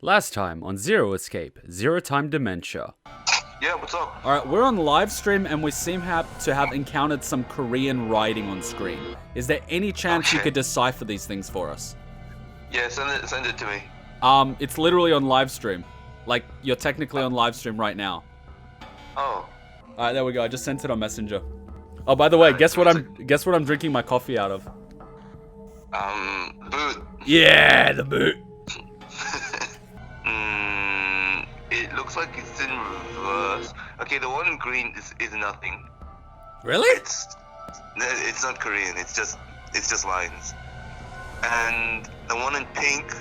Last time on Zero Escape, Zero Time Dementia. Yeah, what's up? Alright, we're on live stream and we seem to have encountered some Korean writing on screen. Is there any chance you could decipher these things for us? Yeah, send it to me. It's literally on live stream. Like, you're technically on live stream right now. Oh. Alright, there we go. I just sent it on Messenger. Oh, by the way, guess what I'm drinking my coffee out of? Boot. Yeah, the boot. It looks like it's in reverse. Okay, the one in green is nothing. Really? It's not Korean. It's just lines. And the one in pink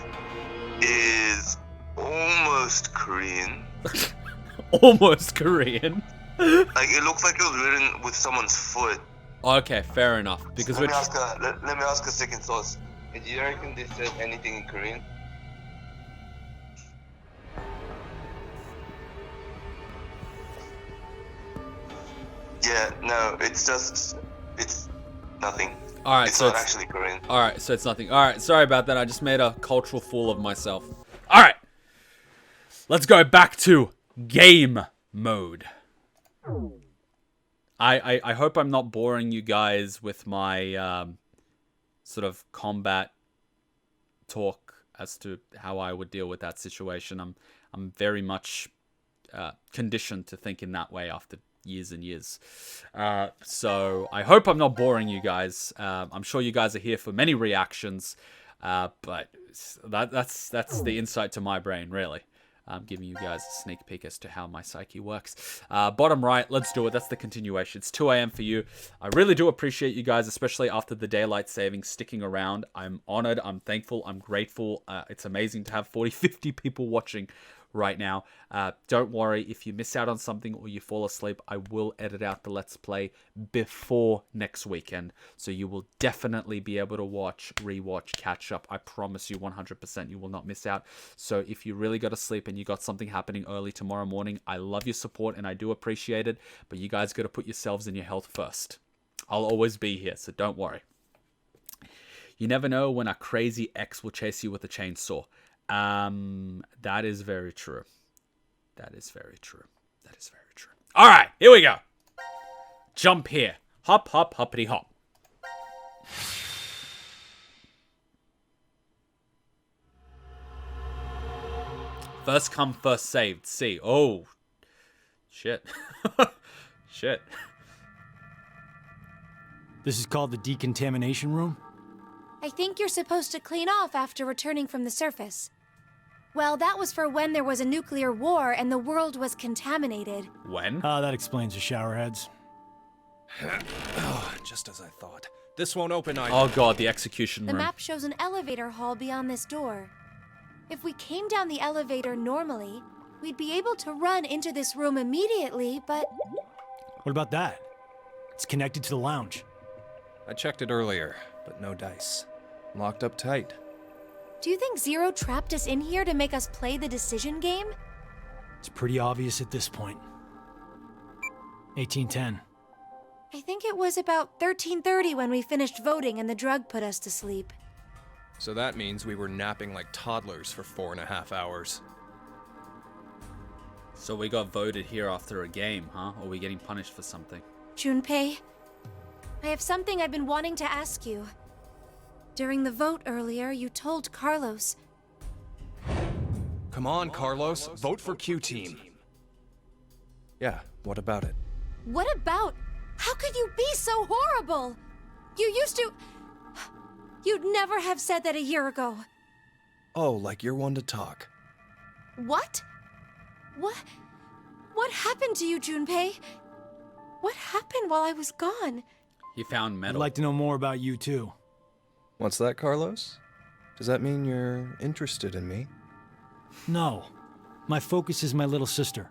is almost Korean. Almost Korean. Like it looks like it was written with someone's foot. Okay, fair enough. Because let me ask a second source. Do you reckon this said anything in Korean? Yeah, no, it's nothing. Alright, so it's not actually Korean. Alright, so it's nothing. Alright, sorry about that. I just made a cultural fool of myself. Alright! Let's go back to game mode. I hope I'm not boring you guys with my sort of combat talk as to how I would deal with that situation. I'm very much conditioned to think in that way after years and years. So I hope I'm not boring you guys. I'm sure you guys are here for many reactions, but that's the insight to my brain, really. I'm giving you guys a sneak peek as to how my psyche works. Bottom right, let's do it. That's the continuation. It's 2 a.m. for you. I really do appreciate you guys, especially after the daylight saving, sticking around. I'm honored. I'm thankful. I'm grateful. It's amazing to have 40, 50 people watching right now. Don't worry, if you miss out on something or you fall asleep, I will edit out the Let's Play before next weekend. So you will definitely be able to watch, rewatch, catch up. I promise you 100% you will not miss out. So if you really got to sleep and you got something happening early tomorrow morning, I love your support and I do appreciate it. But you guys got to put yourselves and your health first. I'll always be here, so don't worry. You never know when a crazy ex will chase you with a chainsaw. That is very true. That is very true. That is very true. All right, here we go. Jump here. Hop, hop, hoppity hop. First come, first saved. See. Oh. Shit. Shit. This is called the Decontamination Room? I think you're supposed to clean off after returning from the surface. Well, that was for when there was a nuclear war and the world was contaminated. When? That explains the showerheads. Just as I thought. This won't open either. Oh god, the execution room. The map shows an elevator hall beyond this door. If we came down the elevator normally, we'd be able to run into this room immediately, but... What about that? It's connected to the lounge. I checked it earlier, but no dice. Locked up tight. Do you think Zero trapped us in here to make us play the decision game? It's pretty obvious at this point. 1810. I think it was about 13:30 when we finished voting and the drug put us to sleep. So that means we were napping like toddlers for 4.5 hours. So we got voted here after a game, huh? Or are we getting punished for something? Junpei, I have something I've been wanting to ask you. During the vote earlier, you told Carlos. Come on, Carlos. Vote for Q-Team. Yeah, what about it? What about? How could you be so horrible? You used to... You'd never have said that a year ago. Oh, like you're one to talk. What? What happened to you, Junpei? What happened while I was gone? He found I'd metal. like to know more about you, too. What's that, Carlos? Does that mean you're interested in me? No. My focus is my little sister.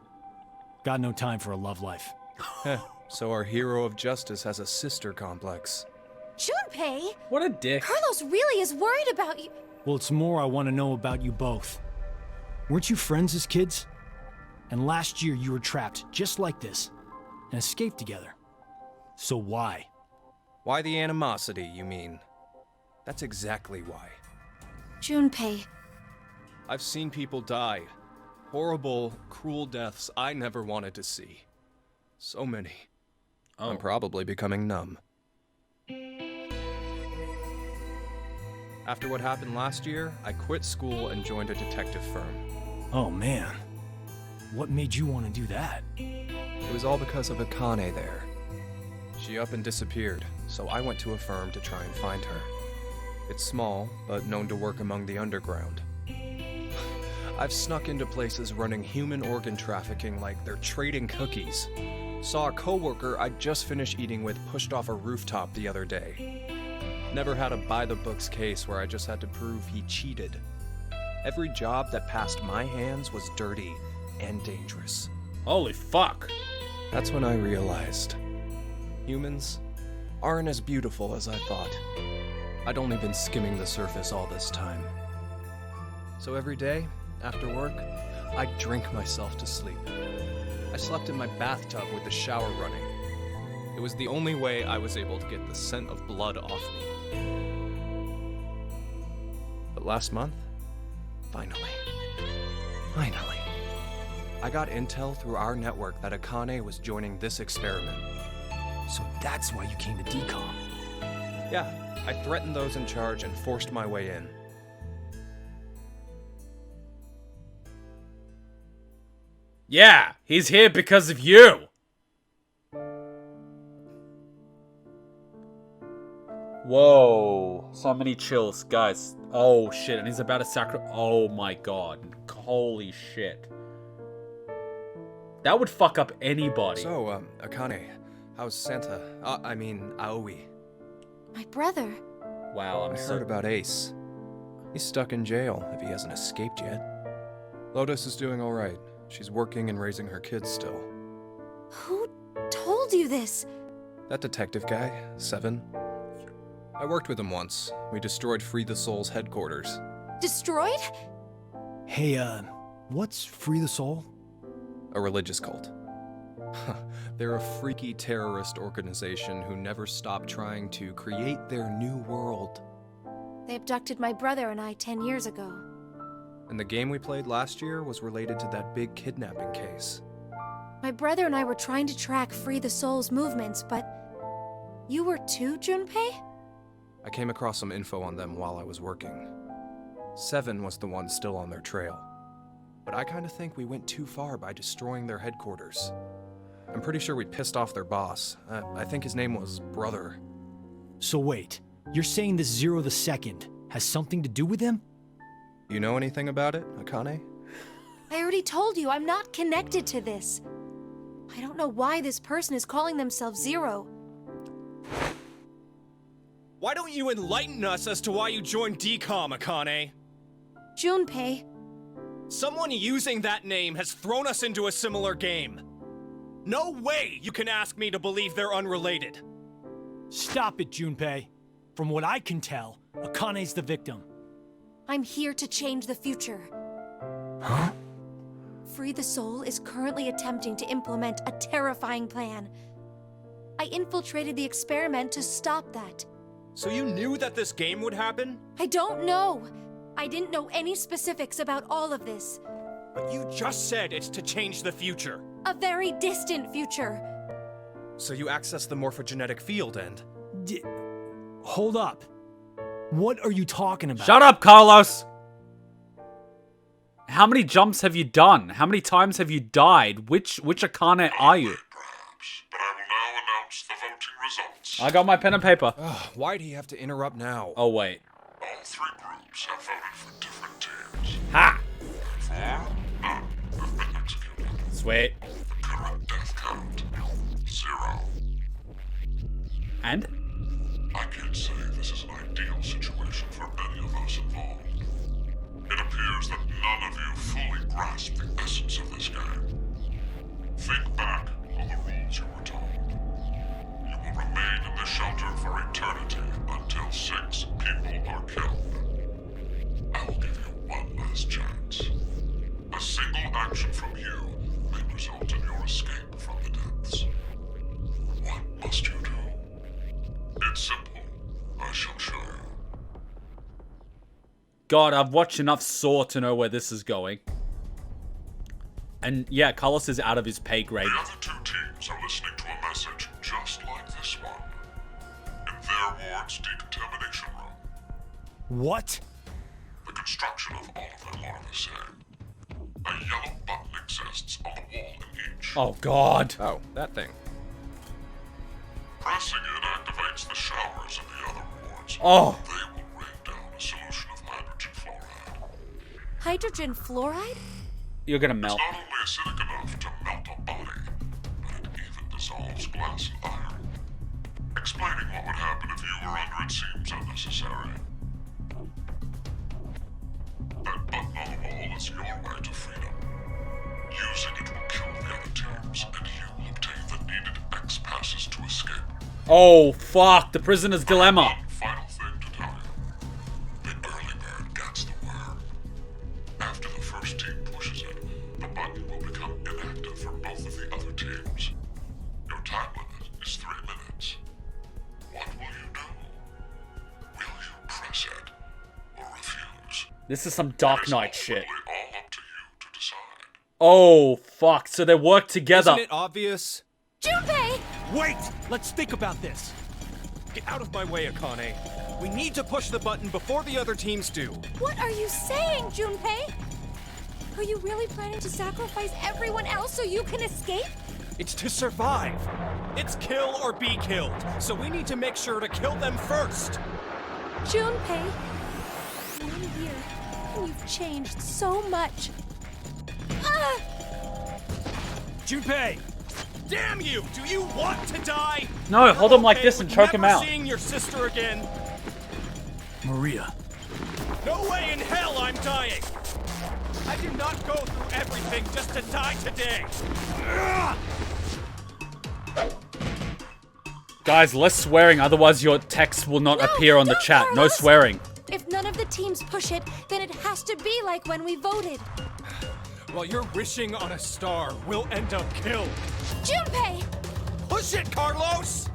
Got no time for a love life. Heh, so our hero of justice has a sister complex. Junpei! What a dick. Carlos really is worried about you. Well, it's more I want to know about you both. Weren't you friends as kids? And last year you were trapped just like this and escaped together. So why? Why the animosity, you mean? That's exactly why. Junpei, I've seen people die. Horrible, cruel deaths I never wanted to see. So many. Oh. I'm probably becoming numb. After what happened last year, I quit school and joined a detective firm. Oh man. What made you want to do that? It was all because of Akane there. She up and disappeared, so I went to a firm to try and find her. It's small, but known to work among the underground. I've snuck into places running human organ trafficking like they're trading cookies. Saw a coworker I'd just finished eating with pushed off a rooftop the other day. Never had a by-the-books case where I just had to prove he cheated. Every job that passed my hands was dirty and dangerous. Holy fuck. That's when I realized humans aren't as beautiful as I thought. I'd only been skimming the surface all this time. So every day, after work, I'd drink myself to sleep. I slept in my bathtub with the shower running. It was the only way I was able to get the scent of blood off me. But last month, finally, I got intel through our network that Akane was joining this experiment. So that's why you came to Decom. Yeah, I threatened those in charge and forced my way in. Yeah, he's here because of you. Whoa, so many chills, guys. Oh shit, and he's about to sacrifice. Oh my god, holy shit. That would fuck up anybody. So, Akane, how's Santa? Aoi. My brother. Wow, I heard about Ace. He's stuck in jail if he hasn't escaped yet. Lotus is doing alright. She's working and raising her kids still. Who told you this? That detective guy, Seven. I worked with him once. We destroyed Free the Soul's headquarters. Destroyed? Hey, what's Free the Soul? A religious cult. They're a freaky terrorist organization who never stop trying to create their new world. They abducted my brother and I 10 years ago. And the game we played last year was related to that big kidnapping case. My brother and I were trying to track Free the Soul's movements, but... You were too, Junpei? I came across some info on them while I was working. Seven was the one still on their trail. But I kinda think we went too far by destroying their headquarters. I'm pretty sure we pissed off their boss. I think his name was Brother. So wait, you're saying this Zero the Second has something to do with him? You know anything about it, Akane? I already told you, I'm not connected to this. I don't know why this person is calling themselves Zero. Why don't you enlighten us as to why you joined Decom, Akane? Junpei. Someone using that name has thrown us into a similar game. No way you can ask me to believe they're unrelated. Stop it, Junpei. From what I can tell, Akane's the victim. I'm here to change the future. Huh? Free the Soul is currently attempting to implement a terrifying plan. I infiltrated the experiment to stop that. So you knew that this game would happen? I don't know. I didn't know any specifics about all of this. But you just said it's to change the future. A very distant future. So you access the morphogenetic field and... Hold up. What are you talking about? Shut up, Carlos! How many jumps have you done? How many times have you died? Which Akane are you? Perhaps, but I will now announce the voting results. I got my pen and paper. Why'd he have to interrupt now? Oh, wait. All three groups have voted for different teams. Ha! Therefore, none have been executed. Sweet. The current death count, 0. And? I can't say this is an ideal situation for any of us involved. It appears that none of you fully grasp the essence of this game. Think back on the rules you were told. You will remain in the shelter for eternity until 6 people are killed. I will give you one last chance. A single action from you may result in your escape from the depths. What must you do? God, I've watched enough Saw to know where this is going. And yeah, Carlos is out of his pay grade. The other two teams are listening to a message just like this one. In their ward's Decontamination Room. What? The construction of all of them are the same. A yellow button exists on the wall in each. Oh, God. Oh, that thing. Pressing it activates the showers in the other wards. Oh. They will rain down a solution of hydrogen fluoride. Hydrogen fluoride? You're gonna melt. It's not only acidic enough to melt a body, but it even dissolves glass and iron. Explaining what would happen if you were under it seems unnecessary. That button on the wall is your way to freedom. Using it will kill the other teams, and you will obtain the needed X passes to escape. Oh, fuck. The prisoner's dilemma. One final thing to tell you. The early bird gets the worm. After the first team pushes it, the button will become inactive for both of the other teams. Your time limit is 3 minutes. What will you do? Will you press it or refuse? This is some Dark Knight It's shit. ultimately all up to you to decide. Oh, fuck. So they work together. Isn't it obvious? Junpei! Wait! Let's think about this. Get out of my way, Akane. We need to push the button before the other teams do. What are you saying, Junpei? Are you really planning to sacrifice everyone else so you can escape? It's to survive. It's kill or be killed. So we need to make sure to kill them first. Junpei, 1 year, and you've changed so much. Ah! Junpei! Damn you! Do you want to die? No, hold You're him like okay this and with choke him never out. Seeing your sister again? Maria. No way in hell I'm dying! I did not go through everything just to die today! Guys, less swearing, otherwise your text will not No, appear on the don't, chat. No Carlos. swearing. If none of the teams push it, then it has to be like when we voted. While you're wishing on a star, we'll end up killed. Junpei! Push it, Carlos!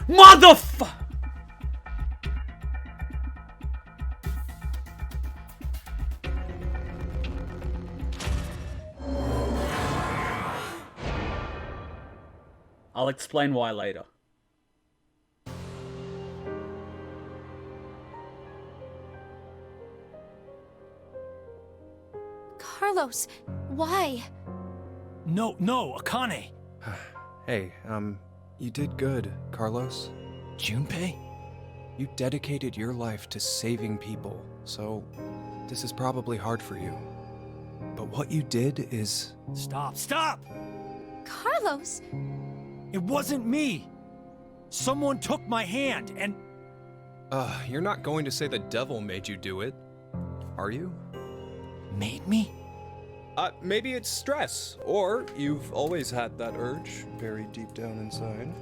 Motherfucker! I'll explain why later. Carlos, why? No, Akane. Hey, you did good, Carlos. Junpei? You dedicated your life to saving people, so this is probably hard for you. But what you did is... Stop! Carlos? It wasn't me! Someone took my hand and... You're not going to say the devil made you do it, are you? Made me? Maybe it's stress, or you've always had that urge buried deep down inside.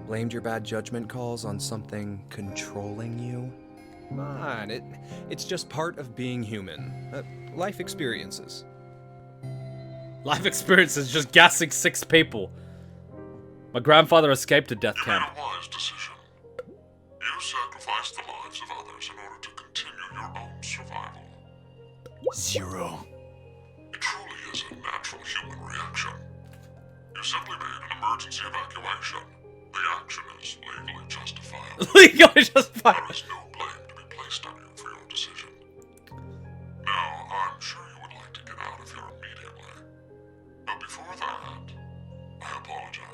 Blamed your bad judgment calls on something controlling you? Come on, it's just part of being human. Life experiences. Life experience is just gassing 6 people. My grandfather escaped a death You made camp. a wise decision. You sacrificed the lives of others in order to continue your own survival. Zero. It truly is a natural human reaction. You simply made an emergency evacuation. The action is legally justifiable. Legally justified. There is no blame to be placed on you for your decision. Now, I'm sure you would like to get out of here immediately. But before that, I apologize.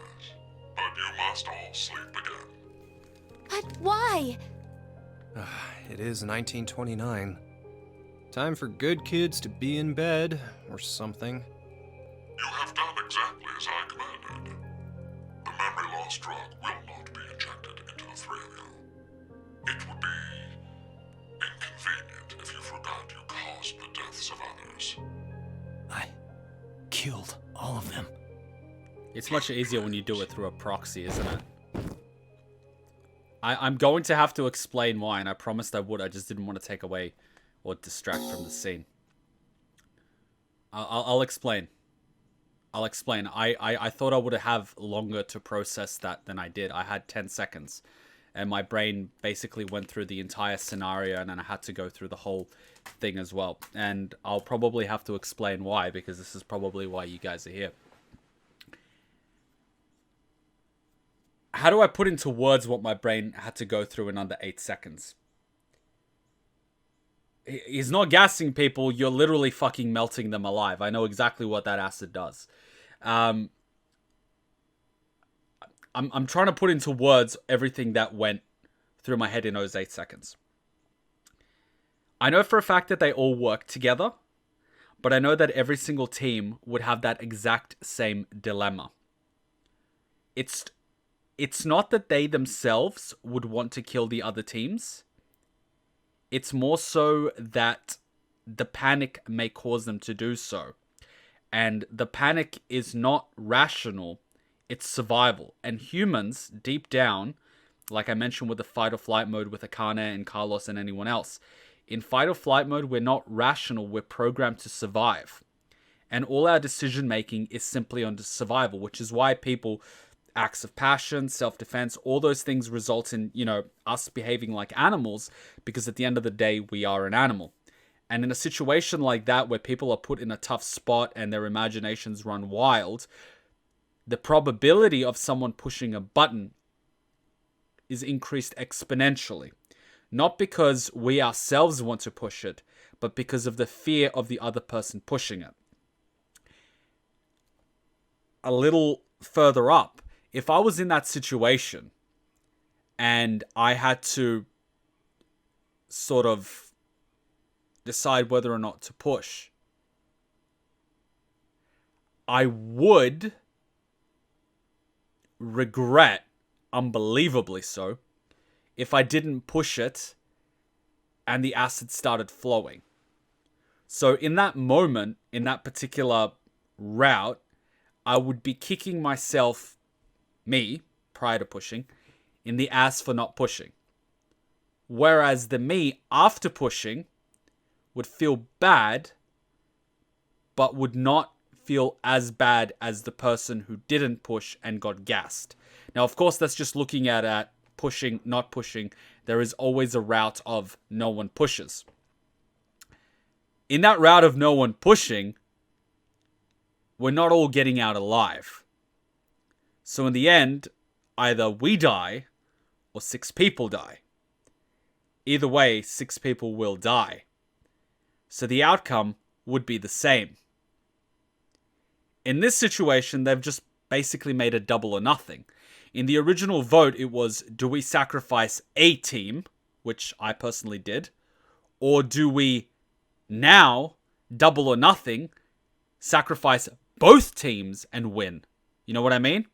But you must all sleep again. But why? It is 1929. Time for good kids to be in bed, or something. You have done exactly as I commanded. The memory loss drug will not be injected into the 3 of you. It would be inconvenient if you forgot you caused the deaths of others. I killed all of them. It's much easier when you do it through a proxy, isn't it? I'm going to have to explain why, and I promised I would. I just didn't want to take away or distract from the scene. I'll explain. I'll explain. I thought I would have longer to process that than I did. I had 10 seconds. And my brain basically went through the entire scenario, and then I had to go through the whole thing as well. And I'll probably have to explain why, because this is probably why you guys are here. How do I put into words what my brain had to go through in under 8 seconds? He's not gassing people. You're literally fucking melting them alive. I know exactly what that acid does. I'm trying to put into words everything that went through my head in those 8 seconds. I know for a fact that they all work together, but I know that every single team would have that exact same dilemma. It's not that they themselves would want to kill the other teams. It's more so that the panic may cause them to do so. And the panic is not rational, it's survival. And humans, deep down, like I mentioned with the fight or flight mode with Akane and Carlos and anyone else, in fight or flight mode, we're not rational, we're programmed to survive. And all our decision making is simply on survival, which is why people, acts of passion, self-defense, all those things result in, us behaving like animals, because at the end of the day, we are an animal. And in a situation like that, where people are put in a tough spot and their imaginations run wild, the probability of someone pushing a button is increased exponentially. Not because we ourselves want to push it, but because of the fear of the other person pushing it. A little further up, if I was in that situation and I had to sort of decide whether or not to push, I would regret, unbelievably so, if I didn't push it and the acid started flowing. So in that moment, in that particular route, I would be kicking myself, me, prior to pushing, in the ass for not pushing. Whereas the me after pushing would feel bad, but would not feel as bad as the person who didn't push and got gassed. Now, of course, that's just looking at pushing, not pushing. There is always a route of no one pushes. In that route of no one pushing, we're not all getting out alive. So in the end, either we die or 6 people die. Either way, 6 people will die. So the outcome would be the same. In this situation, they've just basically made a double or nothing. In the original vote, it was, do we sacrifice a team, which I personally did, or do we now, double or nothing, sacrifice both teams and win? You know what I mean?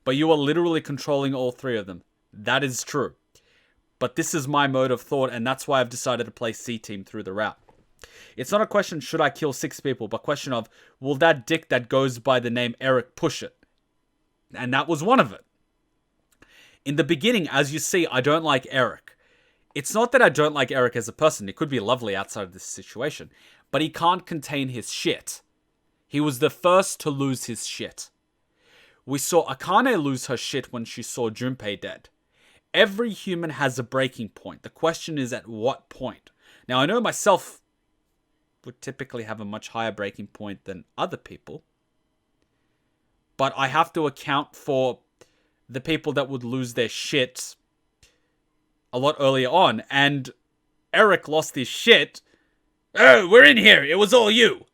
But you are literally controlling all 3 of them. That is true. But this is my mode of thought, and that's why I've decided to play C team through the route. It's not a question, should I kill 6 people, but a question of, will that dick that goes by the name Eric push it? And that was one of it. In the beginning, as you see, I don't like Eric. It's not that I don't like Eric as a person. He could be lovely outside of this situation. But he can't contain his shit. He was the first to lose his shit. We saw Akane lose her shit when she saw Junpei dead. Every human has a breaking point. The question is at what point? Now, I know myself would typically have a much higher breaking point than other people. But I have to account for the people that would lose their shit a lot earlier on. And Eric lost his shit. Oh, we're in here. It was all you.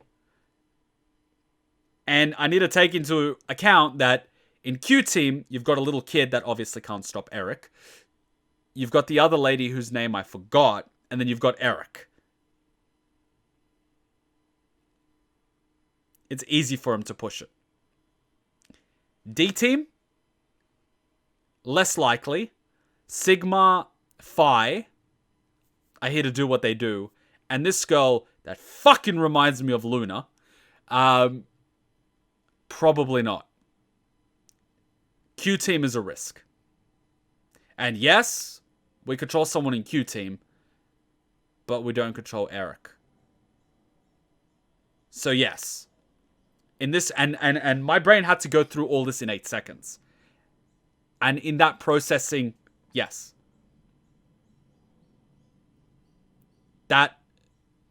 And I need to take into account that in Q Team, you've got a little kid that obviously can't stop Eric. You've got the other lady whose name I forgot. And then you've got Eric. It's easy for him to push it. D Team, less likely. Sigma, Phi, are here to do what they do. And this girl that fucking reminds me of Luna, probably not. Q Team is a risk. And yes, we control someone in Q Team, but we don't control Eric. So yes. In this, and my brain had to go through all this in 8 seconds. And in that processing, yes.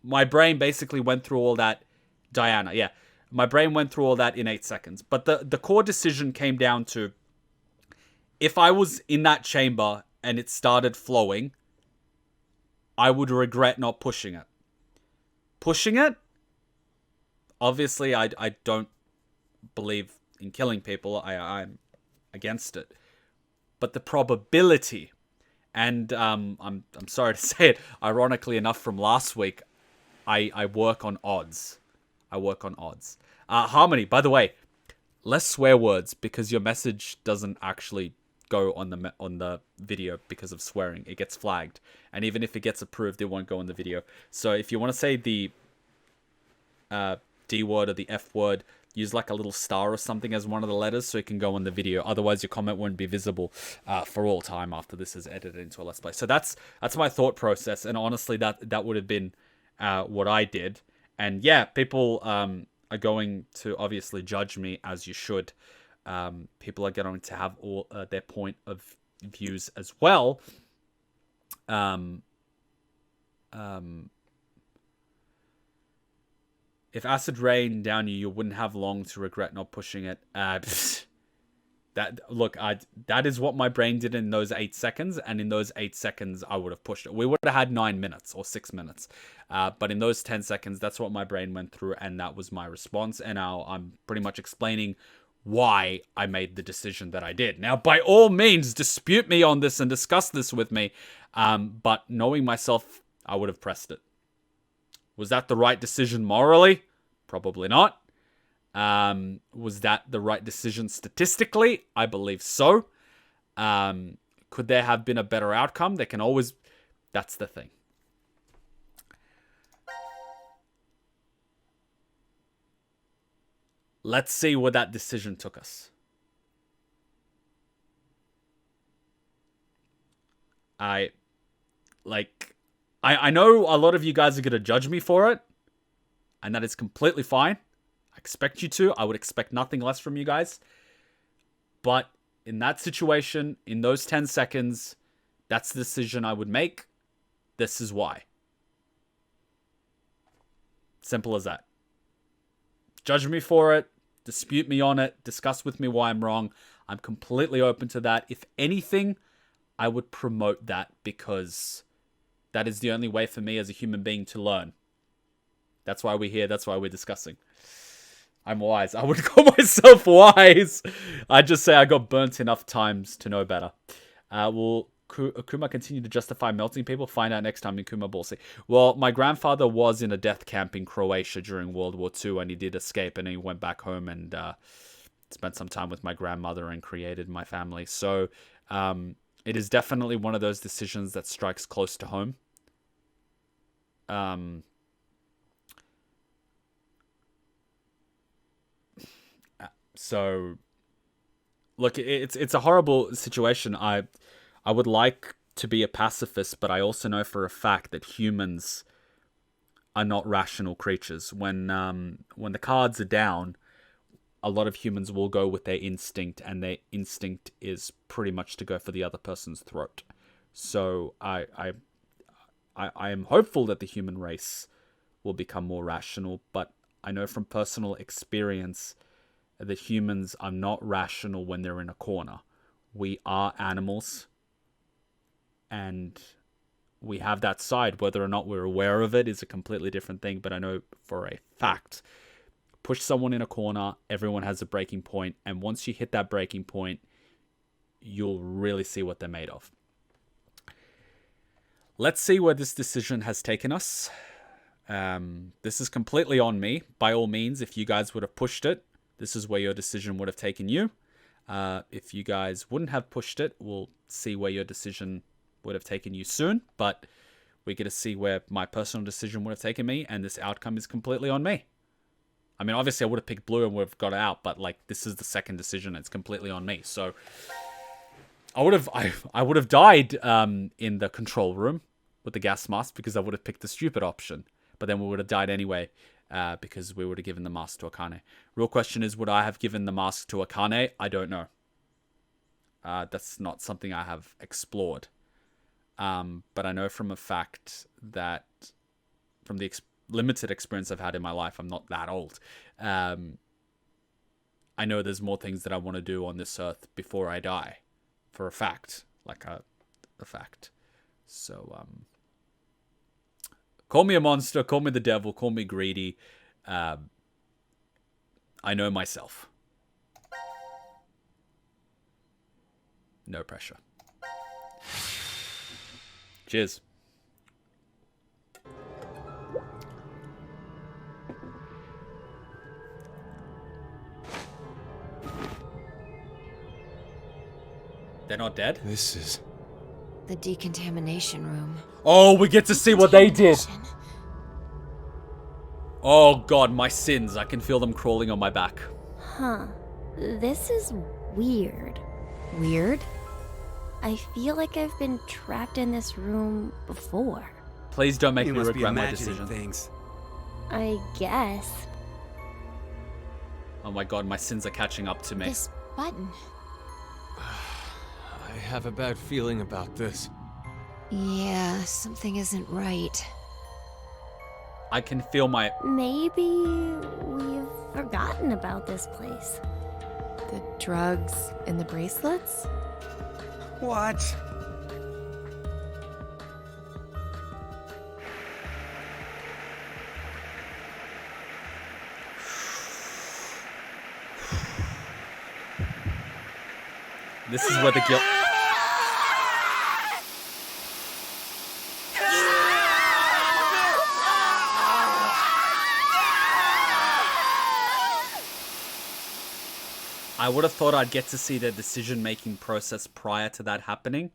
My brain basically went through all that. Diana, yeah. My brain went through all that in 8 seconds. But the core decision came down to, if I was in that chamber and it started flowing, I would regret not pushing it. Pushing it? Obviously, I don't believe in killing people. I'm against it. But the probability, and I'm sorry to say it, ironically enough from last week, I work on odds. I work on odds. Harmony, by the way, less swear words because your message doesn't actually go on the video because of swearing. It gets flagged. And even if it gets approved, it won't go on the video. So if you want to say the D word or the F word, use like a little star or something as one of the letters so it can go on the video. Otherwise, your comment won't be visible for all time after this is edited into a Let's Play. So that's my thought process. And honestly, that would have been what I did. And yeah, people are going to obviously judge me, as you should. People are going to have all their point of views as well. If acid rained down you wouldn't have long to regret not pushing it. That is what my brain did in those 8 seconds, and in those 8 seconds, I would have pushed it. We would have had 9 minutes or 6 minutes, but in those 10 seconds, that's what my brain went through, and that was my response. And now I'm pretty much explaining why I made the decision that I did. Now, by all means, dispute me on this and discuss this with me, but knowing myself, I would have pressed it. Was that the right decision morally? Probably not. Was that the right decision statistically? I believe so. Could there have been a better outcome? There can always... That's the thing. Let's see where that decision took us. I know a lot of you guys are going to judge me for it, and that is completely fine. I expect you to. I would expect nothing less from you guys. But in that situation, in those 10 seconds, that's the decision I would make. This is why. Simple as that. Judge me for it. Dispute me on it. Discuss with me why I'm wrong. I'm completely open to that. If anything, I would promote that, because that is the only way for me as a human being to learn. That's why we're here. That's why we're discussing. I'm wise. I wouldn't call myself wise. I just say I got burnt enough times to know better. Will Kuma continue to justify melting people? Find out next time in Kuma Ballsy. Well, my grandfather was in a death camp in Croatia during World War II, and he did escape, and he went back home and spent some time with my grandmother and created my family. So it is definitely one of those decisions that strikes close to home. So, look, it's a horrible situation. I would like to be a pacifist, but I also know for a fact that humans are not rational creatures. When the cards are down, a lot of humans will go with their instinct, and their instinct is pretty much to go for the other person's throat. So I am hopeful that the human race will become more rational, but I know from personal experience that humans are not rational when they're in a corner. We are animals, and we have that side. Whether or not we're aware of it is a completely different thing, but I know for a fact, push someone in a corner, everyone has a breaking point, and once you hit that breaking point, you'll really see what they're made of. Let's see where this decision has taken us. This is completely on me. By all means, if you guys would have pushed it, this is where your decision would have taken you. If you guys wouldn't have pushed it, we'll see where your decision would have taken you soon. But we're going to see where my personal decision would have taken me, and this outcome is completely on me. I mean, obviously I would have picked blue and would have got out, but like, this is the second decision. It's completely on me. So I would have died in the control room with the gas mask, because I would have picked the stupid option. But then we would have died anyway. because we would have given the mask to Akane. Real question is, would I have given the mask to Akane? I don't know. That's not something I have explored. But I know from a fact that, from the limited experience I've had in my life, I'm not that old. I know there's more things that I want to do on this earth before I die. For a fact. Like a fact. So, call me a monster, call me the devil, call me greedy. I know myself. No pressure. Cheers. They're not dead? This is... The Decontamination Room. Oh, we get to see what they did. Oh god, my sins. I can feel them crawling on my back. Huh. This is weird. Weird? I feel like I've been trapped in this room before. Please don't make You me must be regret my imagining decision. things. I guess. Oh my god, my sins are catching up to me. This button. I have a bad feeling about this. Yeah, something isn't right. I can feel my... Maybe we've forgotten about this place. The drugs and the bracelets? What? This is where the guilt... I would have thought I'd get to see their decision-making process prior to that happening.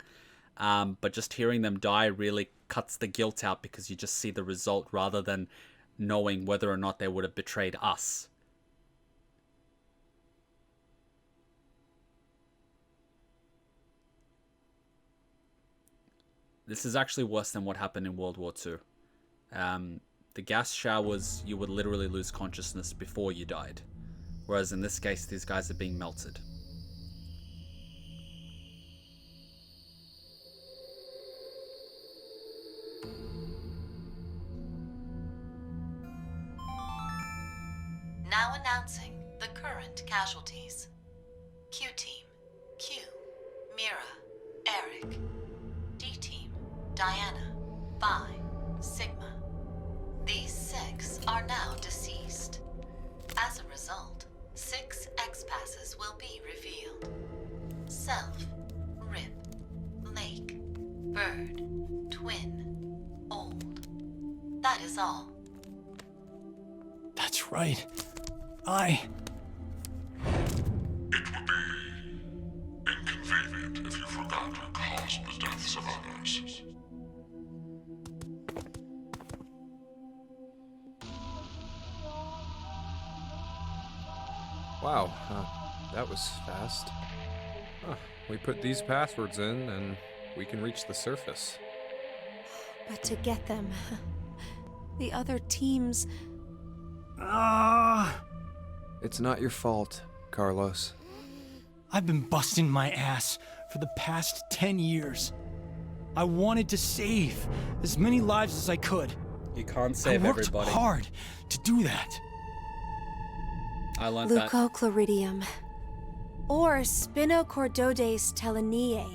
But just hearing them die really cuts the guilt out because you just see the result rather than knowing whether or not they would have betrayed us. This is actually worse than what happened in World War II. The gas showers, you would literally lose consciousness before you died. Whereas in this case, these guys are being melted. Now announcing the current casualties. Q-Team, Q, Mira, Eric. D-Team, Diana, Phi, Sigma. These 6 are now deceased. As a result, 6 X-passes will be revealed. Self, Rip, Lake, Bird, Twin, Old. That is all. That's right. It would be inconvenient if you forgot to cause the deaths of others. Wow, that was fast. We put these passwords in and we can reach the surface. But to get them, the other teams... It's not your fault, Carlos. I've been busting my ass for the past 10 years. I wanted to save as many lives as I could. You can't save I worked everybody. hard to do that. I learned that. Leucochloridium. Or Spinochordodes teleniae.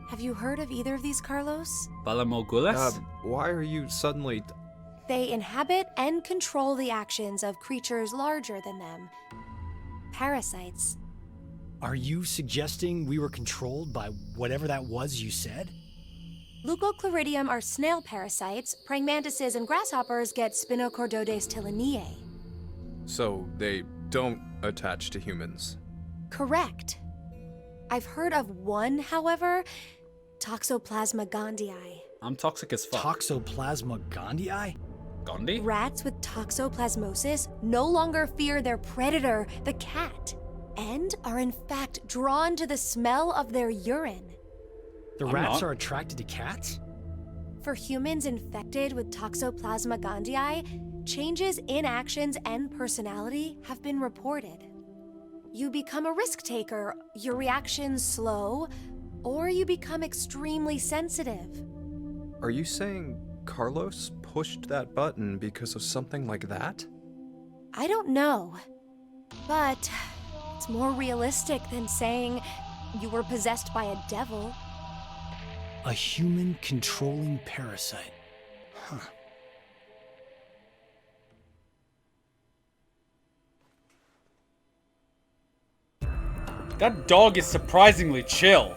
Have you heard of either of these, Carlos? Balamogules? Why are you suddenly... They inhabit and control the actions of creatures larger than them. Parasites. Are you suggesting we were controlled by whatever that was you said? Leucochloridium are snail parasites. Praying mantises and grasshoppers get Spinochordodes teleniae. So they don't attach to humans? Correct. I've heard of one, however, Toxoplasma gondii. I'm toxic as fuck. Toxoplasma gondii? Gandhi? Rats with toxoplasmosis no longer fear their predator, the cat, and are in fact drawn to the smell of their urine. The I'm rats not. are attracted to cats? For humans infected with Toxoplasma gondii, changes in actions and personality have been reported. You become a risk taker, your reactions slow, or you become extremely sensitive. Are you saying Carlos pushed that button because of something like that? I don't know, but it's more realistic than saying you were possessed by a devil. A human controlling parasite. Huh. That dog is surprisingly chill.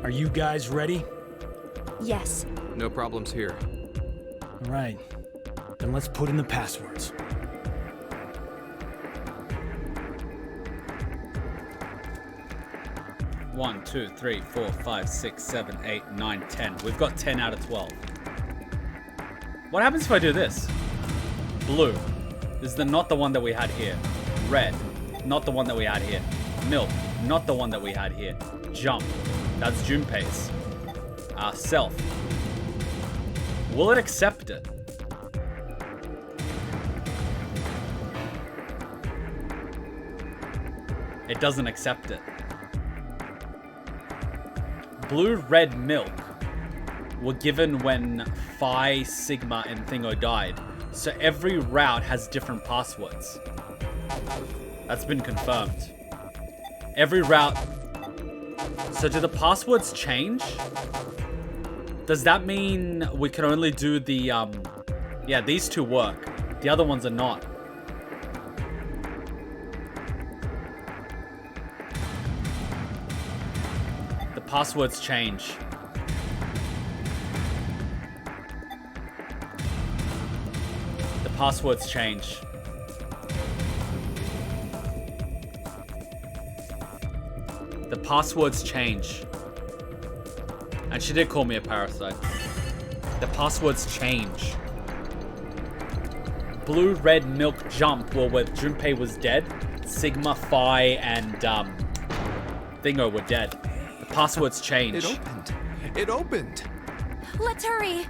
Are you guys ready? Yes. No problems here. All right. Then let's put in the passwords. One, 2, 3, 4, 5, 6, 7, 8, 9, 10. We've got 10 out of 12. What happens if I do this? Blue. This is not the one that we had here. Red. Not the one that we had here. Milk. Not the one that we had here. Jump. That's Junpei's. Self. Will it accept it? It doesn't accept it. Blue, red, milk were given when Phi, Sigma, and Thingo died. So every route has different passwords. That's been confirmed. Every route... So do the passwords change? Does that mean we can only do the, Yeah, these two work. The other ones are not. The passwords change. The passwords change. The passwords change. And she did call me a parasite. The passwords change. Blue, red, milk, jump were where Junpei was dead. Sigma, Phi, and Thingo were dead. The passwords change. It opened. It opened. Let's hurry.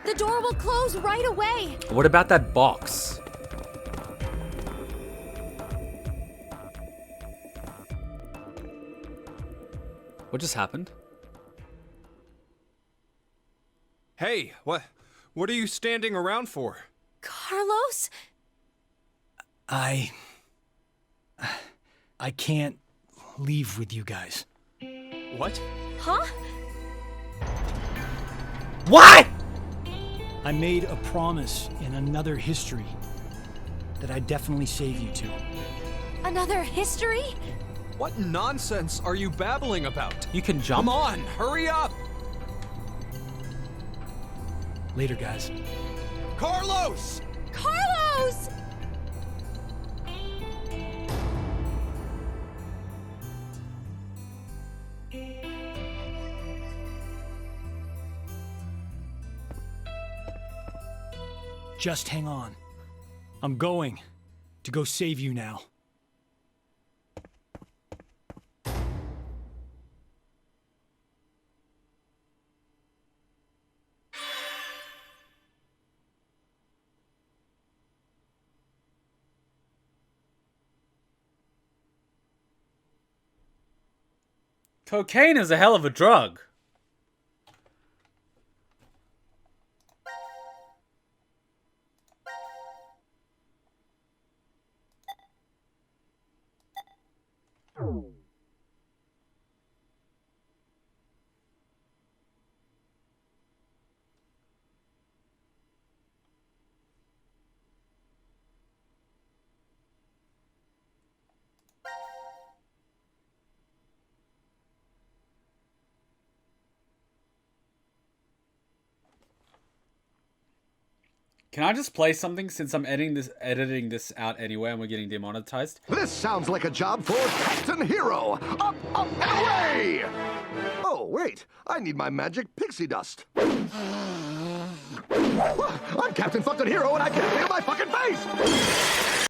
The door will close right away. What about that box? What just happened? Hey, what are you standing around for? Carlos? I can't leave with you guys. What? Huh? What? I made a promise in another history that I'd definitely save you two. Another history? What nonsense are you babbling about? You can jump. Come on, hurry up! Later, guys. Carlos! Carlos! Just hang on. I'm going to go save you now. Cocaine is a hell of a drug. Can I just play something since I'm editing this out anyway and we're getting demonetized? This sounds like a job for Captain Hero! Up, up, and away! Oh, wait. I need my magic pixie dust. I'm Captain fucking Hero and I can't feel my fucking face!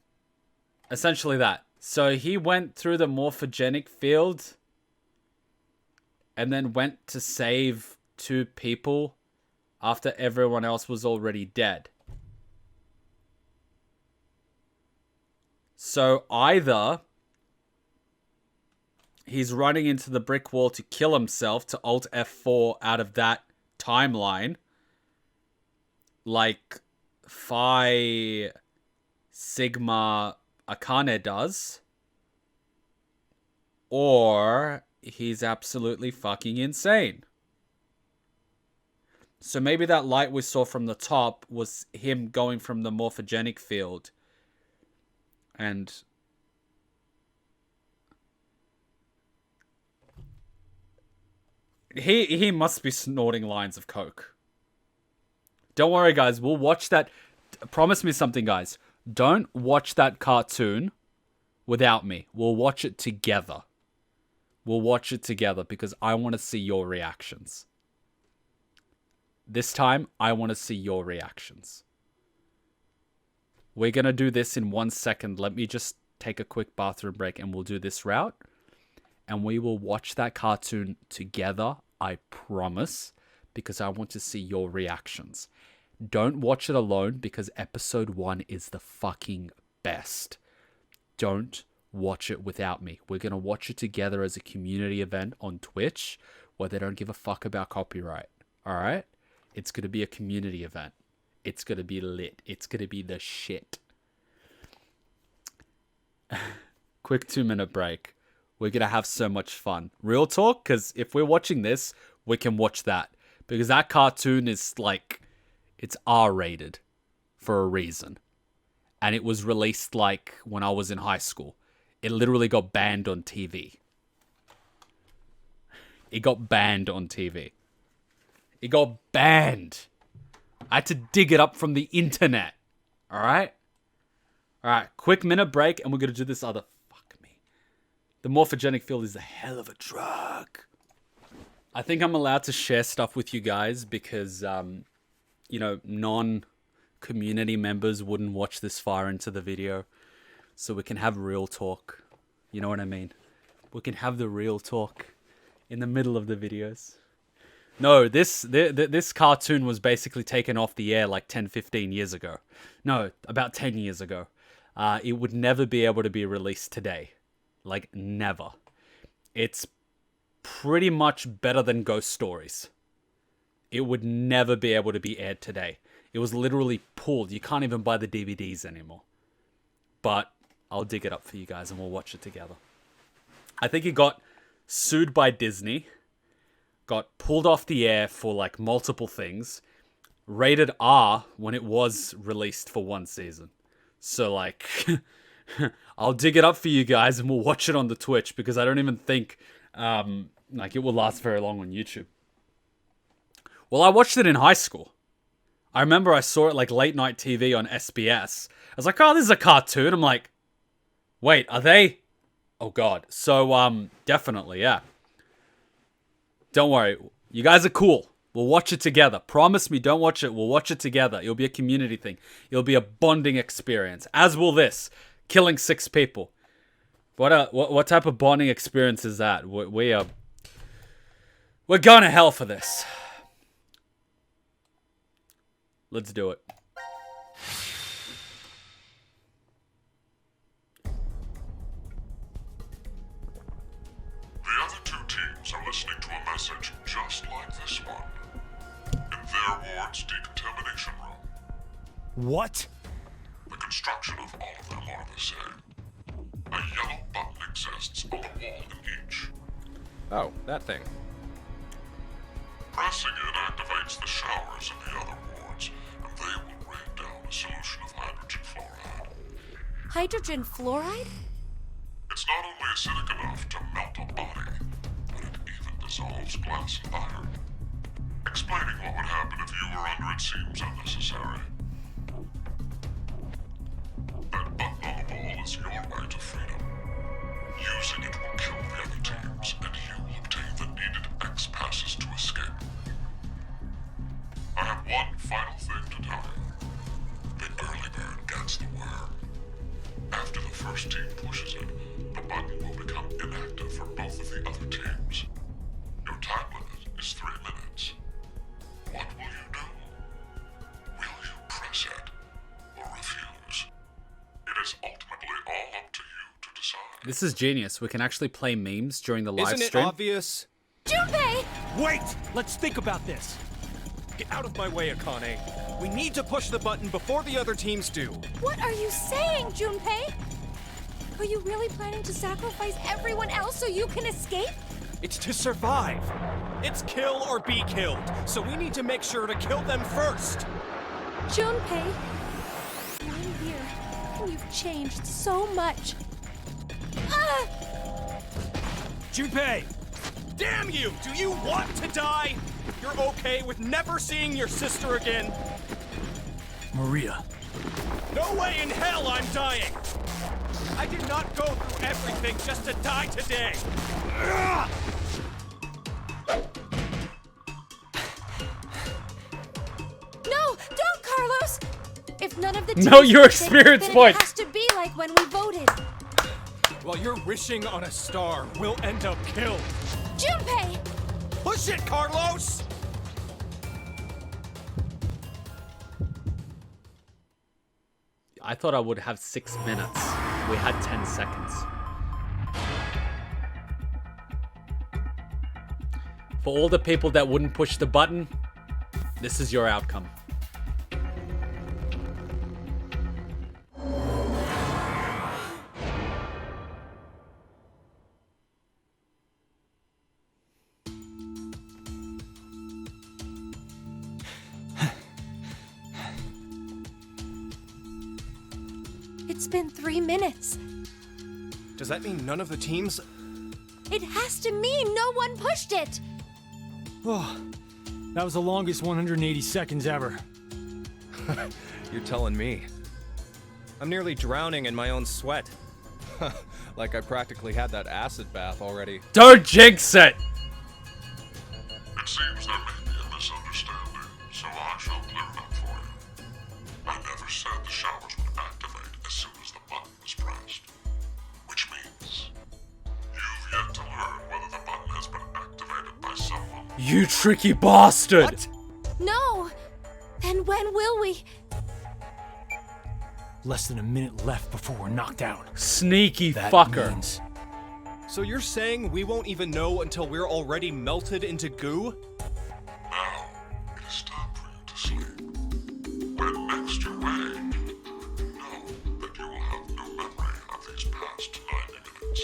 Essentially that. So he went through the morphogenic field and then went to save 2 people after everyone else was already dead. So either he's running into the brick wall to kill himself to Alt F4 out of that timeline, like Phi Sigma Akane does, or he's absolutely fucking insane. So maybe that light we saw from the top was him going from the morphogenic field. And he must be snorting lines of coke. Don't worry, guys. We'll watch that. Promise me something, guys. Don't watch that cartoon without me. We'll watch it together. We'll watch it together because I want to see your reactions. This time, I want to see your reactions. We're going to do this in 1 second. Let me just take a quick bathroom break and we'll do this route. And we will watch that cartoon together, I promise, because I want to see your reactions. Don't watch it alone because episode 1 is the fucking best. Don't watch it without me. We're going to watch it together as a community event on Twitch where they don't give a fuck about copyright. All right? It's going to be a community event. It's going to be lit. It's going to be the shit. Quick 2-minute break. We're going to have so much fun. Real talk, because if we're watching this, we can watch that. Because that cartoon is like, it's R-rated for a reason. And it was released like when I was in high school. It literally got banned on TV. It got banned on TV. It got banned. I had to dig it up from the internet. Alright? Alright, quick minute break and we're going to do this other... Fuck me. The morphogenic field is a hell of a drug. I think I'm allowed to share stuff with you guys because, you know, non-community members wouldn't watch this far into the video. So we can have real talk. You know what I mean? We can have the real talk in the middle of the videos. No, this cartoon was basically taken off the air like 10, 15 years ago. No, about 10 years ago. It would never be able to be released today. Like, never. It's pretty much better than Ghost Stories. It would never be able to be aired today. It was literally pulled. You can't even buy the DVDs anymore. But I'll dig it up for you guys and we'll watch it together. I think it got sued by Disney. Got pulled off the air for like multiple things. Rated R when it was released for 1 season. So like, I'll dig it up for you guys and we'll watch it on the Twitch because I don't even think like it will last very long on YouTube. Well, I watched it in high school. I remember I saw it like late night TV on SBS. I was like, oh, this is a cartoon. I'm like, wait, are they? Oh God. So definitely, yeah. Don't worry. You guys are cool. We'll watch it together. Promise me, don't watch it. We'll watch it together. It'll be a community thing. It'll be a bonding experience. As will this. Killing 6 people. What type of bonding experience is that? We're going to hell for this. Let's do it. The other 2 teams are listening to a message just like this one. In their ward's Decontamination Room. What? The construction of all of them are the same. A yellow button exists on the wall in each. Oh, that thing. Pressing it activates the showers in the other wards, and they will rain down a solution of hydrogen fluoride. Hydrogen fluoride? It's not only acidic enough to melt a body, but it even dissolves glass and iron. Explaining what would happen if you were under it seems unnecessary. That button on the wall is your way to freedom. Using it will kill the other teams, and you will obtain the needed X passes to escape. I have one final thing to tell you. The early bird gets the worm. After the first team pushes it, the button will become inactive for both of the other teams. Your time limit is 3 minutes. This is genius. We can actually play memes during the live Isn't it stream. obvious? Junpei! Wait! Let's think about this. Get out of my way, Akane. We need to push the button before the other teams do. What are you saying, Junpei? Are you really planning to sacrifice everyone else so you can escape? It's to survive. It's kill or be killed. So we need to make sure to kill them first. Junpei, I'm here. You've changed so much. Ah! Junpei! Damn you! Do you want to die? You're okay with never seeing your sister again? Maria. No way in hell I'm dying! I did not go through everything just to die today! Ugh! No, don't, Carlos! If none of the No, teams your voted, experience then point. It has to be like when we voted. While you're wishing on a star, we'll end up killed. Junpei! Push it, Carlos! I thought I would have 6 minutes. We had 10 seconds. For all the people that wouldn't push the button, this is your outcome. It's been 3 minutes. Does that mean none of the teams? It has to mean no one pushed it. Oh, that was the longest 180 seconds ever. You're telling me. I'm nearly drowning in my own sweat. Like I practically had that acid bath already. Don't jinx it! It seems there may be a misunderstanding, so I shall clear it up for you. I never said the showers would activate as soon as the button was pressed. Which means you've yet to learn whether the button has been activated by someone. You tricky bastard! What? No. Then when will we? Less than a minute left before we're knocked out. Sneaky That fucker. means So you're saying we won't even know until we're already melted into goo? Now, it is time for you to sleep. When next you wake, know that you will have no memory of these past 90 minutes.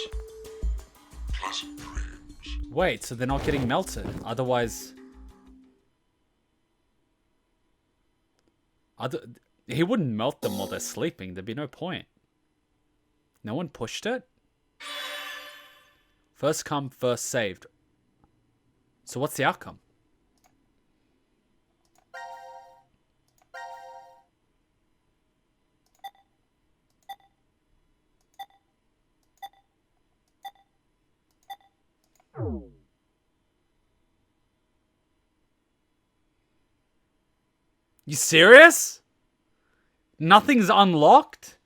Pleasant dreams. Wait, so they're not getting melted. Otherwise... He wouldn't melt them while they're sleeping. There'd be no point. No one pushed it? First come, first saved. So what's the outcome? You serious? Nothing's unlocked?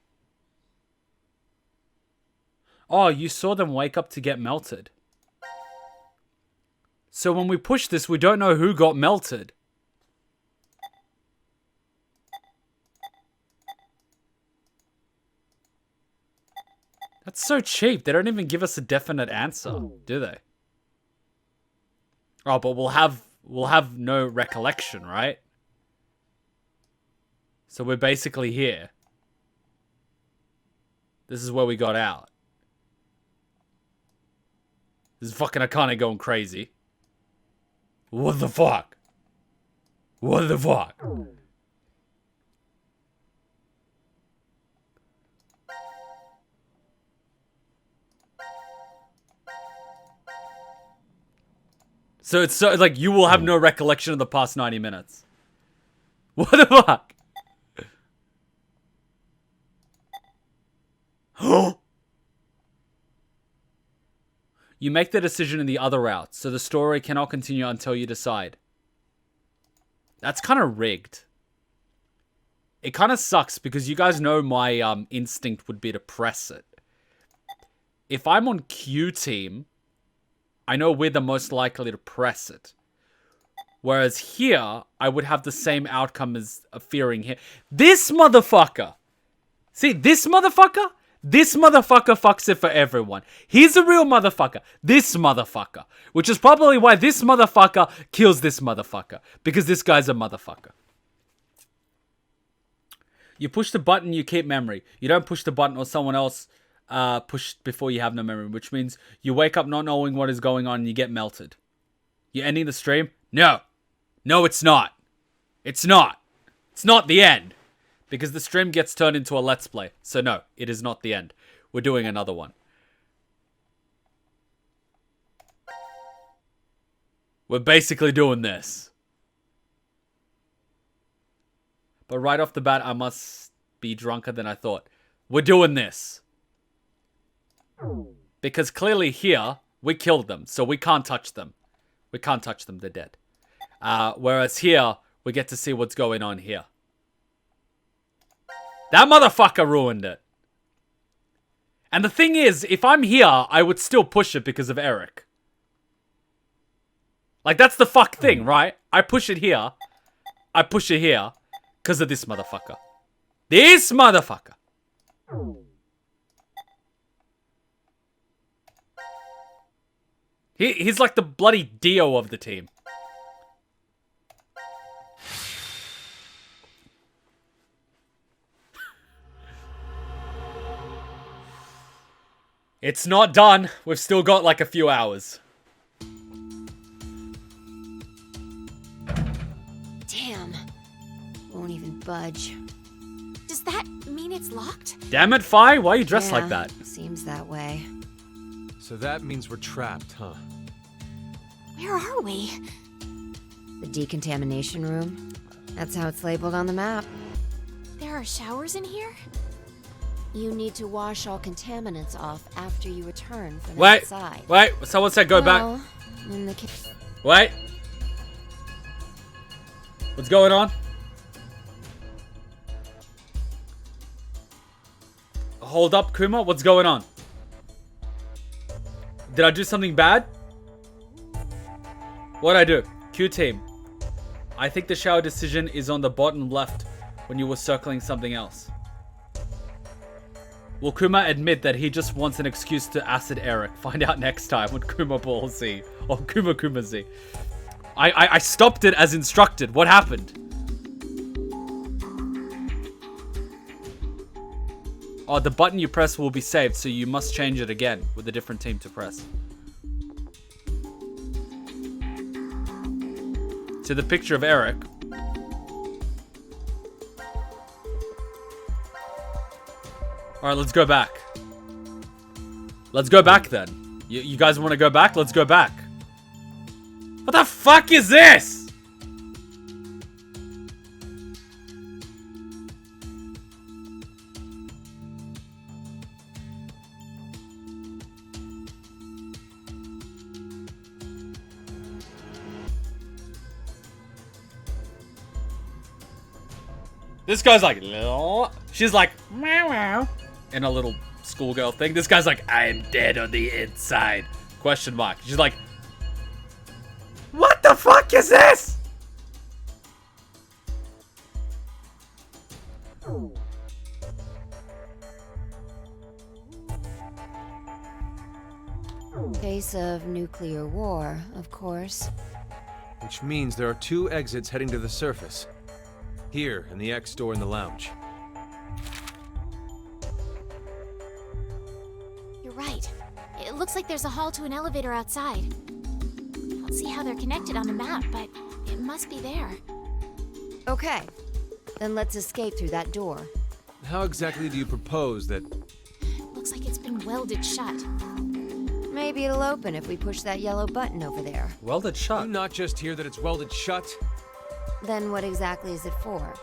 Oh, you saw them wake up to get melted. So when we push this, we don't know who got melted. That's so cheap. They don't even give us a definite answer, do they? Oh, but we'll have no recollection, right? So we're basically here. This is where we got out. This is fucking Akane going crazy. What the fuck? What the fuck? So it's so like you will have no recollection of the past 90 minutes. What the fuck? You make the decision in the other route, so the story cannot continue until you decide. That's kind of rigged. It kind of sucks because you guys know my instinct would be to press it. If I'm on Q team, I know we're the most likely to press it. Whereas here, I would have the same outcome as a fearing here. This motherfucker! See, this motherfucker? This motherfucker fucks it for everyone. He's a real motherfucker. This motherfucker. Which is probably why this motherfucker kills this motherfucker. Because this guy's a motherfucker. You push the button, you keep memory. You don't push the button or someone else pushed before you have no memory. Which means you wake up not knowing what is going on and you get melted. You ending the stream? No. No, it's not. It's not. It's not the end. Because the stream gets turned into a Let's Play. So no, it is not the end. We're doing another one. We're basically doing this. But right off the bat, I must be drunker than I thought. We're doing this. Because clearly here, we killed them. So we can't touch them. We can't touch them, they're dead. Whereas here, we get to see what's going on here. That motherfucker ruined it. And the thing is, if I'm here, I would still push it because of Eric. Like, that's the fuck thing, right? I push it here. I push it here because of this motherfucker. This motherfucker. He's like the bloody Dio of the team. It's not done. We've still got like a few hours. Damn. Won't even budge. Does that mean it's locked? Damn it, Fi. Why are you dressed like that? Seems that way. So that means we're trapped, huh? Where are we? The Decontamination Room. That's how it's labeled on the map. There are showers in here? You need to wash all contaminants off after you return from Wait, outside. wait. Someone said go back. In the Wait. What's going on? Hold up, Kuma. What's going on? Did I do something bad? What'd I do? Q team. I think the shower decision is on the bottom left when you were circling something else. Will Kuma admit that he just wants an excuse to acid Eric? Find out next time on Kuma Ball Z. Or Kuma Z. I stopped it as instructed. What happened? Oh, the button you press will be saved, so you must change it again with a different team to press. To the picture of Eric. Alright, let's go back. Let's go back then. You guys want to go back? Let's go back. What the fuck is this? This guy's like, she's like, meow, meow, in a little schoolgirl thing. This guy's like, I am dead on the inside. Question mark. She's like, what the fuck is this? Case of nuclear war, of course. Which means there are 2 exits heading to the surface. Here, and the X door in the lounge. You're right. It looks like there's a hall to an elevator outside. I don't see how they're connected on the map, but it must be there. Okay, then let's escape through that door. How exactly do you propose that... Looks like it's been welded shut. Maybe it'll open if we push that yellow button over there. Welded shut? You not just hear that it's welded shut? Then what exactly is it for?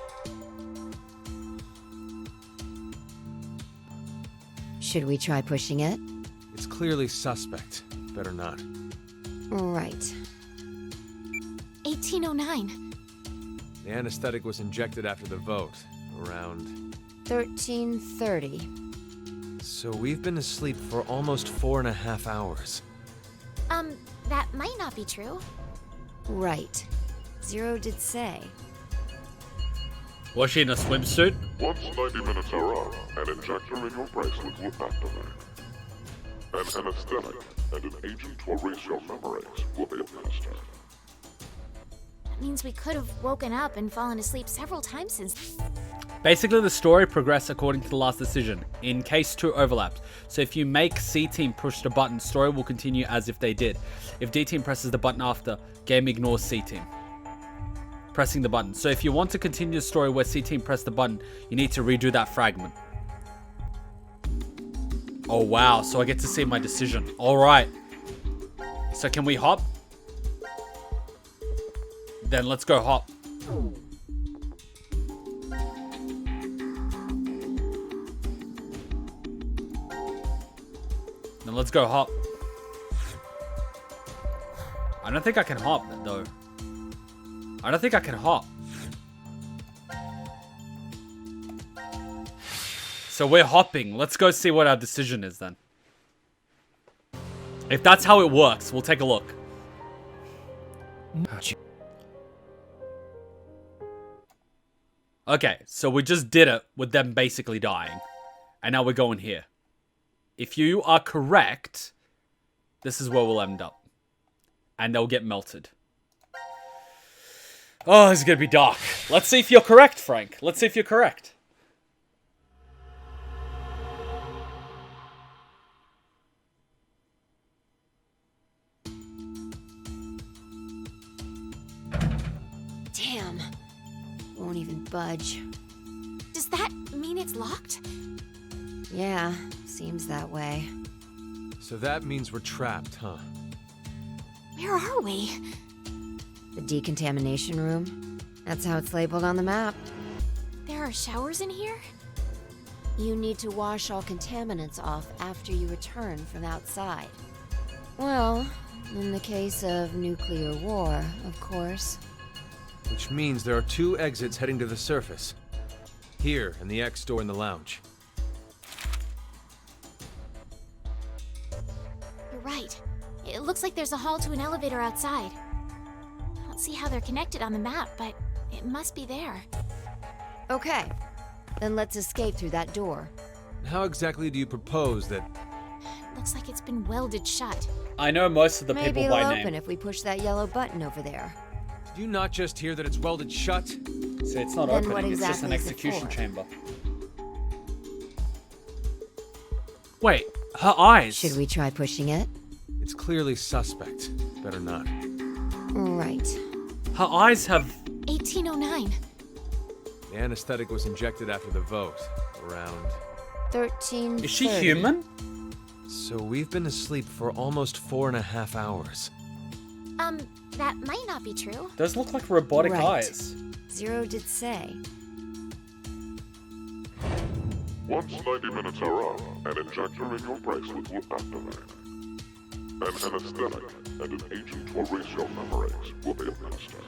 Should we try pushing it? It's clearly suspect. Better not. Right. 1809. The anesthetic was injected after the vote, around... 1330. So we've been asleep for almost 4.5 hours. That might not be true. Right. Zero did say. Was she in a swimsuit? Once 90 minutes are up, an injector in your bracelet will activate. An anesthetic and an agent to erase your memories will be administered. That means we could have woken up and fallen asleep several times since. Basically, the story progressed according to the last decision, in case 2 overlaps. So if you make C-Team push the button, story will continue as if they did. If D-Team presses the button after, game ignores C-Team pressing the button. So if you want to continue the story where C-Team pressed the button, you need to redo that fragment. Oh wow, so I get to see my decision. Alright. So can we hop? Then let's go hop. Then let's go hop. I don't think I can hop though. I don't think I can hop. So we're hopping. Let's go see what our decision is then. If that's how it works, we'll take a look. Okay, so we just did it with them basically dying. And now we're going here. If you are correct, this is where we'll end up. And they'll get melted. Oh, this is gonna be dark. Let's see if you're correct, Frank. Let's see if you're correct. Damn. Won't even budge. Does that mean it's locked? Yeah, seems that way. So that means we're trapped, huh? Where are we? The Decontamination Room. That's how it's labeled on the map. There are showers in here? You need to wash all contaminants off after you return from outside. Well, in the case of nuclear war, of course. Which means there are 2 exits heading to the surface. Here, and the X door in the lounge. You're right. It looks like there's a hall to an elevator outside. I don't see how they're connected on the map, but it must be there. Okay, then let's escape through that door. How exactly do you propose that... Looks like it's been welded shut. I know most of the Maybe people by it'll name. open if we push that yellow button over there. Did you not just hear that it's welded shut? See, it's not Then opening, what it's just an exactly is it execution for? chamber. Wait, her eyes. Should we try pushing it? It's clearly suspect. Better not. Right. Her eyes have... 1809. The anesthetic was injected after the vote. Around... 13. Is she human? So we've been asleep for almost 4.5 hours. That might not be true. Those look like robotic Right. eyes. Zero did say. Once 90 minutes are up, an injector in your bracelet will activate. An anesthetic and an agent to erase your memories will be administered.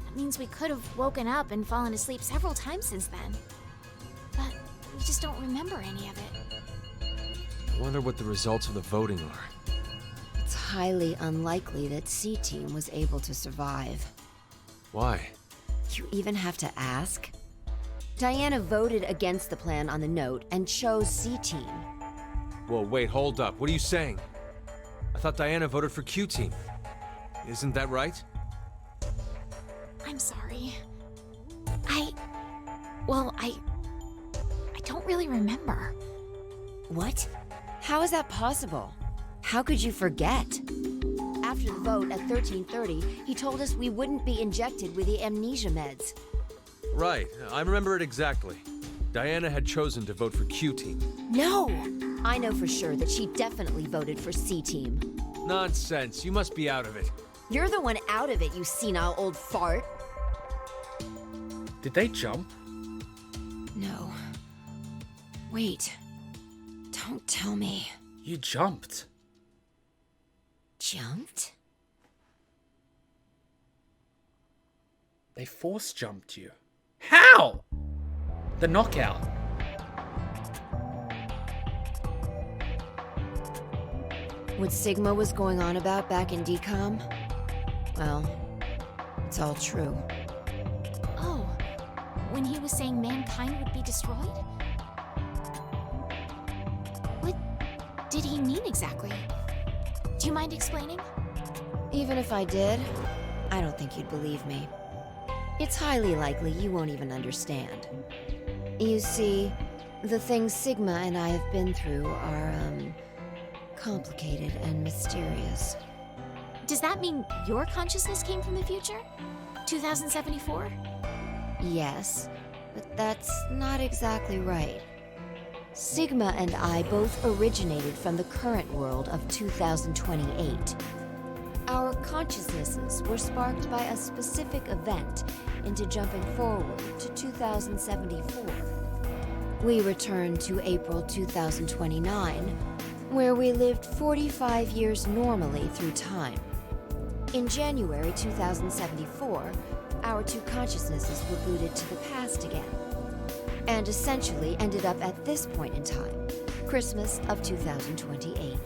That means we could have woken up and fallen asleep several times since then. But we just don't remember any of it. I wonder what the results of the voting are. It's highly unlikely that C-Team was able to survive. Why? You even have to ask? Diana voted against the plan on the note and chose C-Team. Whoa, wait, hold up. What are you saying? I thought Diana voted for Q-Team. Isn't that right? I'm sorry. I don't really remember. What? How is that possible? How could you forget? After the vote at 13:30, he told us we wouldn't be injected with the amnesia meds. Right, I remember it exactly. Diana had chosen to vote for Q-Team. No! I know for sure that she definitely voted for C-Team. Nonsense, you must be out of it. You're the one out of it, you senile old fart. Did they jump? No. Wait. Don't tell me. You jumped. Jumped? They force jumped you. How? The knockout. What Sigma was going on about back in Decom? Well, it's all true. Oh, when he was saying mankind would be destroyed? What did he mean exactly? Do you mind explaining? Even if I did, I don't think you'd believe me. It's highly likely you won't even understand. You see, the things Sigma and I have been through are, complicated and mysterious. Does that mean your consciousness came from the future? 2074? Yes, but that's not exactly right. Sigma and I both originated from the current world of 2028. Our consciousnesses were sparked by a specific event into jumping forward to 2074. We returned to April 2029, where we lived 45 years normally through time. In January 2074, our two consciousnesses were booted to the past again, and essentially ended up at this point in time, Christmas of 2028.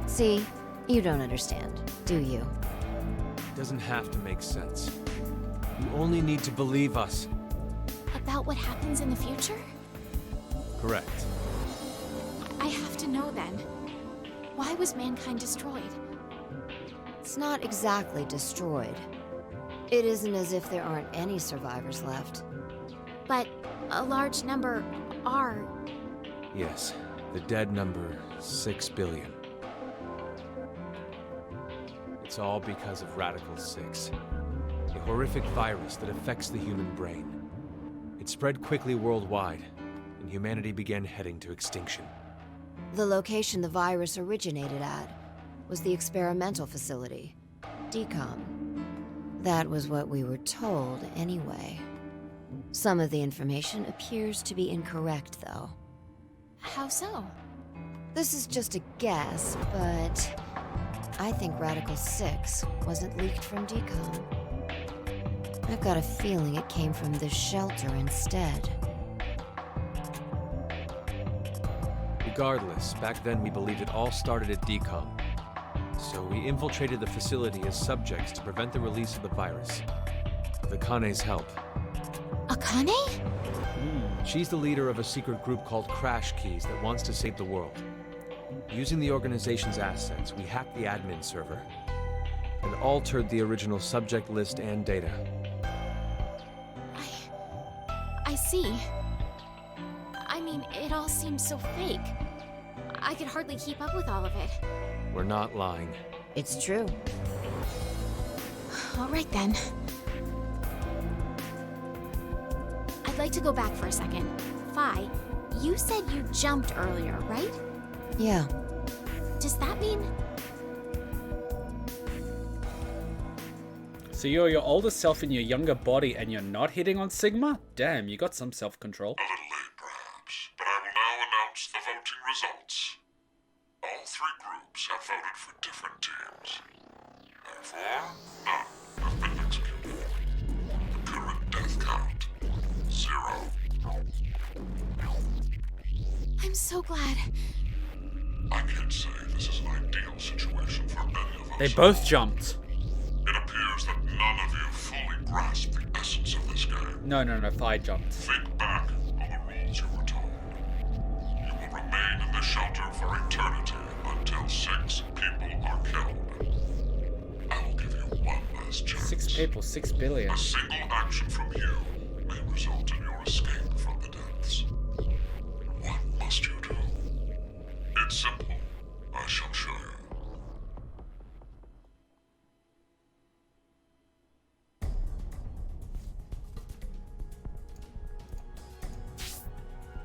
See, you don't understand, do you? It doesn't have to make sense. You only need to believe us. About what happens in the future? Correct. I have to know then. Why was mankind destroyed? It's not exactly destroyed. It isn't as if there aren't any survivors left. But a large number are. Yes, the dead number 6 billion. It's all because of Radical 6, a horrific virus that affects the human brain. It spread quickly worldwide, and humanity began heading to extinction. The location the virus originated at was the experimental facility, Decom. That was what we were told anyway. Some of the information appears to be incorrect, though. How so? This is just a guess, but I think Radical 6 wasn't leaked from Decom. I've got a feeling it came from this shelter instead. Regardless, back then we believed it all started at Decom. So we infiltrated the facility as subjects to prevent the release of the virus. With Akane's help. Akane? She's the leader of a secret group called Crash Keys that wants to save the world. Using the organization's assets, we hacked the admin server and altered the original subject list and data. I see. I mean, it all seems so fake. I could hardly keep up with all of it. We're not lying. It's true. All right then. I'd like to go back for a second. Fi, you said you jumped earlier, right? Yeah. Does that mean... So you're your older self in your younger body and you're not hitting on Sigma? Damn, you got some self-control. A little late, perhaps, but I will now announce the voting results. All three groups have voted for different teams. Therefore, none have been executed. The current death count, 0. I'm so glad. I can't say this is an ideal situation for any of us. They both jumped. It appears that none of you fully grasp the essence of this game. No, Fi jumped. Think back on the rules you were told. You will remain in the shelter for eternity until 6 people are killed. I will give you one last chance. 6 people, 6 billion. A single action from you may result in your escape from the depths. What must you do? It's simple. I shall show you.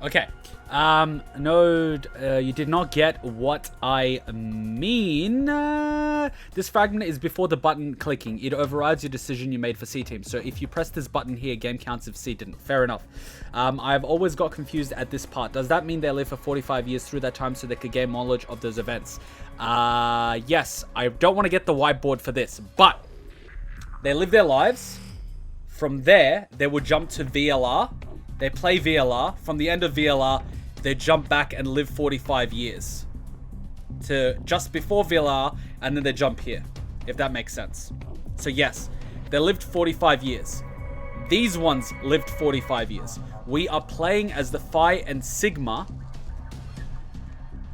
Okay. Node, you did not get what I mean. This fragment is before the button clicking. It overrides your decision you made for C team. So if you press this button here, game counts if C didn't. Fair enough. I've always got confused at this part. Does that mean they live for 45 years through that time so they could gain knowledge of those events? Yes. I don't want to get the whiteboard for this, but they live their lives. From there, they would jump to VLR. They play VLR. From the end of VLR, they jump back and live 45 years. To just before VLR, and then they jump here. If that makes sense. So yes, they lived 45 years. These ones lived 45 years. We are playing as the Phi and Sigma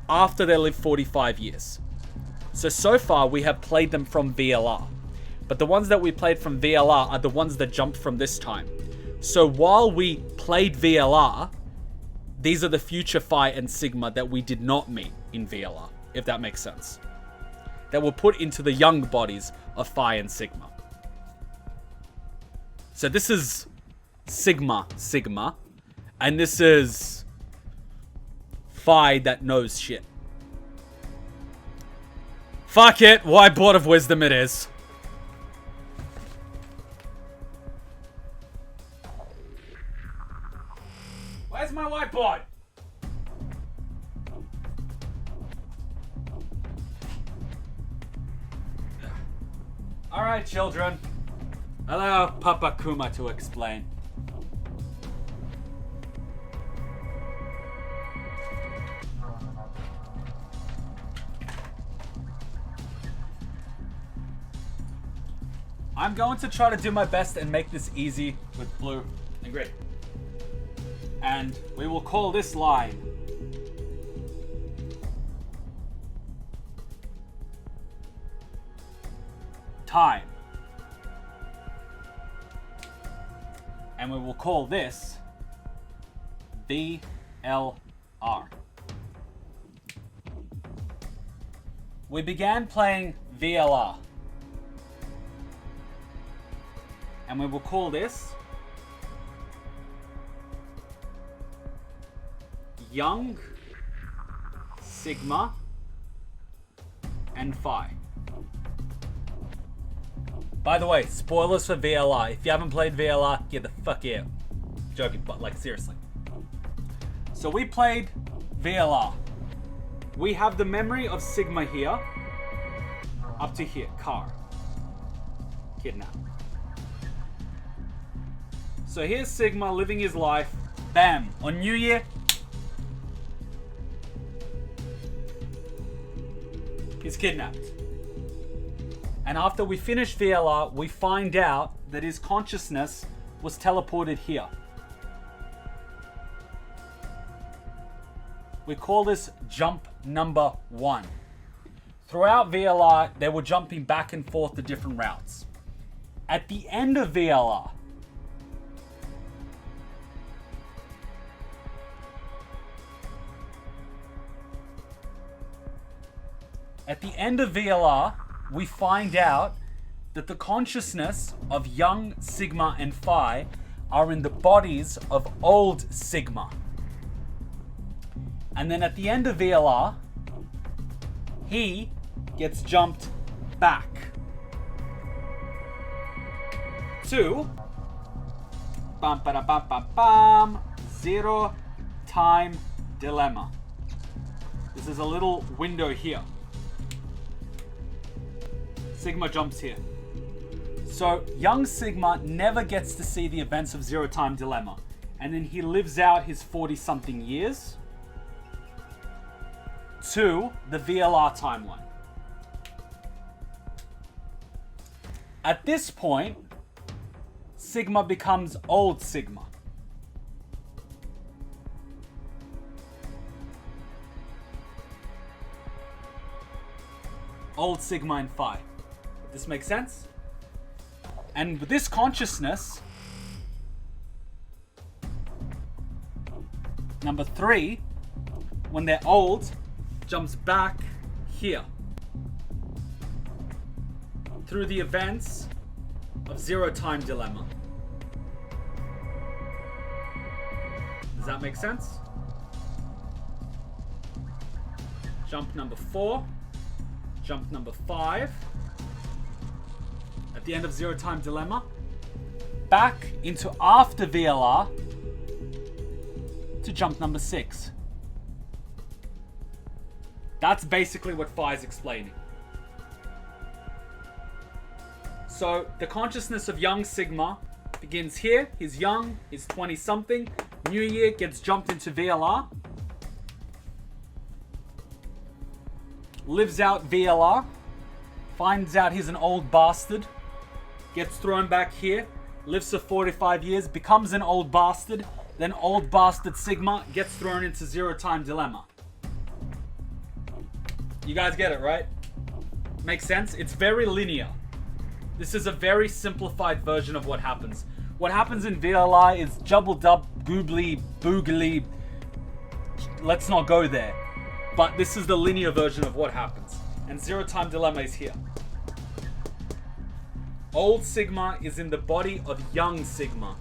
after they lived 45 years. So far we have played them from VLR. But the ones that we played from VLR are the ones that jumped from this time. So while we played VLR, these are the future Phi and Sigma that we did not meet in VLR, if that makes sense. That were put into the young bodies of Phi and Sigma. So this is Sigma, and this is Phi that knows shit. Fuck it, whiteboard of wisdom it is. Where's my whiteboard? Alright, children. Allow Papa Kuma to explain. I'm going to try to do my best and make this easy with blue and green. And we will call this line time. And we will call this VLR. We began playing VLR. And we will call this Young, Sigma, and Phi. By the way, spoilers for VLR. If you haven't played VLR, get the fuck out. Joking, but like seriously. So we played VLR. We have the memory of Sigma here. Up to here, car. Kidnap. So here's Sigma living his life. Bam, on New Year, he's kidnapped. And after we finish VLR, we find out that his consciousness was teleported here. We call this jump number 1. Throughout VLR, they were jumping back and forth to different routes. At the end of VLR, we find out that the consciousness of young Sigma and Phi are in the bodies of old Sigma. And then at the end of VLR, he gets jumped back to Zero Time Dilemma. This is a little window here. Sigma jumps here. So young Sigma never gets to see the events of Zero Time Dilemma. And then he lives out his 40-something years to the VLR timeline. At this point, Sigma becomes old Sigma. Old Sigma and Phi. This makes sense? And with this consciousness, number 3, when they're old, jumps back here through the events of Zero Time Dilemma. Does that make sense? Jump number 4, jump number 5. At the end of Zero Time Dilemma, back into after VLR to jump number 6. That's basically what Phi is explaining. So the consciousness of young Sigma begins here. He's young, he's 20-something. New Year gets jumped into VLR. Lives out VLR. Finds out he's an old bastard. gets thrown back here, lives for 45 years, becomes an old bastard, then old bastard Sigma gets thrown into Zero Time Dilemma. You guys get it, right? Makes sense? It's very linear. This is a very simplified version of what happens. What happens in VLI is jubble-dub, goobly, boogly. Let's not go there. But this is the linear version of what happens. And Zero Time Dilemma is here. Old Sigma is in the body of young Sigma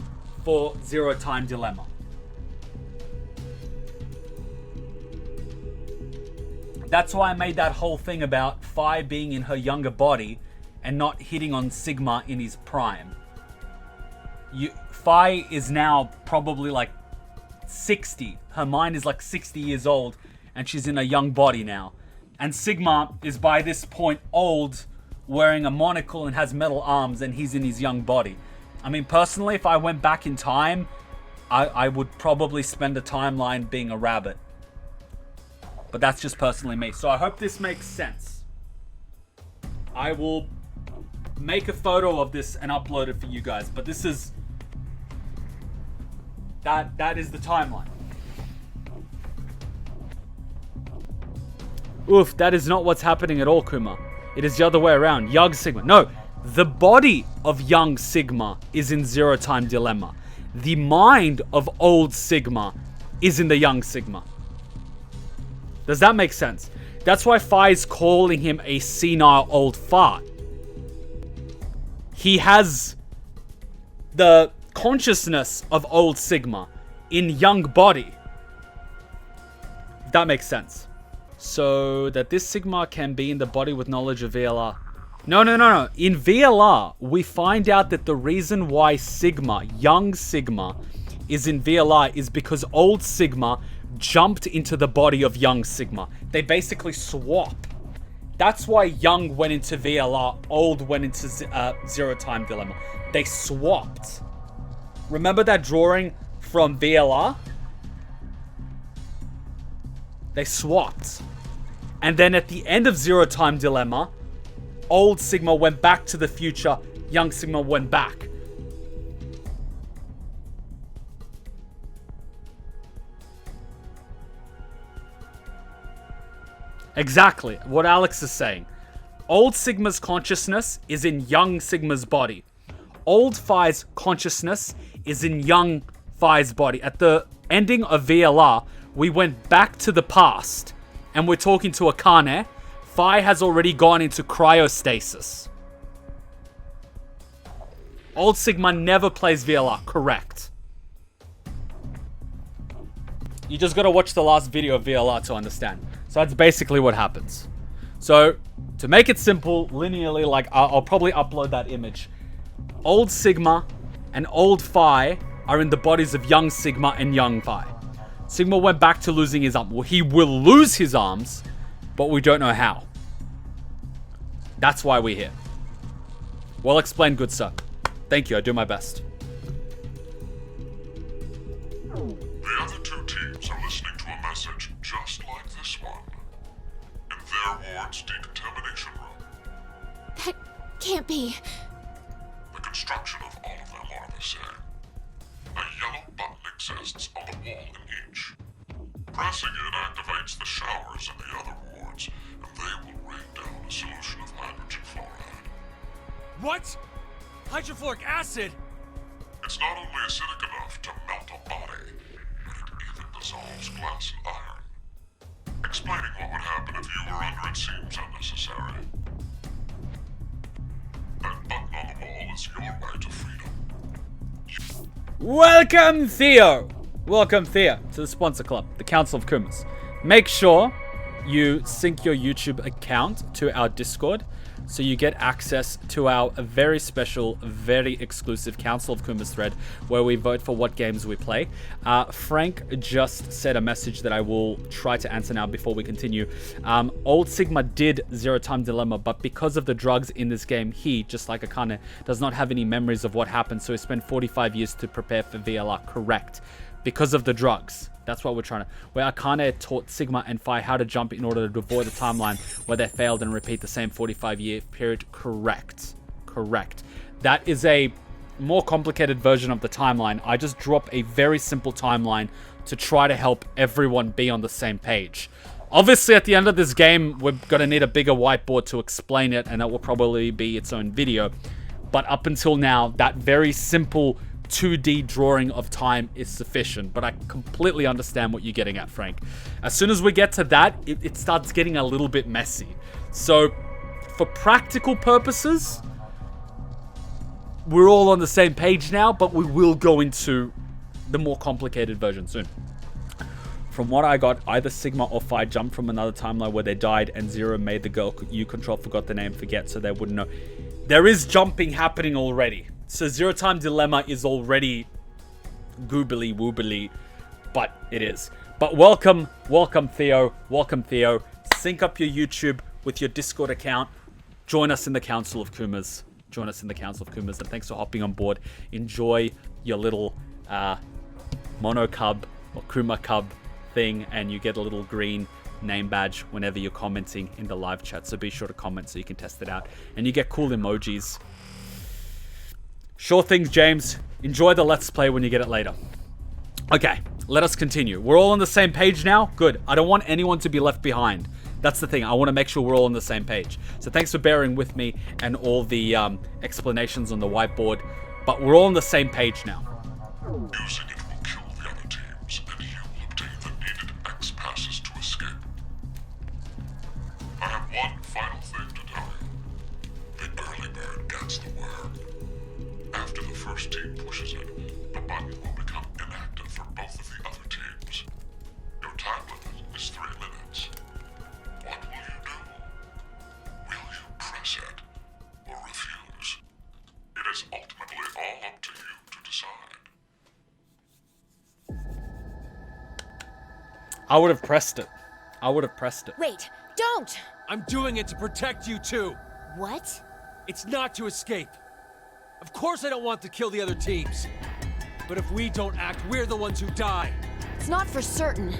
for Zero Time Dilemma. That's why I made that whole thing about Phi being in her younger body and not hitting on Sigma in his prime. Phi is now probably like 60. Her mind is like 60 years old and she's in a young body now. And Sigma is by this point old, wearing a monocle and has metal arms, and he's in his young body. I mean, personally, if I went back in time, I would probably spend a timeline being a rabbit. But that's just personally me. So I hope this makes sense. I will make a photo of this and upload it for you guys. But this is... That is the timeline. Oof, that is not what's happening at all, Kuma. It is the other way around. Young Sigma. No, the body of young Sigma is in Zero Time Dilemma. The mind of old Sigma is in the young Sigma. Does that make sense? That's why Phi is calling him a senile old fart. He has the consciousness of old Sigma in young body. That makes sense. So that this Sigma can be in the body with knowledge of VLR. No. In VLR, we find out that the reason why Sigma, young Sigma, is in VLR is because old Sigma jumped into the body of young Sigma. They basically swap. That's why young went into VLR, old went into Zero Time Dilemma. They swapped. Remember that drawing from VLR? They swapped. And then at the end of Zero Time Dilemma, old Sigma went back to the future, young Sigma went back. Exactly what Alex is saying. Old Sigma's consciousness is in young Sigma's body. Old Phi's consciousness is in young Phi's body. At the ending of VLR, we went back to the past and we're talking to Akane. Phi has already gone into cryostasis. Old Sigma never plays VLR, correct. You just gotta watch the last video of VLR to understand. So that's basically what happens. So, to make it simple, linearly, like, I'll probably upload that image. Old Sigma and old Phi are in the bodies of young Sigma and young Phi. Sigma went back to losing his arm. Well, he will lose his arms, but we don't know how. That's why we're here. Well explained, good sir. Thank you, I do my best. The other two teams are listening to a message just like this one. In their ward's Decontamination Room. That can't be. The construction of all of them are the same. A yellow button exists on the wall in each. Pressing it activates the showers in the other wards, and they will rain down a solution of hydrogen fluoride. What? Hydrofluoric acid? It's not only acidic enough to melt a body, but it even dissolves glass and iron. Explaining what would happen if you were under it seems unnecessary. That button on the wall is your way to freedom. Welcome, Theo! Welcome, Theo, to the sponsor club, the Council of Kumas. Make sure you sync your YouTube account to our Discord so you get access to our very special, very exclusive Council of Kumas thread where we vote for what games we play. Frank just said a message that I will try to answer now before we continue. Old Sigma did Zero Time Dilemma, but because of the drugs in this game, he, just like Akane, does not have any memories of what happened, so he spent 45 years to prepare for VLR. Correct. Because of the drugs. That's what we're trying to... Where Akane taught Sigma and Phi how to jump in order to avoid a timeline where they failed and repeat the same 45-year period. Correct. Correct. That is a more complicated version of the timeline. I just drop a very simple timeline to try to help everyone be on the same page. Obviously, at the end of this game, we're going to need a bigger whiteboard to explain it, and that will probably be its own video. But up until now, that very simple 2D drawing of time is sufficient. But I completely understand what you're getting at, Frank. As soon as we get to that, it starts getting a little bit messy. So, for practical purposes, we're all on the same page now, but we will go into the more complicated version soon. From what I got, either Sigma or Phi jumped from another timeline where they died, and Zero made the girl you control forgot the name forget, so they wouldn't know. There is jumping happening already. So Zero Time Dilemma is already goobly woobly, but it is. But welcome Theo. Welcome Theo. Sync up your YouTube with your Discord account. Join us in the Council of Kumas. And thanks for hopping on board. Enjoy your little Mono Cub or Kuma Cub thing, and you get a little green name badge whenever you're commenting in the live chat. So be sure to comment so you can test it out. And you get cool emojis. Sure things, James. Enjoy the Let's Play when you get it later. Okay, let us continue. We're all on the same page now? Good. I don't want anyone to be left behind. That's the thing. I want to make sure we're all on the same page. So thanks for bearing with me and all the explanations on the whiteboard. But we're all on the same page now. Using it will kill the other teams, and you will obtain the needed X passes to escape. I have one final thing to tell you. The early bird gets the worm. After the first team pushes it, the button will become inactive for both of the other teams. Your time limit is 3 minutes. What will you do? Will you press it or refuse? It is ultimately all up to you to decide. I would have pressed it. Wait, don't! I'm doing it to protect you too. What? It's not to escape. Of course I don't want to kill the other teams. But if we don't act, we're the ones who die. It's not for certain.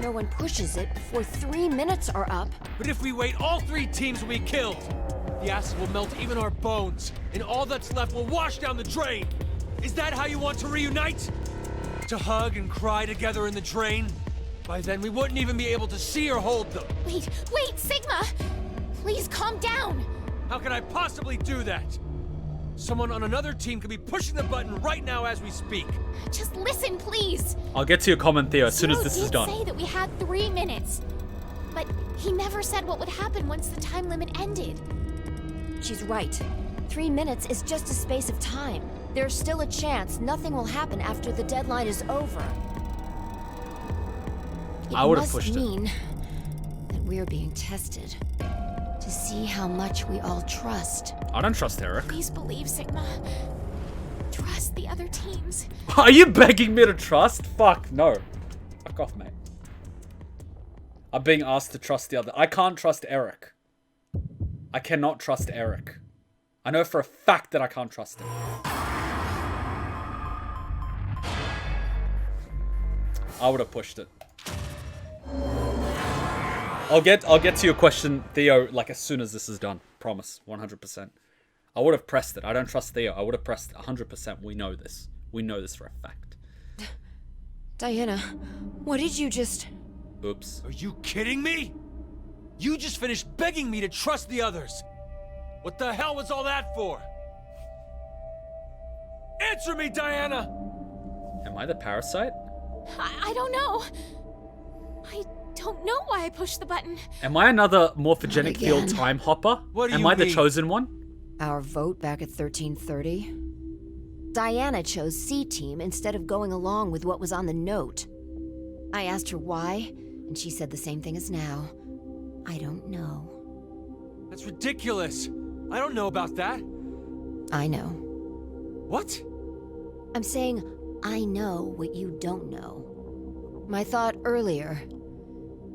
No one pushes it before 3 minutes are up. But if we wait, all 3 teams will be killed. The acid will melt even our bones, and all that's left will wash down the drain. Is that how you want to reunite? To hug and cry together in the drain? By then, we wouldn't even be able to see or hold them. Wait, Sigma! Please calm down! How can I possibly do that? Someone on another team could be pushing the button right now as we speak. Just listen, please! I'll get to your comment, Theo, as soon as this is done. Zero did say that we had 3 minutes. But he never said what would happen once the time limit ended. She's right. 3 minutes is just a space of time. There's still a chance nothing will happen after the deadline is over. I would have pushed it. Must mean that we're being tested to see how much we all trust. I don't trust Eric. Please believe, Sigma. Trust the other teams. Are you begging me to trust? Fuck, no. Fuck off, mate. I'm being asked to trust the other. I can't trust Eric. I cannot trust Eric. I know for a fact that I can't trust him. I would have pushed it. I'll get to your question, Theo, like as soon as this is done. Promise, 100%. I would have pressed it. I don't trust Theo. I would have pressed it 100%. We know this. We know this for a fact. Diana, what did you just... Oops. Are you kidding me? You just finished begging me to trust the others. What the hell was all that for? Answer me, Diana! Am I the parasite? I don't know. I don't know why I pushed the button. Am I another morphogenic field time hopper? What do you Am I mean? the chosen one? Our vote back at 1330? Diana chose C Team instead of going along with what was on the note. I asked her why, and she said the same thing as now. I don't know. That's ridiculous. I don't know about that. I know. What? I'm saying I know what you don't know. My thought earlier,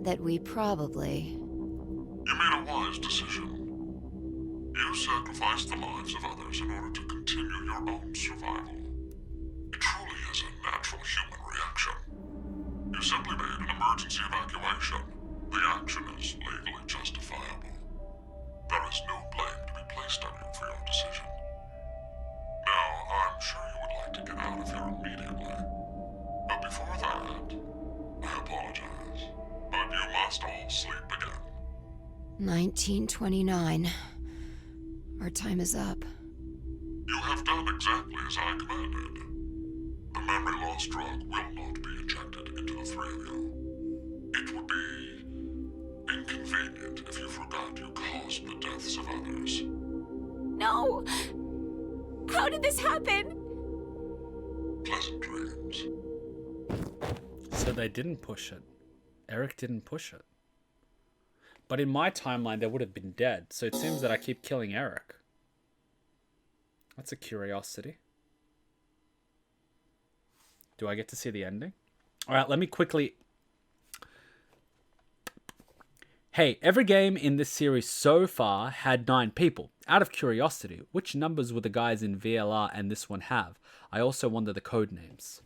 that we probably... You made a wise decision. You sacrificed the lives of others in order to continue your own survival. It truly is a natural human reaction. You simply made an emergency evacuation. The action is legally justifiable. There is no blame to be placed on you for your decision. sleep again. 1929. Our time is up. You have done exactly as I commanded. The memory loss drug will not be injected into the three of you. It would be inconvenient if you forgot you caused the deaths of others. No! How did this happen? Pleasant dreams. So they didn't push it. Eric didn't push it. But in my timeline, they would have been dead. So it seems that I keep killing Eric. That's a curiosity. Do I get to see the ending? All right, let me quickly... Hey, every game in this series so far had 9 people. Out of curiosity, which numbers would the guys in VLR and this one have? I also wonder the code names.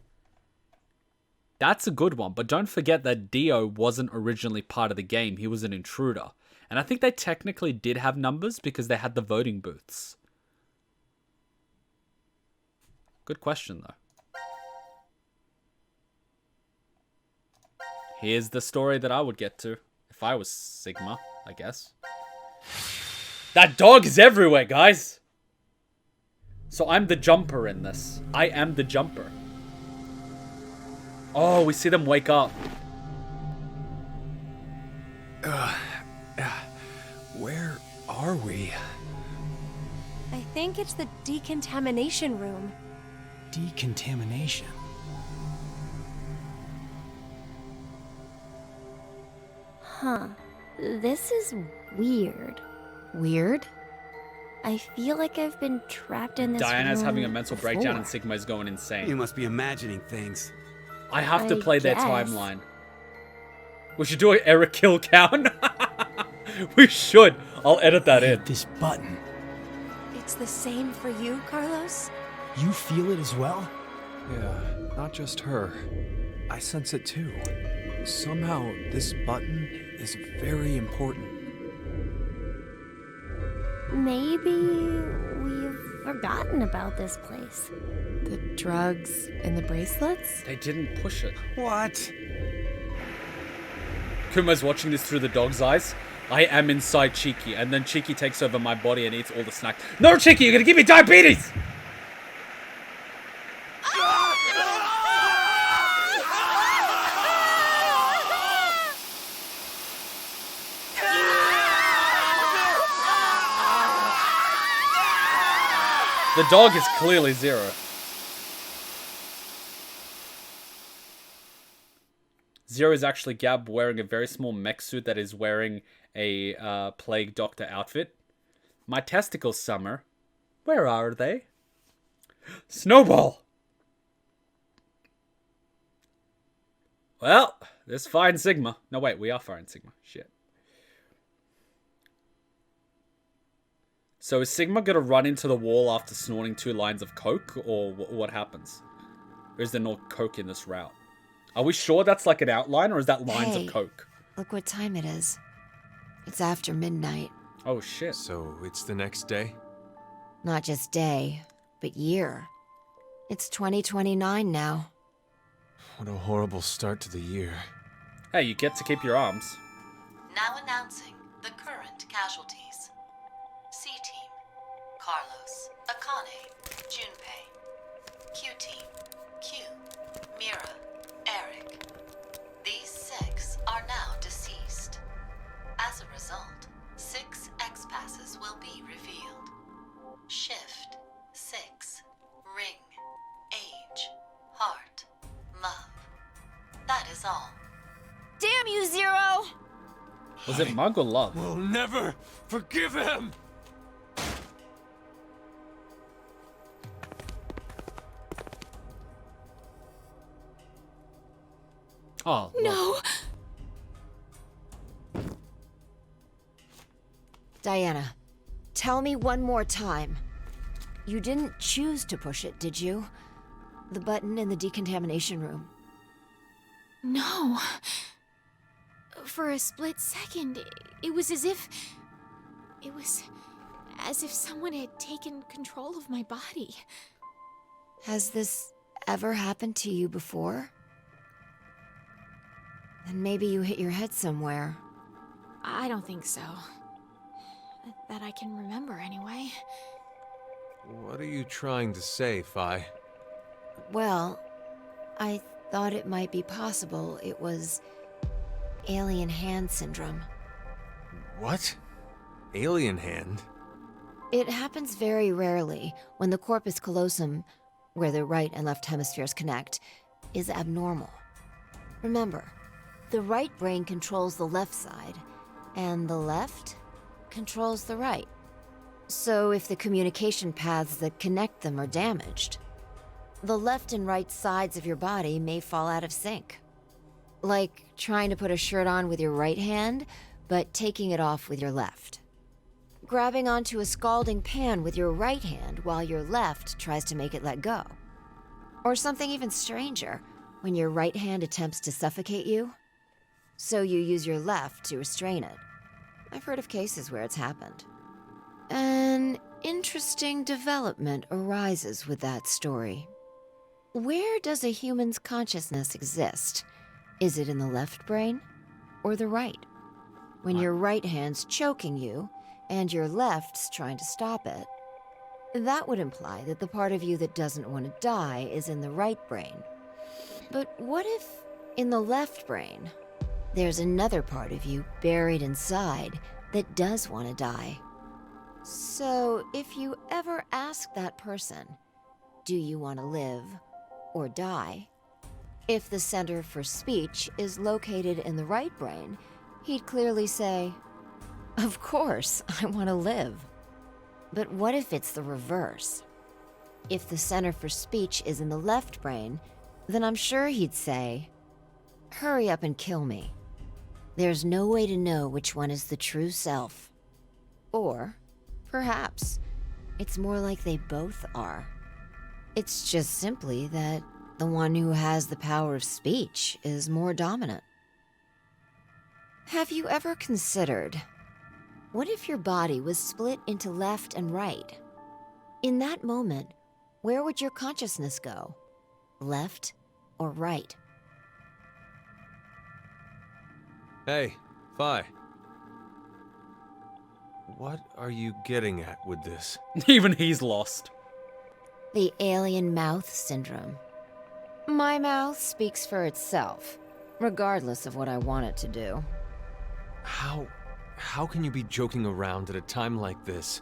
That's a good one, but don't forget that Dio wasn't originally part of the game. He was an intruder. And I think they technically did have numbers because they had the voting booths. Good question, though. Here's the story that I would get to if I was Sigma, I guess. That dog is everywhere, guys! So I'm the jumper in this. I am the jumper. Oh, we see them wake up. Where are we? I think it's the Decontamination Room. Decontamination. Huh. This is weird. Weird? I feel like I've been trapped in this Diana's room having a mental breakdown and before. Sigma's going insane. You must be imagining things. I have to I play their guess. timeline. We should do an error kill count. We should. I'll edit that in. This button. It's the same for you, Carlos? You feel it as well? Yeah, not just her. I sense it too. Somehow, this button is very important. Maybe we've forgotten about this place. The drugs and the bracelets? They didn't push it. What? Kuma's watching this through the dog's eyes. I am inside Cheeky, and then Cheeky takes over my body and eats all the snacks. No, Cheeky, you're gonna give me diabetes! The dog is clearly Zero. Zero is actually Gab wearing a very small mech suit that is wearing a plague doctor outfit. My testicles, Summer. Where are they? Snowball! Well, this fine Sigma. No, wait, we are fine Sigma. Shit. So is Sigma going to run into the wall after snorting 2 lines of coke? Or what happens? Or is there no coke in this route? Are we sure that's like an outline, or is that lines Hey, of coke? Look what time it is. It's after midnight. Oh, shit. So it's the next day? Not just day, but year. It's 2029 now. What a horrible start to the year. Hey, you get to keep your arms. Now announcing the current casualties. C-Team, Carlos, Akane, Junpei. Q-Team, Q, Mira, Eric. These 6 are now deceased. As a result, 6 X-passes will be revealed. Shift, 6, ring, age, heart, love. That is all. Damn you, Zero! Was it mug or love? We'll never forgive him! Oh, No! Diana, tell me one more time. You didn't choose to push it, did you? The button in the decontamination room. No. For a split second, it was as if... It was as if someone had taken control of my body. Has this ever happened to you before? Then maybe you hit your head somewhere. I don't think so. That I can remember, anyway. What are you trying to say, Phi? Well, I thought it might be possible it was alien hand syndrome. What? Alien hand? It happens very rarely when the corpus callosum, where the right and left hemispheres connect, is abnormal. Remember, the right brain controls the left side, and the left controls the right. So if the communication paths that connect them are damaged, the left and right sides of your body may fall out of sync. Like trying to put a shirt on with your right hand, but taking it off with your left. Grabbing onto a scalding pan with your right hand while your left tries to make it let go. Or something even stranger, when your right hand attempts to suffocate you, so you use your left to restrain it. I've heard of cases where it's happened. An interesting development arises with that story. Where does a human's consciousness exist? Is it in the left brain or the right? When your right hand's choking you and your left's trying to stop it, that would imply that the part of you that doesn't want to die is in the right brain. But what if, in the left brain, there's another part of you buried inside that does want to die? So, if you ever ask that person, do you want to live or die? If the center for speech is located in the right brain, he'd clearly say, of course, I want to live. But what if it's the reverse? If the center for speech is in the left brain, then I'm sure he'd say, hurry up and kill me. There's no way to know which one is the true self. Or, perhaps, it's more like they both are. It's just simply that the one who has the power of speech is more dominant. Have you ever considered, what if your body was split into left and right? In that moment, where would your consciousness go? Left or right? Hey, Phi. What are you getting at with this? Even he's lost. The alien mouth syndrome. My mouth speaks for itself, regardless of what I want it to do. How can you be joking around at a time like this?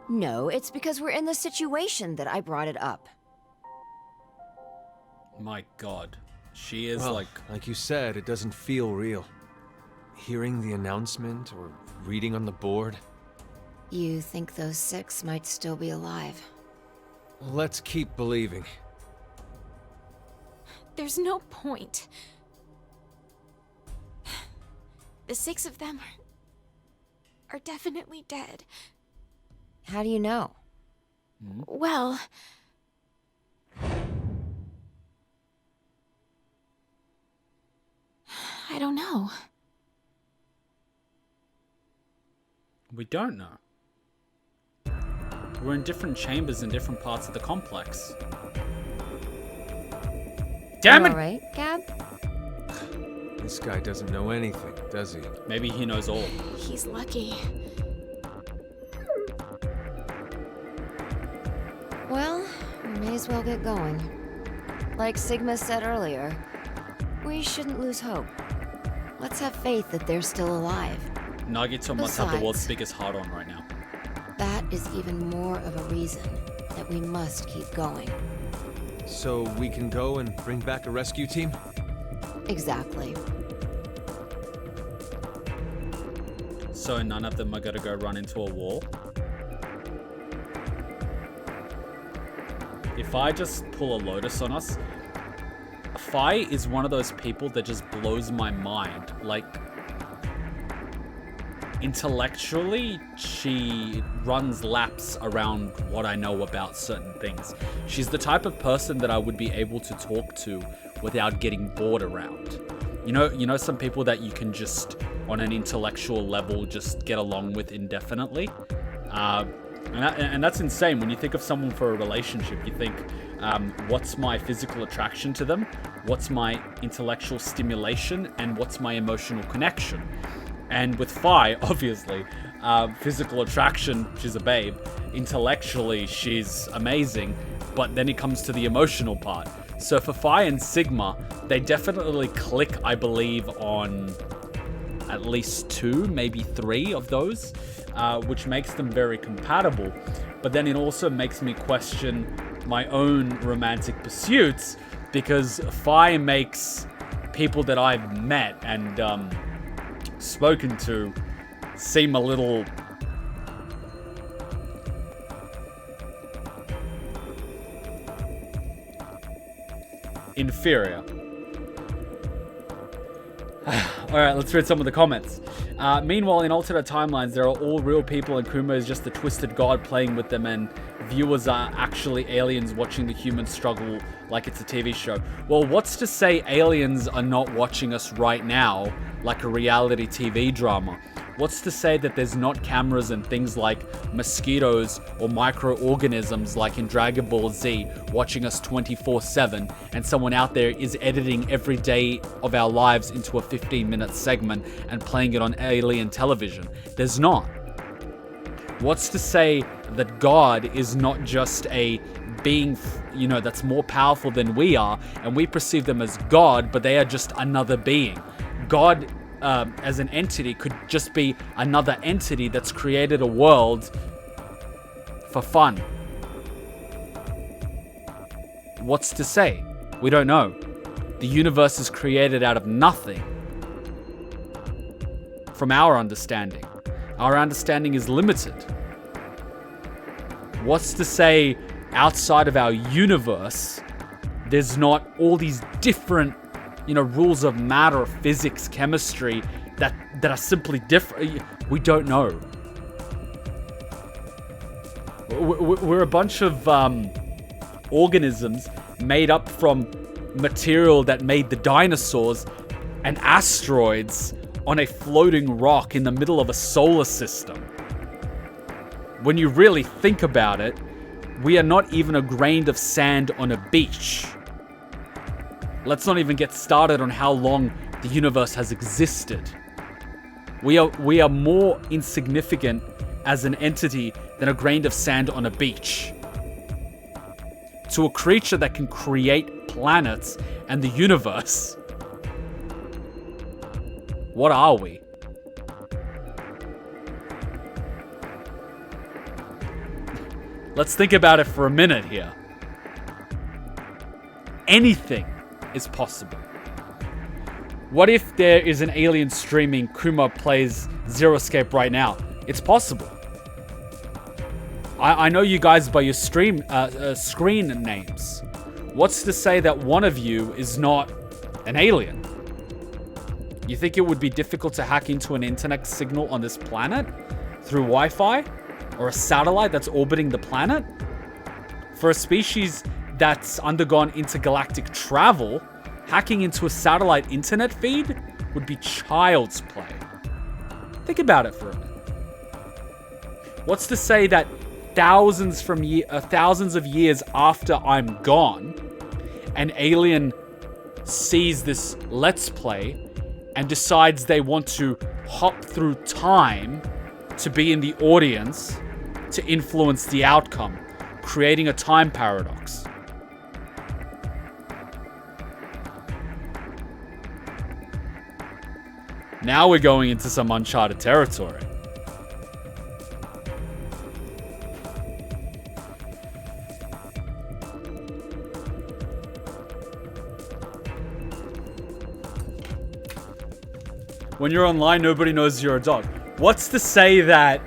No, it's because we're in the situation that I brought it up. My god. She is well, like you said, it doesn't feel real. Hearing the announcement or reading on the board. You think those 6 might still be alive? Let's keep believing. There's no point. The 6 of them are definitely dead. How do you know? Well, I don't know. we don't know. We're in different chambers in different parts of the complex. Damn it! Alright, Gab? This guy doesn't know anything, does he? Maybe he knows all. He's lucky. Well, we may as well get going. Like Sigma said earlier, we shouldn't lose hope. Let's have faith that they're still alive. Nagito must have the world's biggest heart-on right now. That is even more of a reason that we must keep going. So we can go and bring back a rescue team? Exactly. So none of them are gonna go run into a wall? If I just pull a Lotus on us, Phi is one of those people that just blows my mind. Like, intellectually, she runs laps around what I know about certain things. She's the type of person that I would be able to talk to without getting bored around. You know some people that you can just, on an intellectual level, just get along with indefinitely? And that's insane. When you think of someone for a relationship, you think, what's my physical attraction to them? What's my intellectual stimulation? And what's my emotional connection? And with Phi, obviously, physical attraction, she's a babe. Intellectually, she's amazing. But then it comes to the emotional part. So for Phi and Sigma, they definitely click, I believe, on at least 2, maybe 3 of those, which makes them very compatible. But then it also makes me question my own romantic pursuits, because Phi makes people that I've met and spoken to seem a little inferior. Alright, let's read some of the comments. Meanwhile, in alternate timelines, there are all real people and Kuma is just the twisted god playing with them, and viewers are actually aliens watching the humans struggle like it's a TV show. Well, what's to say aliens are not watching us right now like a reality TV drama? What's to say that there's not cameras and things like mosquitoes or microorganisms like in Dragon Ball Z watching us 24/7, and someone out there is editing every day of our lives into a 15-minute segment and playing it on alien television? There's not. What's to say that God is not just a being, that's more powerful than we are, and we perceive them as God, but they are just another being? God, as an entity, could just be another entity that's created a world for fun. What's to say? We don't know. The universe is created out of nothing. From our understanding. Our understanding is limited. What's to say outside of our universe, there's not all these different rules of matter, physics, chemistry that are simply different? We don't know. We're a bunch of organisms made up from material that made the dinosaurs and asteroids on a floating rock in the middle of a solar system. When you really think about it, we are not even a grain of sand on a beach. Let's not even get started on how long the universe has existed. We are more insignificant as an entity than a grain of sand on a beach. To a creature that can create planets and the universe, what are we? Let's think about it for a minute here. Anything is possible. What if there is an alien streaming Kuma plays Zero Escape right now? It's possible. I know you guys by your screen names. What's to say that one of you is not an alien? You think it would be difficult to hack into an internet signal on this planet through Wi-Fi or a satellite that's orbiting the planet? For a species that's undergone intergalactic travel, hacking into a satellite internet feed would be child's play. Think about it for a minute. What's to say that thousands of years after I'm gone, an alien sees this Let's Play and decides they want to hop through time to be in the audience to influence the outcome, creating a time paradox? Now we're going into some uncharted territory. When you're online, nobody knows you're a dog. What's to say that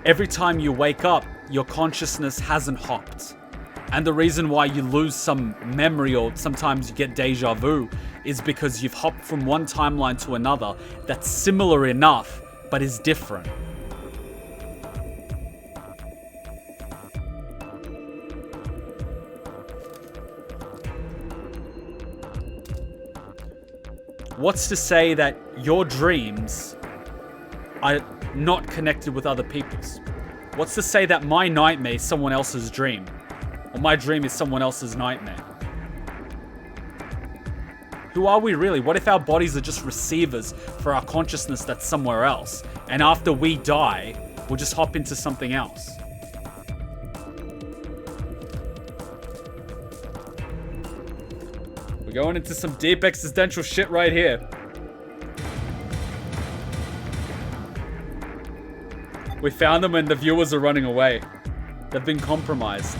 every time you wake up, your consciousness hasn't hopped? And the reason why you lose some memory or sometimes you get deja vu is because you've hopped from one timeline to another that's similar enough, but is different. What's to say that your dreams are not connected with other people's? What's to say that my nightmare is someone else's dream? Or my dream is someone else's nightmare? Who are we really? What if our bodies are just receivers for our consciousness that's somewhere else? And after we die, we'll just hop into something else. We're going into some deep existential shit right here. We found them when the viewers are running away. They've been compromised.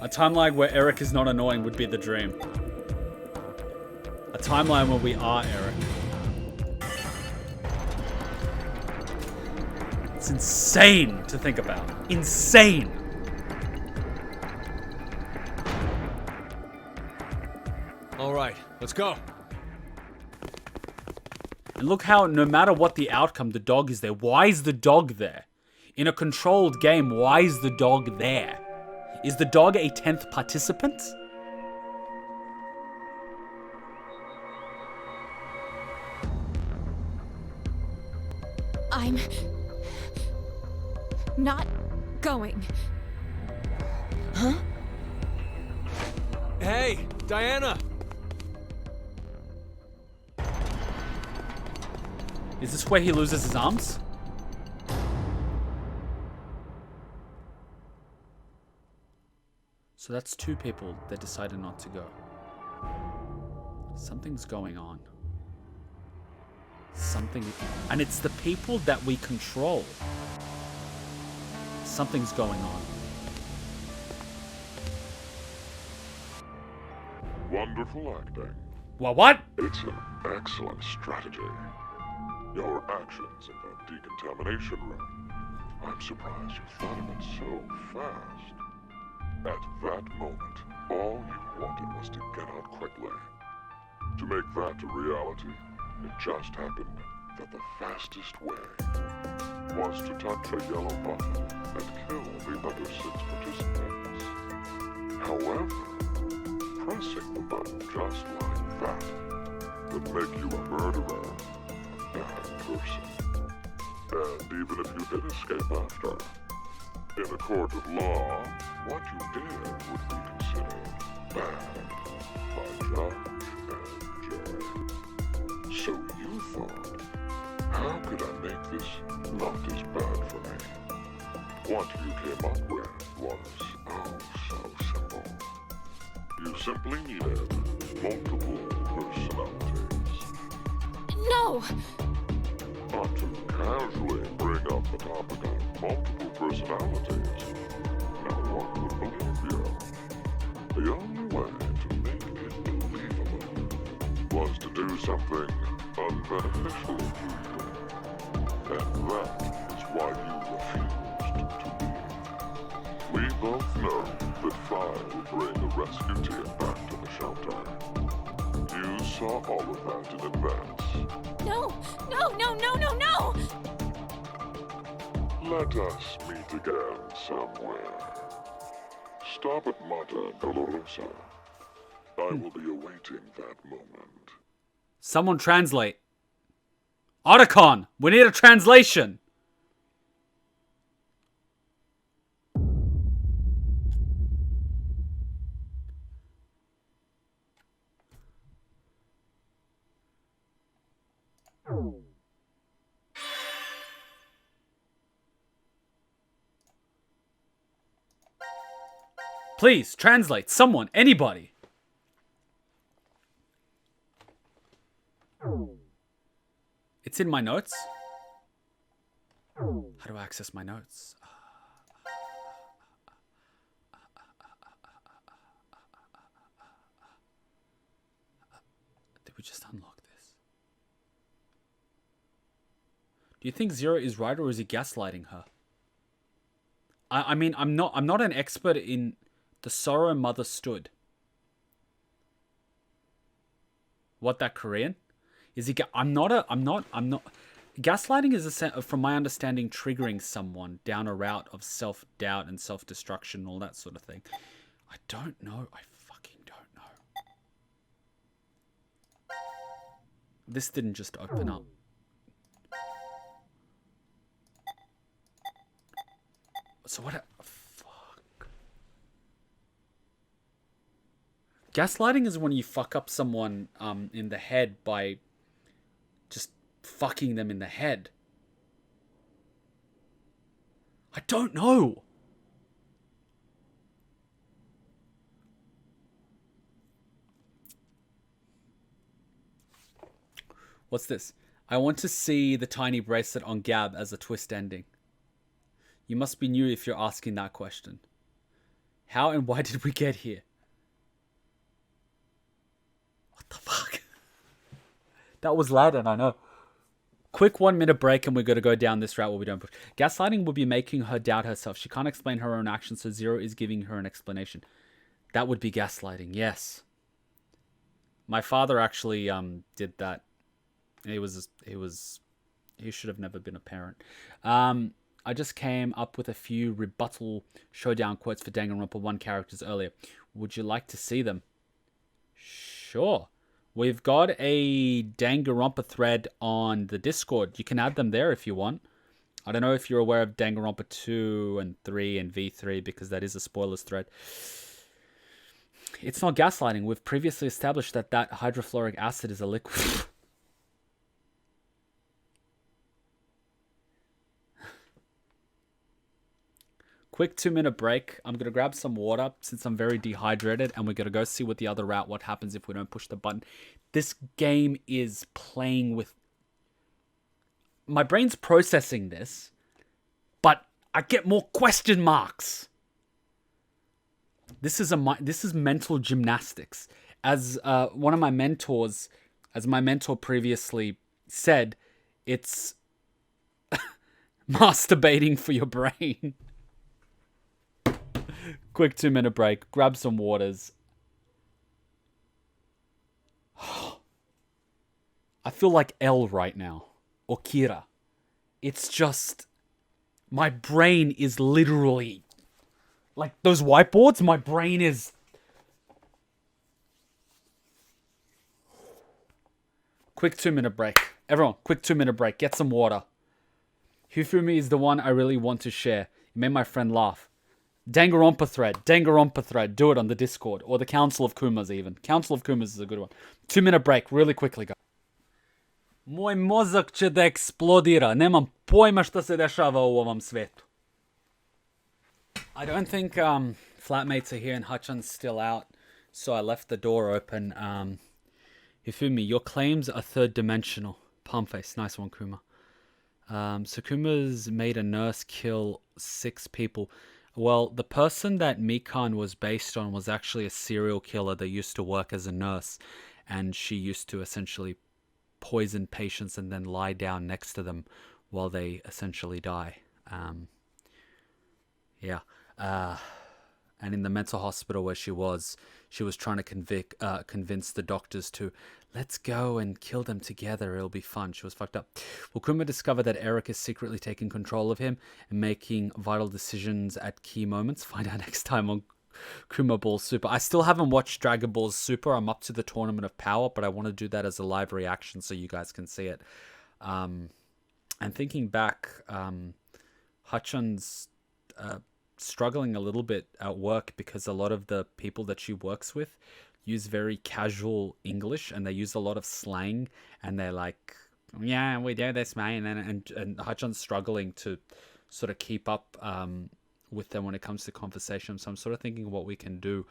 A timeline where Eric is not annoying would be the dream. A timeline where we are Eric. It's insane to think about. Insane! All right, let's go. And look how, no matter what the outcome, the dog is there. Why is the dog there? In a controlled game, why is the dog there? Is the dog a 10th participant? I'm not going. Huh? Hey, Diana! Is this where he loses his arms? So that's 2 people that decided not to go. Something's going on. Something... And it's the people that we control. Something's going on. Wonderful acting. What? It's an excellent strategy. Your actions in the Decontamination Room. I'm surprised you thought of it so fast. At that moment, all you wanted was to get out quickly. To make that a reality, it just happened that the fastest way was to touch a yellow button and kill the other 6 participants. However, pressing the button just like that would make you a murderer, a bad person. And even if you did escape after, in a court of law, what you did would be considered bad by judge and jury. So you thought, how could I make this not as bad for me? What you came up with was oh so simple. You simply needed multiple personalities. No! Not to casually bring up the topic of multiple personalities. No one would believe you. The only way to make it believable was to do something unbeneficial to you. And that is why you refused to leave. We both know that Fire would bring a rescue team back to the shelter. You saw all of that in advance. No! No, no, no, no, no! Let us meet again somewhere. Stop at Mata Dolorosa. I will be awaiting that moment. Someone translate. Otacon, we need a translation. Please, translate. Someone. Anybody. It's in my notes. How do I access my notes? Did we just unlock this? Do you think Zero is right, or is he gaslighting her? I mean, I'm not an expert in the sorrow mother stood. What, that Korean? Is he? I'm not. Gaslighting is, from my understanding, triggering someone down a route of self-doubt and self-destruction and all that sort of thing. I don't know. I fucking don't know. This didn't just open up. So what? Fuck. Gaslighting is when you fuck up someone in the head by just fucking them in the head. I don't know. What's this? I want to see the tiny bracelet on Gab as a twist ending. You must be new if you're asking that question. How and why did we get here? What the fuck? That was Latin, I know. Quick 1 minute break and we're going to go down this route where we don't push. Gaslighting will be making her doubt herself. She can't explain her own actions, so Zero is giving her an explanation. That would be gaslighting, yes. My father actually did that. He should have never been a parent. I just came up with a few rebuttal showdown quotes for Danganronpa 1 characters earlier. Would you like to see them? Sure. We've got a Danganronpa thread on the Discord. You can add them there if you want. I don't know if you're aware of Danganronpa 2 and 3 and V3 because that is a spoilers thread. It's not gaslighting. We've previously established that hydrofluoric acid is a liquid. Quick 2 minute break. I'm going to grab some water since I'm very dehydrated and we're going to go see what the other route, what happens if we don't push the button. This game is playing with... My brain's processing this, but I get more question marks. This is mental gymnastics. As one of my mentors, as my mentor previously said, it's masturbating for your brain. Quick 2 minute break. Grab some waters. I feel like L right now. Or Kira. It's just... My brain is literally... Like those whiteboards, my brain is... Quick 2 minute break. Everyone, quick 2 minute break. Get some water. Hifumi is the one I really want to share. It made my friend laugh. Danganronpa thread. Do it on the Discord. Or the Council of Kumas even. Council of Kumas is a good one. 2 minute break, really quickly, guys. Moj mozak će da eksplodira. Nemam pojma šta se dešava u ovom svetu. I don't think flatmates are here and Hachan's still out. So I left the door open. Hifumi, your claims are third dimensional. Palm face. Nice one, Kuma. So Kuma's made a nurse kill 6 people. Well, the person that Mikan was based on was actually a serial killer that used to work as a nurse. And she used to essentially poison patients and then lie down next to them while they essentially die. Yeah. And in the mental hospital where she was trying to convince the doctors to, let's go and kill them together. It'll be fun. She was fucked up. Well, Kuma discovered that Eric is secretly taking control of him and making vital decisions at key moments. Find out next time on Kuma Ball Super. I still haven't watched Dragon Ball Super. I'm up to the Tournament of Power, but I want to do that as a live reaction so you guys can see it. And thinking back, Hachan's struggling a little bit at work because a lot of the people that she works with use very casual English and they use a lot of slang and they're like, yeah, we do this, man. And Hachan's struggling to sort of keep up with them when it comes to conversation. So I'm sort of thinking what we can do.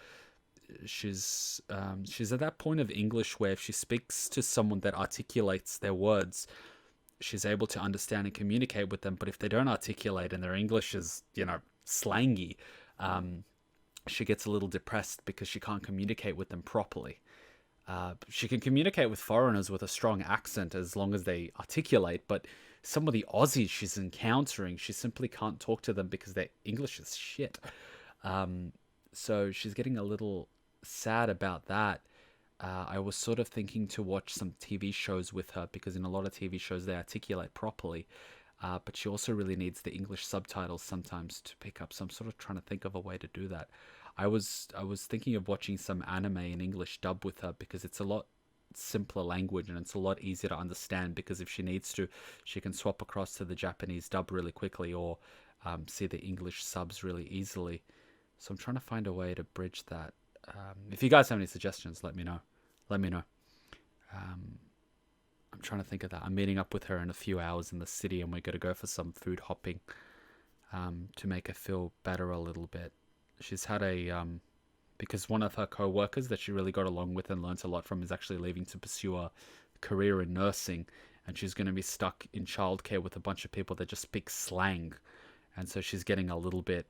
She's at that point of English where if she speaks to someone that articulates their words, she's able to understand and communicate with them. But if they don't articulate and their English is, slangy, she gets a little depressed because she can't communicate with them properly. She can communicate with foreigners with a strong accent as long as they articulate, but some of the Aussies she's encountering, she simply can't talk to them because their English is shit. So she's getting a little sad about that. I was sort of thinking to watch some TV shows with her because in a lot of TV shows they articulate properly. But she also really needs the English subtitles sometimes to pick up. So I'm sort of trying to think of a way to do that. I was thinking of watching some anime in English dub with her because it's a lot simpler language and it's a lot easier to understand because if she needs to, she can swap across to the Japanese dub really quickly or see the English subs really easily. So I'm trying to find a way to bridge that. If you guys have any suggestions, let me know. I'm trying to think of that. I'm meeting up with her in a few hours in the city, and we're going to go for some food hopping to make her feel better a little bit. She's had because one of her co-workers that she really got along with and learnt a lot from is actually leaving to pursue a career in nursing, and she's going to be stuck in childcare with a bunch of people that just speak slang. And so she's getting a little bit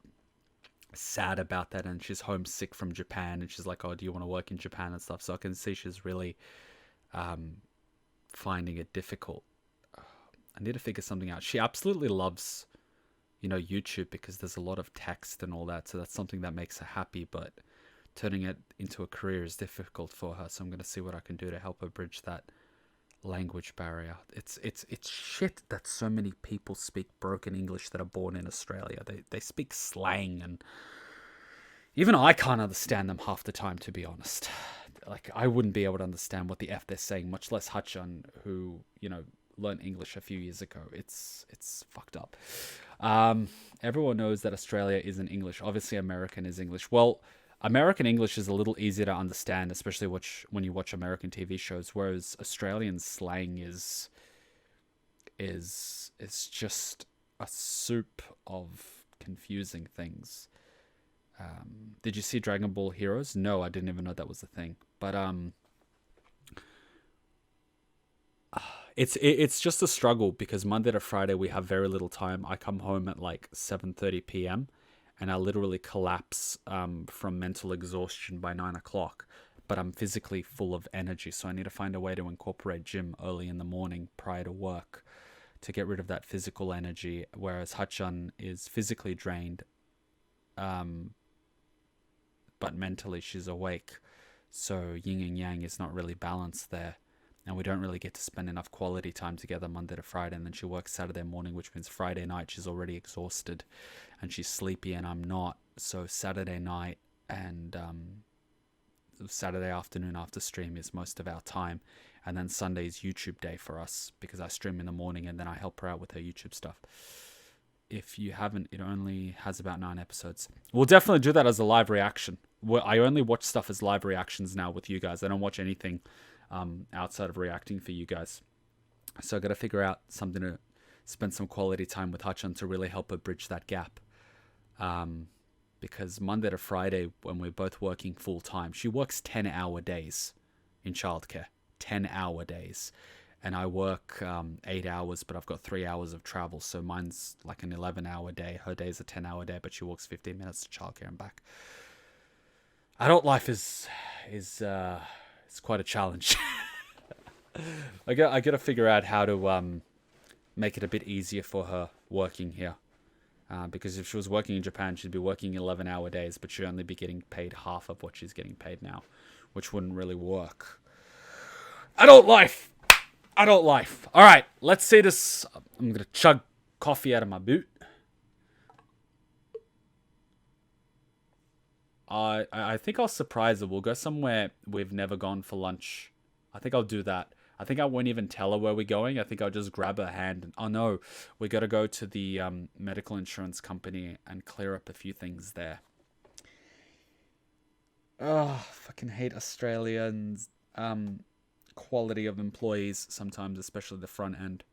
sad about that, and she's homesick from Japan, and she's like, oh, do you want to work in Japan and stuff? So I can see she's really finding it difficult. I need to figure something out. She absolutely loves, YouTube, because there's a lot of text and all that, so that's something that makes her happy, but turning it into a career is difficult for her. So I'm going to see what I can do to help her bridge that language barrier. It's shit that so many people speak broken English that are born in Australia. They speak slang, and even I can't understand them half the time, to be honest. Like, I wouldn't be able to understand what the F they're saying, much less Hutchun, who, learned English a few years ago. It's fucked up. Everyone knows that Australia isn't English. Obviously, American is English. Well, American English is a little easier to understand, especially when you watch American TV shows, whereas Australian slang is just a soup of confusing things. Did you see Dragon Ball Heroes? No, I didn't even know that was a thing. But it's just a struggle because Monday to Friday we have very little time. I come home at like 7:30 p.m. and I literally collapse from mental exhaustion by 9 o'clock. But I'm physically full of energy, so I need to find a way to incorporate gym early in the morning prior to work to get rid of that physical energy, whereas Hutchun is physically drained, but mentally she's awake. So yin and yang is not really balanced there. And we don't really get to spend enough quality time together Monday to Friday. And then she works Saturday morning, which means Friday night she's already exhausted and she's sleepy and I'm not. So Saturday night and Saturday afternoon after stream is most of our time. And then Sunday's YouTube day for us because I stream in the morning and then I help her out with her YouTube stuff. If you haven't, it only has about 9 episodes. We'll definitely do that as a live reaction. I only watch stuff as live reactions now with you guys. I don't watch anything outside of reacting for you guys. So I got to figure out something to spend some quality time with Hutchun to really help her bridge that gap. Because Monday to Friday, when we're both working full time, she works 10-hour days in childcare. 10-hour days. And I work 8 hours, but I've got 3 hours of travel. So mine's like an 11-hour day. Her day's a 10-hour day, but she walks 15 minutes to childcare and back. Adult life is quite a challenge. I got to figure out how to make it a bit easier for her working here. Because if she was working in Japan, she'd be working 11-hour days, but she'd only be getting paid half of what she's getting paid now, which wouldn't really work. Adult life! Adult life. All right, let's see this. I'm going to chug coffee out of my boot. I think I'll surprise her. We'll go somewhere we've never gone for lunch. I think I'll do that. I think I won't even tell her where we're going. I think I'll just grab her hand. And, oh, no. We got to go to the medical insurance company and clear up a few things there. Oh, fucking hate Australians. Quality of employees sometimes, especially the front end.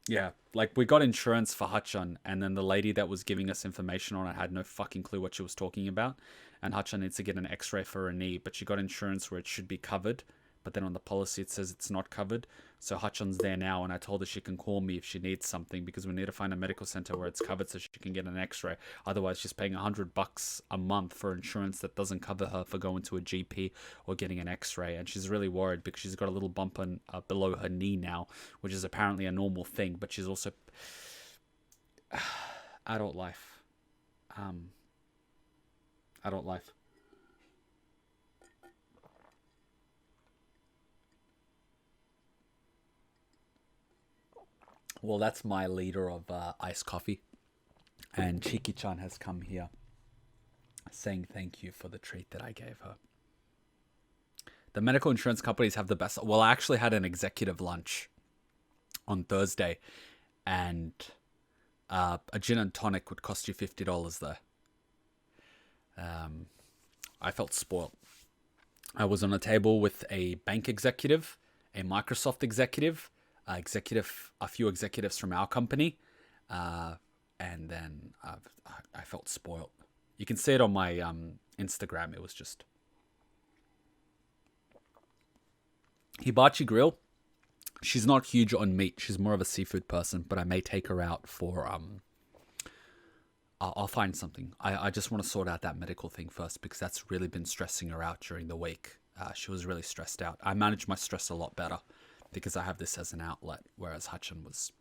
Yeah, like we got insurance for Hutchun, and then the lady that was giving us information on it had no fucking clue what she was talking about. And Hutchun needs to get an x-ray for her knee, but she got insurance where it should be covered. But then on the policy it says it's not covered. So Hutchun's there now, and I told her she can call me if she needs something, because we need to find a medical center where it's covered so she can get an x-ray. Otherwise she's paying $100 a month for insurance that doesn't cover her for going to a GP or getting an x-ray. And she's really worried because she's got a little bump on below her knee now, which is apparently a normal thing, but she's also adult life. Adult life. Well, that's my liter of iced coffee. And Chiki-chan has come here saying thank you for the treat that I gave her. The medical insurance companies have the best. Well, I actually had an executive lunch on Thursday, and a gin and tonic would cost you $50 there. I felt spoiled. I was on a table with a bank executive, a Microsoft executive, a few executives from our company, and then I felt spoiled. You can see it on my Instagram. It was just Hibachi Grill. She's not huge on meat. She's more of a seafood person, but I may take her out for I'll find something. I just want to sort out that medical thing first, because that's really been stressing her out during the week. She was really stressed out. I manage my stress a lot better because I have this as an outlet, whereas Hutchin was...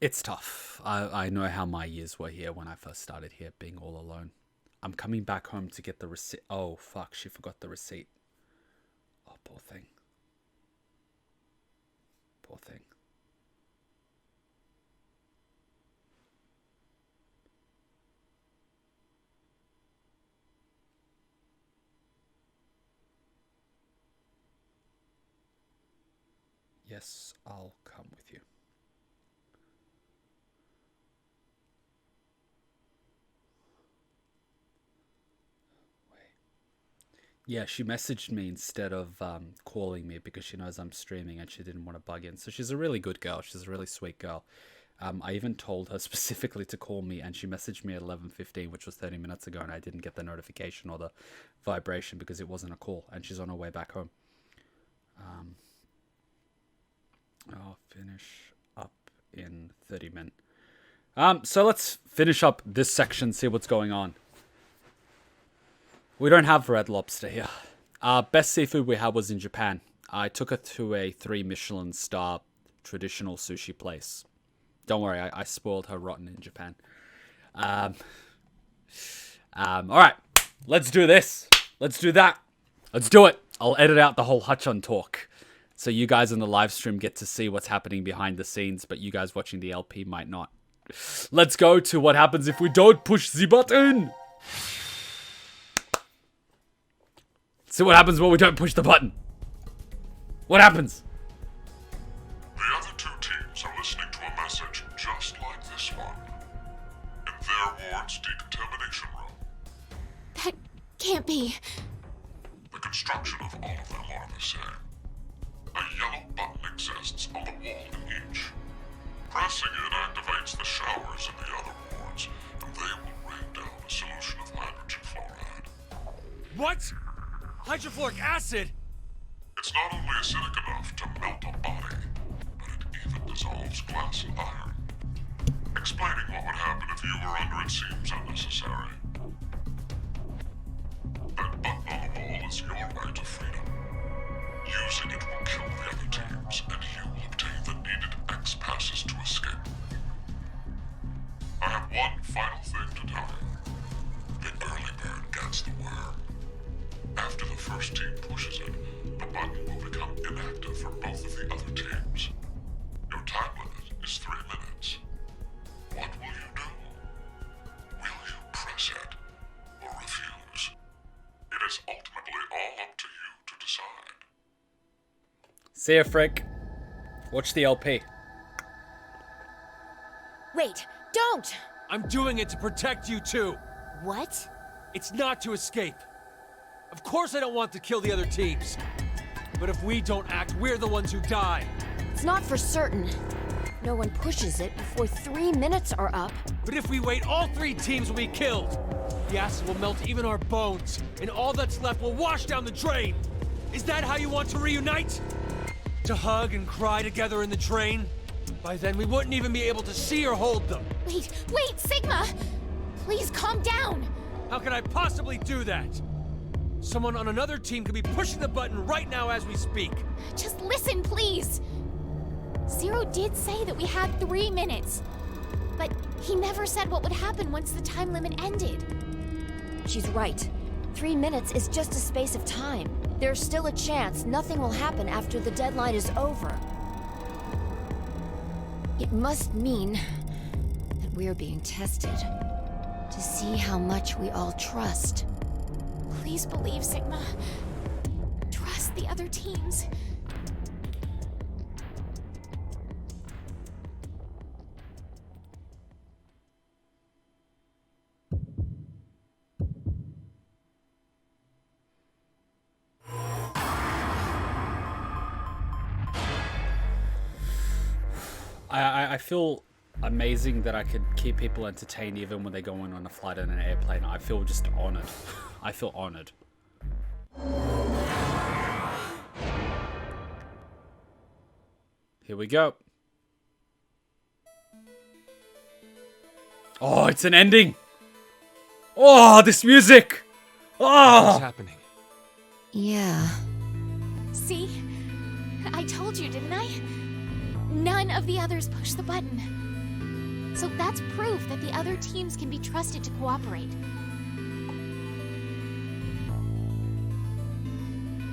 It's tough. I know how my years were here when I first started here, being all alone. I'm coming back home to get the receipt. Oh, fuck, she forgot the receipt. Oh, poor thing. Poor thing. Yes, I'll come with you. Wait. Yeah, she messaged me instead of calling me because she knows I'm streaming and she didn't want to bug in. So she's a really good girl. She's a really sweet girl. I even told her specifically to call me, and she messaged me at 11:15, which was 30 minutes ago, and I didn't get the notification or the vibration because it wasn't a call, and she's on her way back home. I'll finish up in 30 minutes. So let's finish up this section, see what's going on. We don't have Red Lobster here. Best seafood we had was in Japan. I took her to a 3 Michelin star traditional sushi place. Don't worry, I spoiled her rotten in Japan. All right, let's do this. Let's do that. Let's do it. I'll edit out the whole Hutchon talk, so you guys in the live stream get to see what's happening behind the scenes, but you guys watching the LP might not. Let's go to what happens if we don't push the button. See what happens when we don't push the button. What happens? The other 2 teams are listening to a message just like this one in their ward's decontamination room. That can't be. The construction of all of them are the same. A yellow button exists on the wall in each. Pressing it activates the showers in the other wards, and they will rain down a solution of hydrogen fluoride. What? Hydrofluoric acid? It's not only acidic enough to melt a body, but it even dissolves glass and iron. Explaining what would happen if you were under it seems unnecessary. That button on the wall is your way to freedom. Using it will kill the other teams, and you will obtain the needed X passes to escape. I have one final thing to tell you. The early bird gets the worm. After the first team pushes it, the button will become inactive for both of the other teams. Your time limit is 3 minutes. What will you do? Will you press it or refuse? It is ultimately all up to you to decide. See ya, Frick. Watch the LP. Wait, don't! I'm doing it to protect you too. What? It's not to escape. Of course I don't want to kill the other teams. But if we don't act, we're the ones who die. It's not for certain. No one pushes it before 3 minutes are up. But if we wait, all 3 teams will be killed. The acid will melt even our bones, and all that's left will wash down the drain. Is that how you want to reunite? To hug and cry together in the drain? By then, we wouldn't even be able to see or hold them. Wait, Sigma! Please calm down! How can I possibly do that? Someone on another team could be pushing the button right now as we speak. Just listen, please! Zero did say that we had 3 minutes. But he never said what would happen once the time limit ended. She's right. 3 minutes is just a space of time. There's still a chance nothing will happen after the deadline is over. It must mean that we're being tested to see how much we all trust. Please believe, Sigma. Trust the other teams. I feel amazing that I could keep people entertained even when they're going on a flight in an airplane. I feel just honored. I feel honored. Here we go. Oh, it's an ending. Oh, this music. Oh, what's happening? Yeah. See? I told you, didn't I? None of the others pushed the button. So that's proof that the other teams can be trusted to cooperate.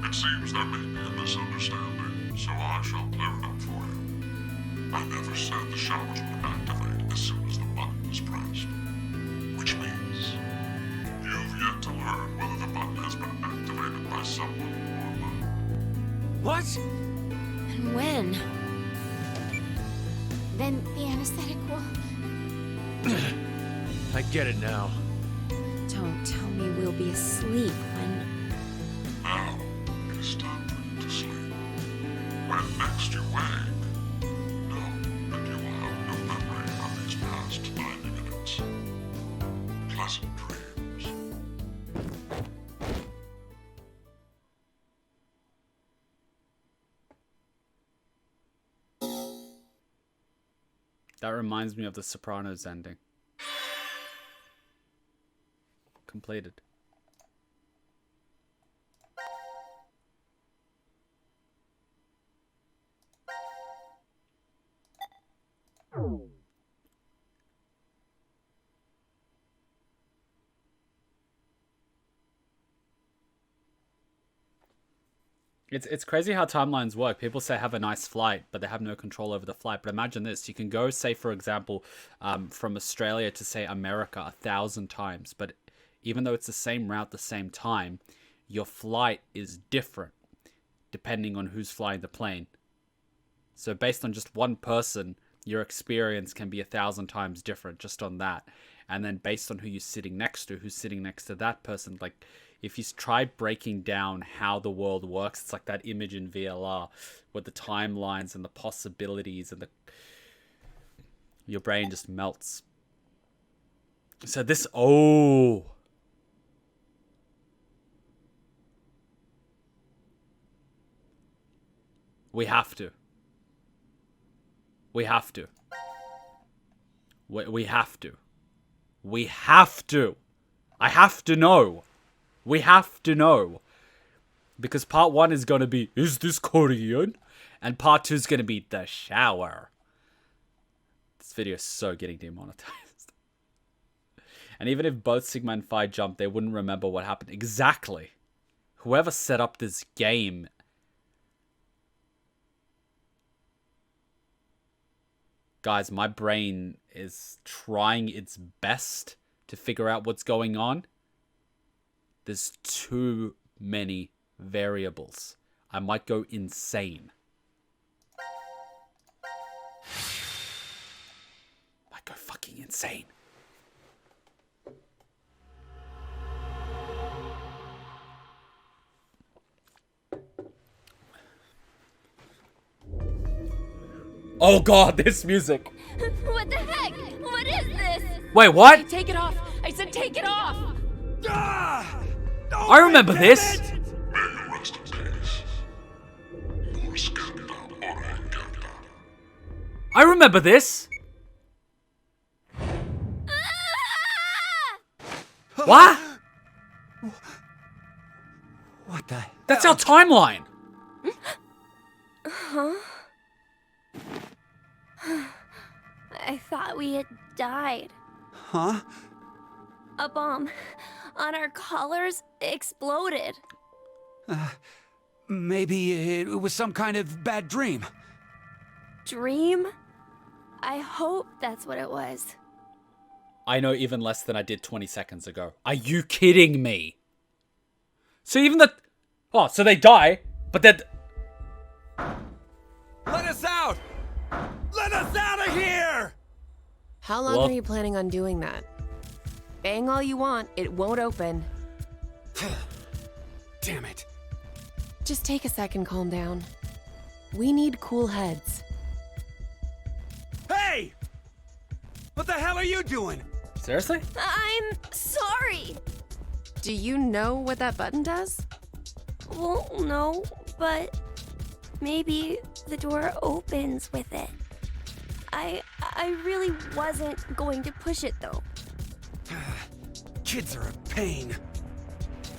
It seems there may be a misunderstanding, so I shall clear it up for you. I never said the showers would activate as soon as the button was pressed. Which means you've yet to learn whether the button has been activated by someone or not. What? And when? Then the anesthetic will... I get it now. Don't tell me we'll be asleep when... Now, it is time for you to sleep. When next you wake, know that you will have no memory of these past 90 minutes. Pleasant dreams. that reminds me of the Sopranos ending. Completed. It's crazy how timelines work. People say have a nice flight, but they have no control over the flight. But imagine this. You can go, say, for example, from Australia to, say, America 1,000 times. But even though it's the same route, the same time, your flight is different depending on who's flying the plane. So based on just one person, your experience can be 1,000 times different just on that. And then based on who you're sitting next to, who's sitting next to that person, like... If you try breaking down how the world works, it's like that image in VLR with the timelines and the possibilities and your brain just melts. So this, oh. We have to. We have to. We have to. We have to. I have to know. We have to know. Because part 1 is going to be, is this Korean? And part 2 is going to be the shower. This video is so getting demonetized. And even if both Sigma and Phi jumped, they wouldn't remember what happened. Exactly. Whoever set up this game... Guys, my brain is trying its best to figure out what's going on. There's too many variables. I might go insane. Might go fucking insane. Oh god, this music. What the heck? What is this? Wait, what? Hey, take it off. I said take it off. Ah! Oh, I remember this. May you rest in peace. I remember this. What? What the? That's our timeline. Huh? I thought we had died. Huh? A bomb on our collars exploded. Maybe it was some kind of bad dream. Dream? I hope that's what it was. I know even less than I did 20 seconds ago. Are you kidding me? So even the... Oh, so they die, but they're... Let us out! Let us out of here! How long are you planning on doing that? Bang all you want, it won't open. Damn it. Just take a second, calm down. We need cool heads. Hey! What the hell are you doing? Seriously? I'm sorry. Do you know what that button does? Well, no, but maybe the door opens with it. I really wasn't going to push it though. Kids are a pain.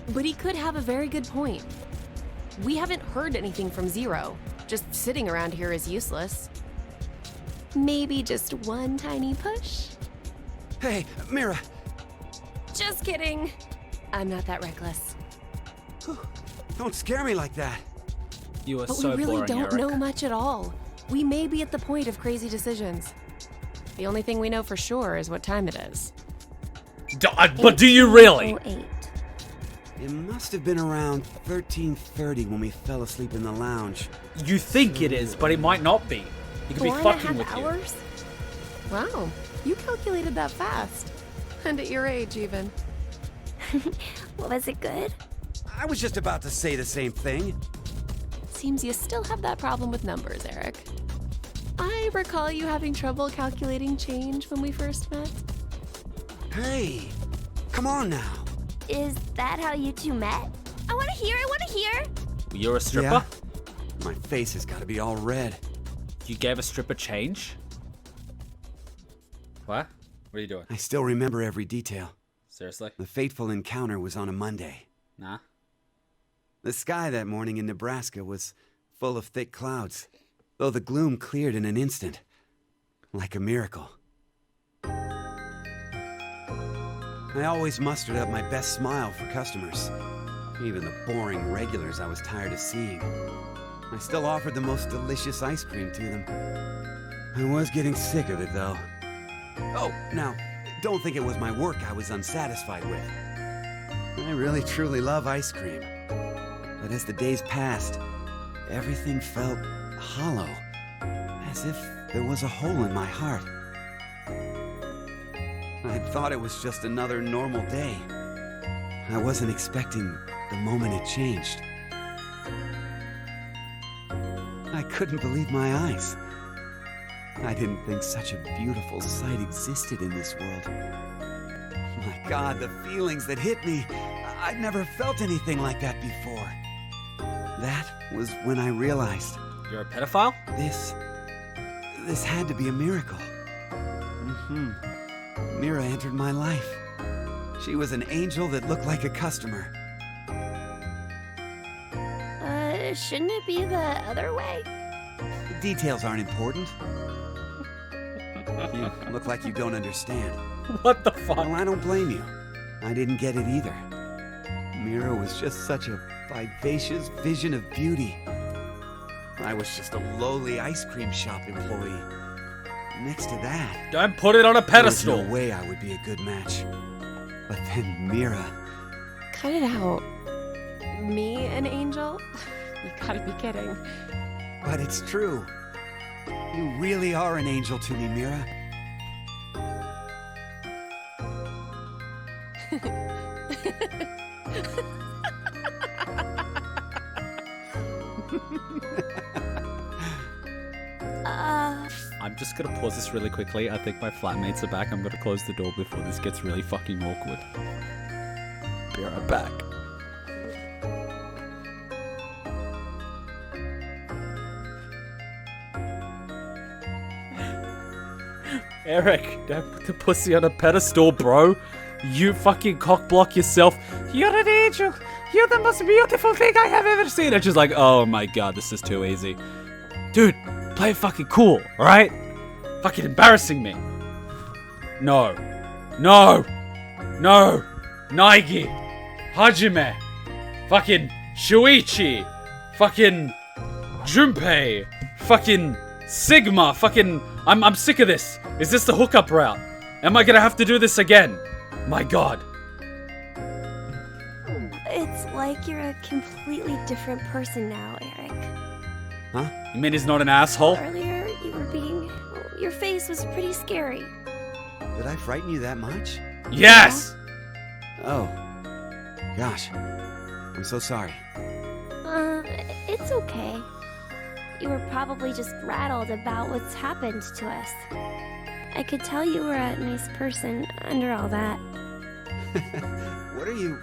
But he could have a very good point. We haven't heard anything from Zero. Just sitting around here is useless. Maybe just one tiny push? Hey, Mira. Just kidding. I'm not that reckless. Don't scare me like that. You are But so we really boring, don't Eric. know much at all. We may be at the point of crazy decisions. The only thing we know for sure is what time it is. But do you really? It must have been around 13:30 when we fell asleep in the lounge. You think it is, but it might not be. He could be fucking with you. Wow, you calculated that fast. And at your age, even. Was it good? I was just about to say the same thing. Seems you still have that problem with numbers, Eric. I recall you having trouble calculating change when we first met. Hey, come on now. Is that how you two met? I want to hear, You're a stripper? Yeah? My face has got to be all red. You gave a stripper change? What? What are you doing? I still remember every detail. Seriously? The fateful encounter was on a Monday. Nah. The sky that morning in Nebraska was full of thick clouds, though the gloom cleared in an instant, like a miracle. I always mustered up my best smile for customers, even the boring regulars I was tired of seeing. I still offered the most delicious ice cream to them. I was getting sick of it, though. Oh, now, don't think it was my work I was unsatisfied with. I really truly love ice cream. But as the days passed, everything felt hollow, as if there was a hole in my heart. I thought it was just another normal day. I wasn't expecting the moment it changed. I couldn't believe my eyes. I didn't think such a beautiful sight existed in this world. My God, the feelings that hit me. I'd never felt anything like that before. That was when I realized. You're a pedophile? This had to be a miracle. Mira entered my life. She was an angel that looked like a customer. Shouldn't it be the other way? The details aren't important. You look like you don't understand. What the fuck? Well, I don't blame you. I didn't get it either. Mira was just such a vivacious vision of beauty. I was just a lowly ice cream shop employee. Next to that... Don't put it on a pedestal! There's no way I would be a good match. But then Mira... Cut it out. Me, an angel? You gotta be kidding. But it's true. You really are an angel to me, Mira. I'm just gonna pause this really quickly. I think my flatmates are back. I'm gonna close the door before this gets really fucking awkward. Be right back. Eric, don't put the pussy on a pedestal, bro. You fucking cockblock yourself. You're an angel. You're the most beautiful thing I have ever seen. And she's like, oh my God, this is too easy. Dude, play it fucking cool, alright? Fucking embarrassing me. No. No. No. Naigi. Hajime. Fucking Shuichi. Fucking Junpei. Fucking Sigma. Fucking... I'm sick of this. Is this the hookup route? Am I gonna have to do this again? My God. It's like you're a completely different person now, Eric. Huh? You mean he's not an asshole? Earlier, you were being... Your face was pretty scary. Did I frighten you that much? Yes! Oh. Gosh. I'm so sorry. It's okay. You were probably just rattled about what's happened to us. I could tell you were a nice person under all that. What are you?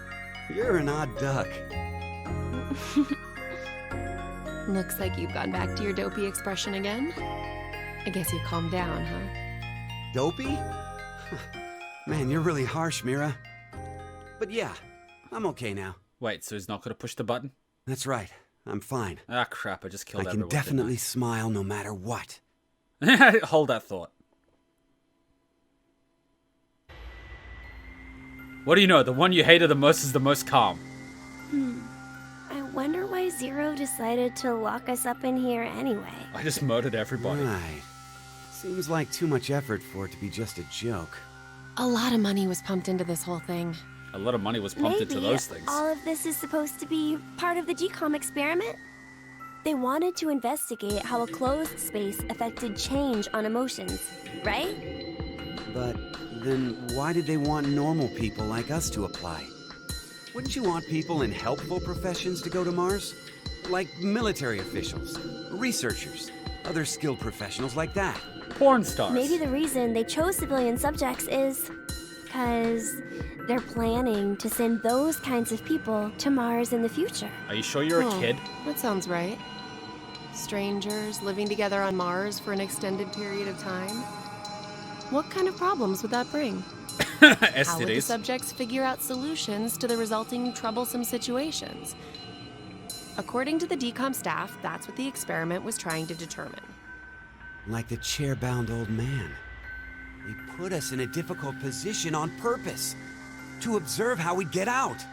You're an odd duck. Looks like you've gone back to your dopey expression again. I guess you've calmed down, huh? Dopey? Man, you're really harsh, Mira. But yeah, I'm okay now. Wait, so he's not gonna push the button? That's right. I'm fine. Ah, crap, I just killed I everyone. can definitely smile no matter what. Hold that thought. What do you know? The one you hated the most is the most calm. I wonder why Zero decided to lock us up in here anyway. I just murdered everybody. Right. Seems like too much effort for it to be just a joke. A lot of money was pumped into this whole thing. A lot of money was pumped into those things. All of this is supposed to be part of the GCOM experiment? They wanted to investigate how a closed space affected change on emotions, right? But then why did they want normal people like us to apply? Wouldn't you want people in helpful professions to go to Mars? Like military officials, researchers, other skilled professionals like that. Porn stars. Maybe the reason they chose civilian subjects is because they're planning to send those kinds of people to Mars in the future. Are you sure you're a kid? That sounds right. Strangers living together on Mars for an extended period of time. What kind of problems would that bring? How would the subjects figure out solutions to the resulting troublesome situations? According to the DCOM staff, that's what the experiment was trying to determine. Like the chair-bound old man. They put us in a difficult position on purpose, to observe how we'd get out.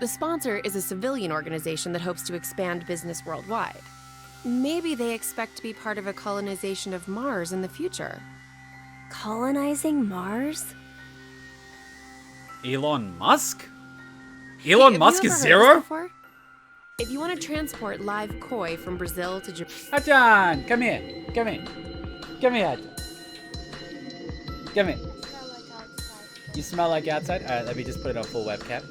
The sponsor is a civilian organization that hopes to expand business worldwide. Maybe they expect to be part of a colonization of Mars in the future. Colonizing Mars? Elon Musk? Elon Musk is Zero? If you want to transport live koi from Brazil to Japan... Achan, come here. Come here. Come here. Come here. You smell like outside? Alright, let me just put it on full webcam.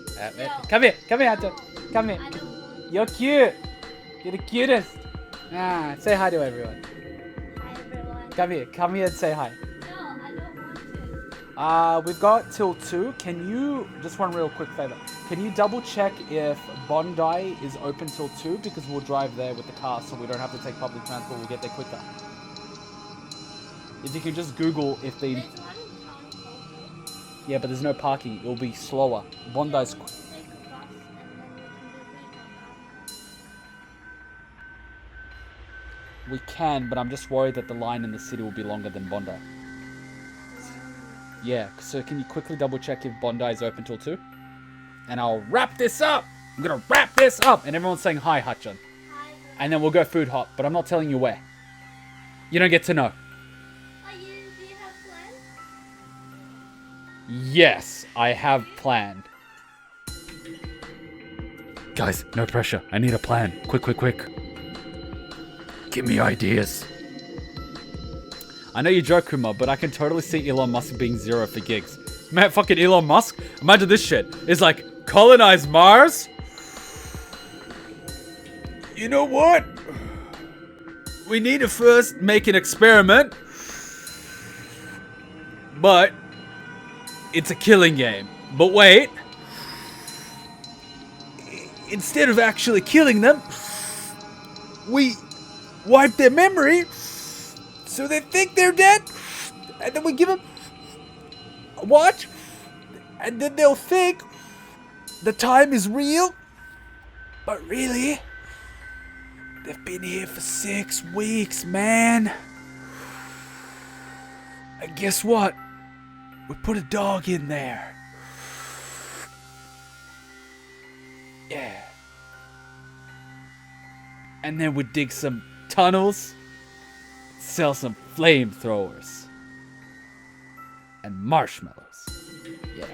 Come here. Come here, Achan. Come here. You're cute. You're the cutest. Say hi to everyone. Hi, everyone. Come here. Come here and say hi. No, I don't want to. We've got till 2. Can you, just one real quick favor, can you double check if Bondi is open till 2? Because we'll drive there with the car so we don't have to take public transport, we'll get there quicker. If you can just Google if they... Yeah, but there's no parking, it'll be slower. Bondi's... We can, but I'm just worried that the line in the city will be longer than Bondi. Yeah, so can you quickly double check if Bondi is open till 2? And I'll wrap this up! I'm gonna wrap this up! And everyone's saying hi, Hutchin. Hi. And then we'll go food hop, but I'm not telling you where. You don't get to know. Do you have plans? Yes, I have planned. Guys, no pressure. I need a plan. Quick, quick, quick. Give me ideas. I know you joke, Kuma, but I can totally see Elon Musk being Zero for gigs. Man, fucking Elon Musk. Imagine this shit. It's like, colonize Mars? You know what? We need to first make an experiment. But it's a killing game. But wait. Instead of actually killing them, we wipe their memory so they think they're dead, and then we give them a watch, and then they'll think the time is real, but really, they've been here for 6 weeks, man. And guess what? We put a dog in there. Yeah. And then we dig some tunnels, sell some flamethrowers, and marshmallows. Yeah.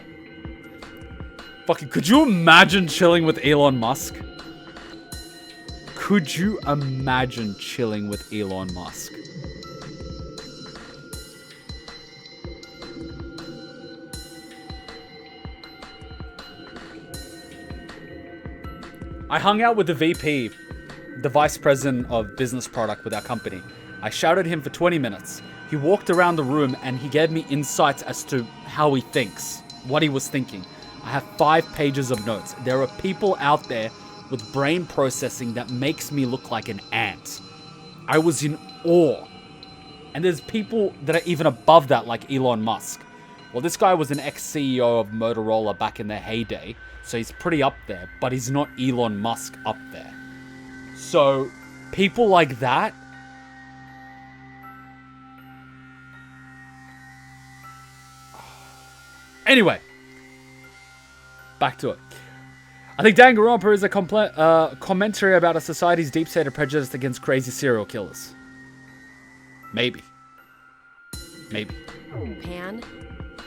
Fucking, could you imagine chilling with Elon Musk? Could you imagine chilling with Elon Musk? I hung out with the VP, the vice president of business product with our company. I shouted him for 20 minutes. He walked around the room and he gave me insights as to how he thinks, what he was thinking. I have 5 pages of notes. There are people out there with brain processing that makes me look like an ant. I was in awe. And there's people that are even above that, like Elon Musk. Well, this guy was an ex-CEO of Motorola back in their heyday, so he's pretty up there, but he's not Elon Musk up there. So, people like that... Anyway, back to it. I think Danganronpa is a commentary about a society's deep-seated prejudice against crazy serial killers. Maybe. Maybe. Pan,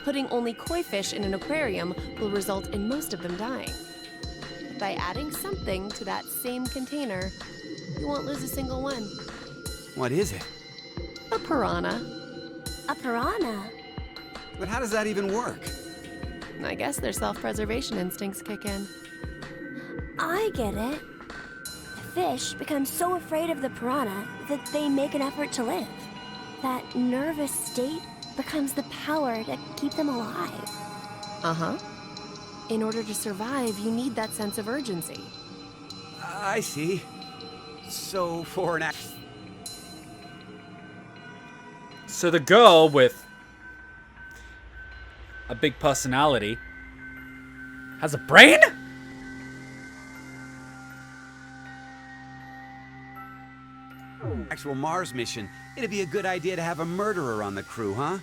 putting only koi fish in an aquarium will result in most of them dying. By adding something to that same container, you won't lose a single one. What is it? A piranha. A piranha? But how does that even work? I guess their self-preservation instincts kick in. I get it. The fish become so afraid of the piranha that they make an effort to live. That nervous state becomes the power to keep them alive. Uh-huh. In order to survive, you need that sense of urgency. I see. So for an act... So the girl with a big personality has a brain? Actual Mars mission. It'd be a good idea to have a murderer on the crew, huh?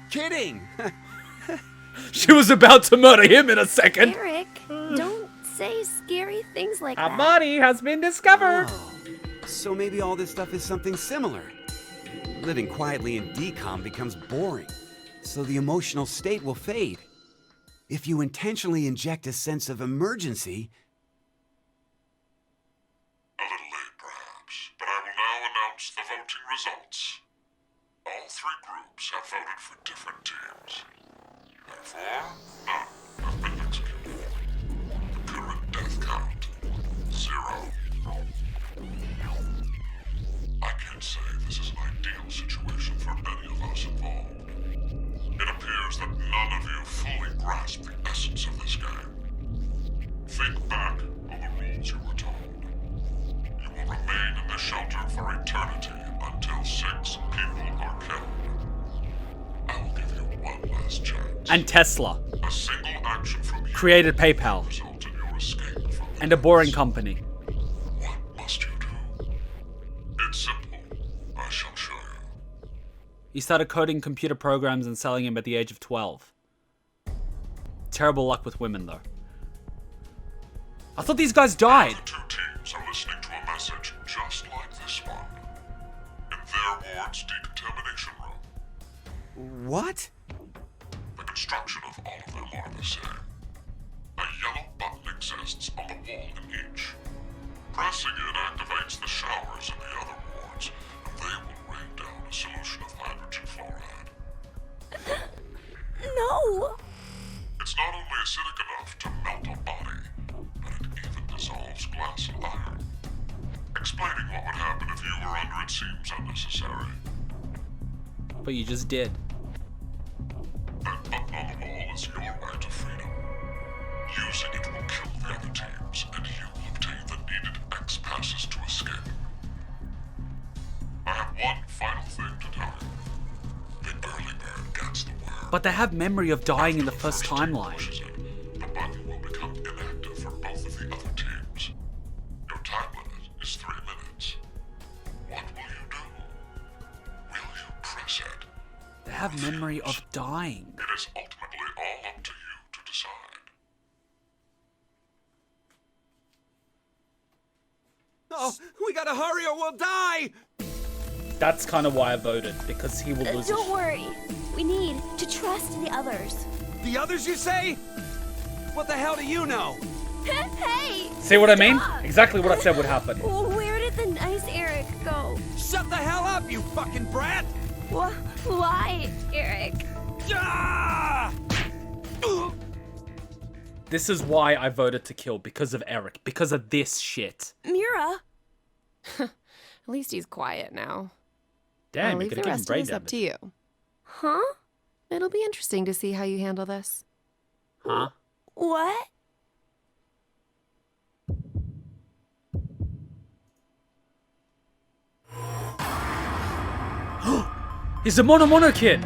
Kidding! She was about to murder him in a second. Eric, don't say scary things like A that. body has been discovered. Oh, so maybe all this stuff is something similar. Living quietly in decom becomes boring, so the emotional state will fade. If you intentionally inject a sense of emergency... A little late, perhaps, but I will now announce the voting results. All 3 groups have voted for different teams. Therefore, none have been executed. The current death count, 0. I can't say this is an ideal situation for any of us involved. It appears that none of you fully grasp the essence of this game. Think back on the rules you were told. You will remain in the shelter for eternity until 6 people are killed. I will give you one last chance. And Tesla. A single action from you created PayPal. result in your escape from the And a boring company. What must you do? It's simple. I shall show you. He started coding computer programs and selling them at the age of 12. Terrible luck with women, though. I thought these guys died. The 2 teams are listening to a message just like this one. In their ward's decontamination room. What? The construction of all of them are the same. A yellow button exists on the wall in each. Pressing it activates the showers in the other wards, and they will rain down a solution of hydrogen fluoride. No! It's not only acidic enough to melt a body, but it even dissolves glass and iron. Explaining what would happen if you were under it seems unnecessary. But you just did. That button on the wall is your right to freedom. Using it will kill the other teams, and you will obtain the needed X passes to escape. I have one final thing to tell you. The early bird gets the word. But they have memory of dying in the first timeline. The button will become inactive for both of the other teams. Your time limit is 3 minutes. What will you do? Will you press it? They have memory of dying. It is ultimately all up to you to decide. Oh, we gotta hurry or we'll die! That's kind of why I voted, because he will lose Don't worry. We need to trust the others. The others, you say? What the hell do you know? Hey! See what I mean? Exactly what I said would happen. Where did the nice Eric go? Shut the hell up, you fucking brat! Why, Eric? Ah! This is why I voted to kill, because of Eric. Because of this shit. Mira? At least he's quiet now. Damn, I'll you leave could the have given rest of brain this up damage. to you. Huh? It'll be interesting to see how you handle this. Huh? What? He's a Mono kid!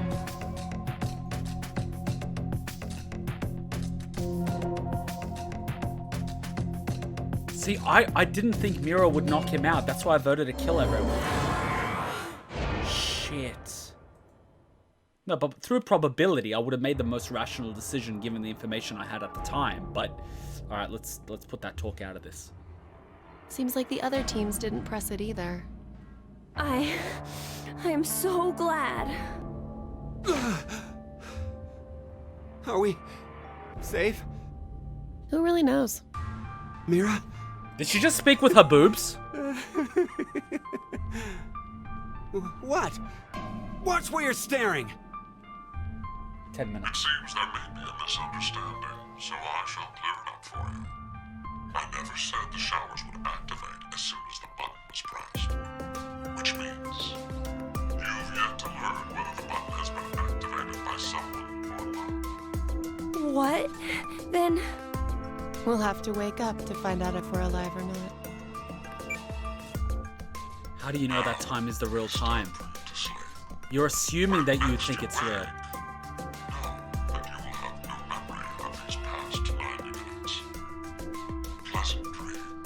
See, I didn't think Mira would knock him out. That's why I voted to kill everyone. Shit. No, but through probability, I would have made the most rational decision given the information I had at the time. But, alright, let's put that talk out of this. Seems like the other teams didn't press it either. I'm so glad. Are we safe? Who really knows? Mira? Did she just speak with her boobs? What? Watch where you're staring. 10 minutes. It seems there may be a misunderstanding, so I shall clear it up for you. I never said the showers would activate as soon as the button was pressed. Which means you've yet to learn whether the button has been activated by someone or not. What? Then... We'll have to wake up to find out if we're alive or not. How do you know that time is the real time? You're assuming that you think it's real.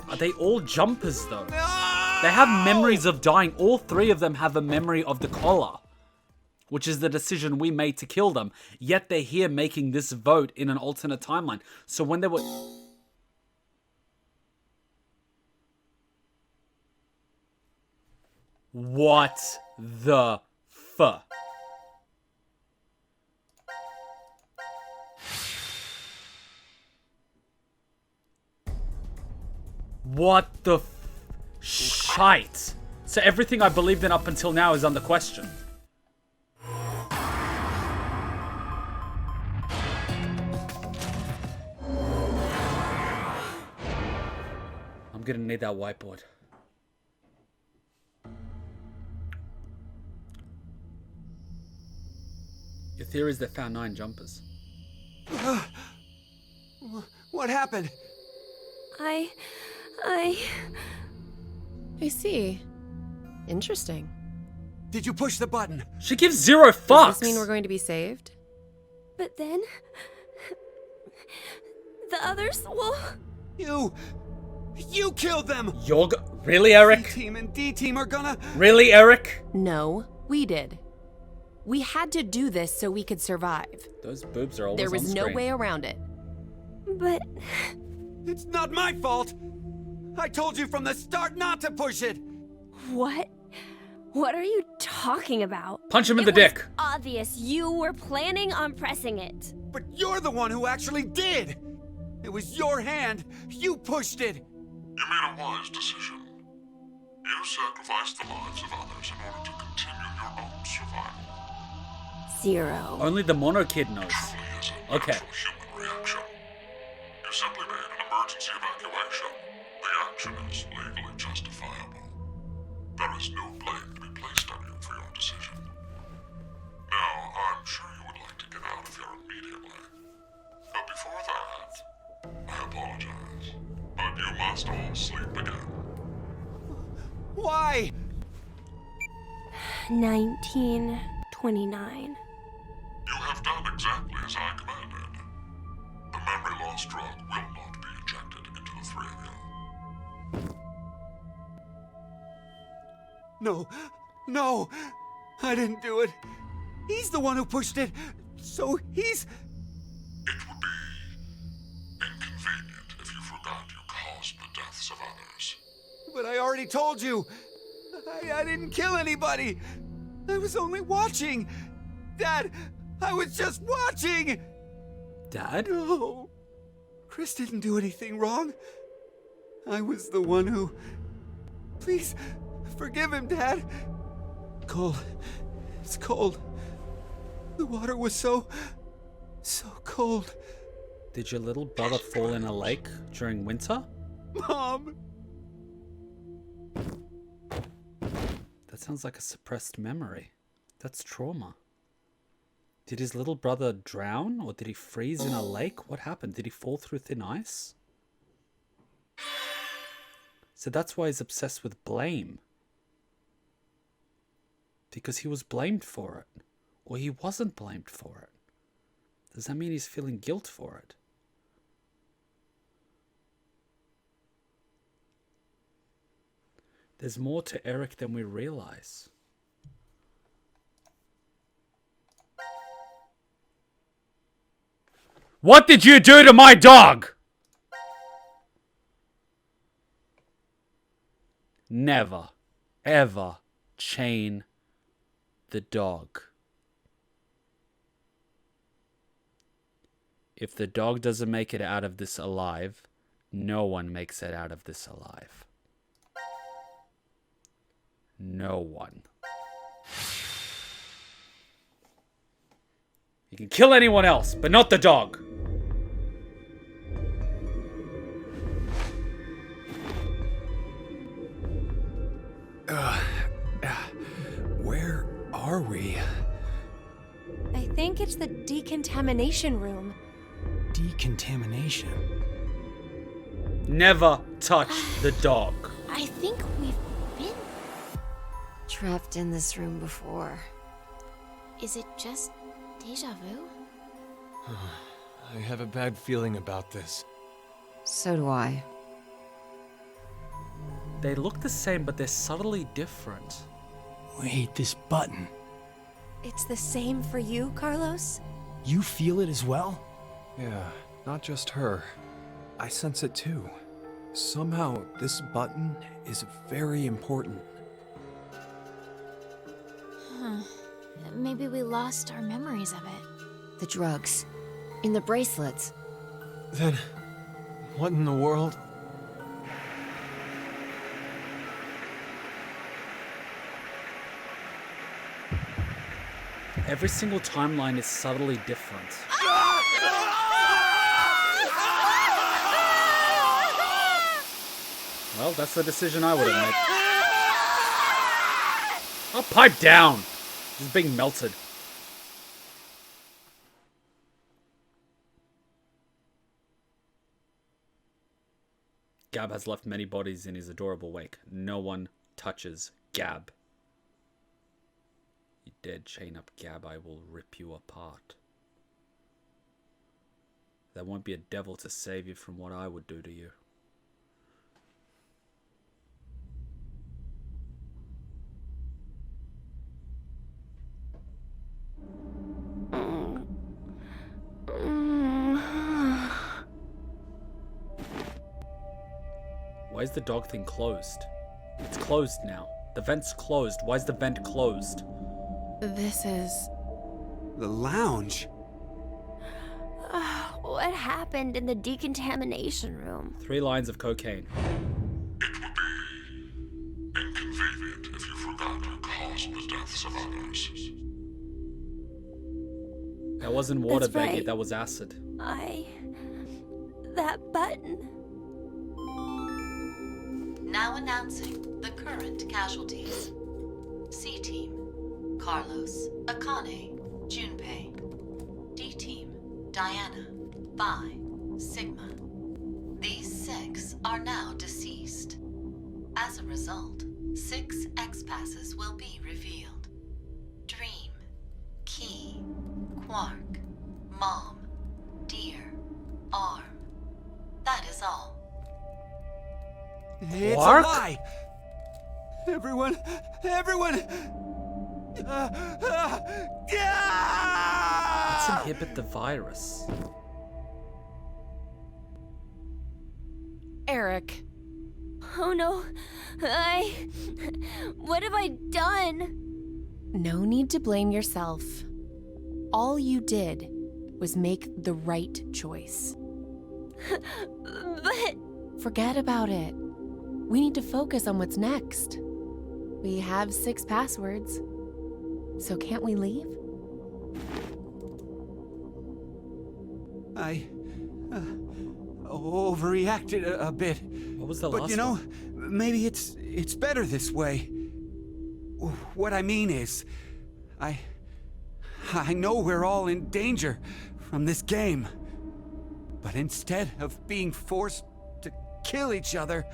Are they all jumpers though? They have memories of dying. All three of them have a memory of the collar, which is the decision we made to kill them. Yet they're here making this vote in an alternate timeline. So when they were... What the fuck? What the shite? So everything I believed in up until now is under question. I'm gonna need that whiteboard. Your theory is they found 9 jumpers. What happened? I see. Interesting. Did you push the button? She gives 0 fucks. Does this mean we're going to be saved? But then... the others will... You killed them! Really, Eric? C-Team and D-Team are gonna... Really, Eric? No, we did. We had to do this so we could survive. Those boobs are always There was on no screen. way around it. But... It's not my fault! I told you from the start not to push it! What? What are you talking about? Punch him in the dick! Obvious you were planning on pressing it. But you're the one who actually did! It was your hand! You pushed it! You made a wise decision. You sacrificed the lives of others in order to continue your own survival. Zero. Only the Mono Kid knows. Okay. Human reaction. You simply made an emergency evacuation. The action is legally justifiable. There is no blame to be placed on you for your decision. Now, I'm sure you would like to get out of here immediately. But before that, I apologize. But you must all sleep again. Why? 1929. You have done exactly as I commanded. The memory loss drug will not be injected into the three of you. No, I didn't do it. He's the one who pushed it, so he's... It would be inconvenient if you forgot you caused the deaths of others. But I already told you. I didn't kill anybody. I was only watching. Dad, I was just watching. Dad? No. Chris didn't do anything wrong. I was the one who... Please, forgive him, Dad. Cold. It's cold. The water was so cold. Did your little brother fall in a lake during winter? Mom! That sounds like a suppressed memory. That's trauma. Did his little brother drown, or did he freeze in a lake? What happened? Did he fall through thin ice? So that's why he's obsessed with blame. Because he was blamed for it. Or he wasn't blamed for it. Does that mean he's feeling guilt for it? There's more to Eric than we realize. What did you do to my dog? Never, ever chain the dog. If the dog doesn't make it out of this alive, no one makes it out of this alive. No one. You can kill anyone else, but not the dog. Where are we? I think it's the Decontamination Room. Decontamination? Never touch the dog. I think we've been Trapped in this room before. Is it just deja vu? I have a bad feeling about this. So do I. They look the same, but they're subtly different. Wait, this button. It's the same for you, Carlos? You feel it as well? Yeah, not just her. I sense it too. Somehow, this button is very important. Huh. Maybe we lost our memories of it. The drugs. In the bracelets. Then, what in the world? Every single timeline is subtly different. Well, that's the decision I would have made. Oh, pipe down! He's being melted. Gab has left many bodies in his adorable wake. No one touches Gab. You dare chain up Gab, I will rip you apart. There won't be a devil to save you from what I would do to you. Why is the dog thing closed? It's closed now. The vent's closed. Why is the vent closed? This is... The lounge. What happened in the decontamination room? 3 lines of cocaine. It would be inconvenient if you forgot to cause the deaths of others. That wasn't water, That's right. Becky. That was acid. That button. Now announcing the current casualties. C-Team, Carlos, Akane, Junpei. D-Team, Diana, Phi, Sigma. These 6 are now deceased. As a result, 6 X-Passes will be revealed. Dream, Key, Quark, Mom, Deer, Arm. That is all. It's Quark? a lie! Everyone! Let's inhibit the virus. Eric. Oh no. What have I done? No need to blame yourself. All you did was make the right choice. But... Forget about it. We need to focus on what's next. We have 6 passwords. So can't we leave? I overreacted a bit. What was the but last you know, one? maybe it's better this way. What I mean is, I know we're all in danger from this game. But instead of being forced to kill each other,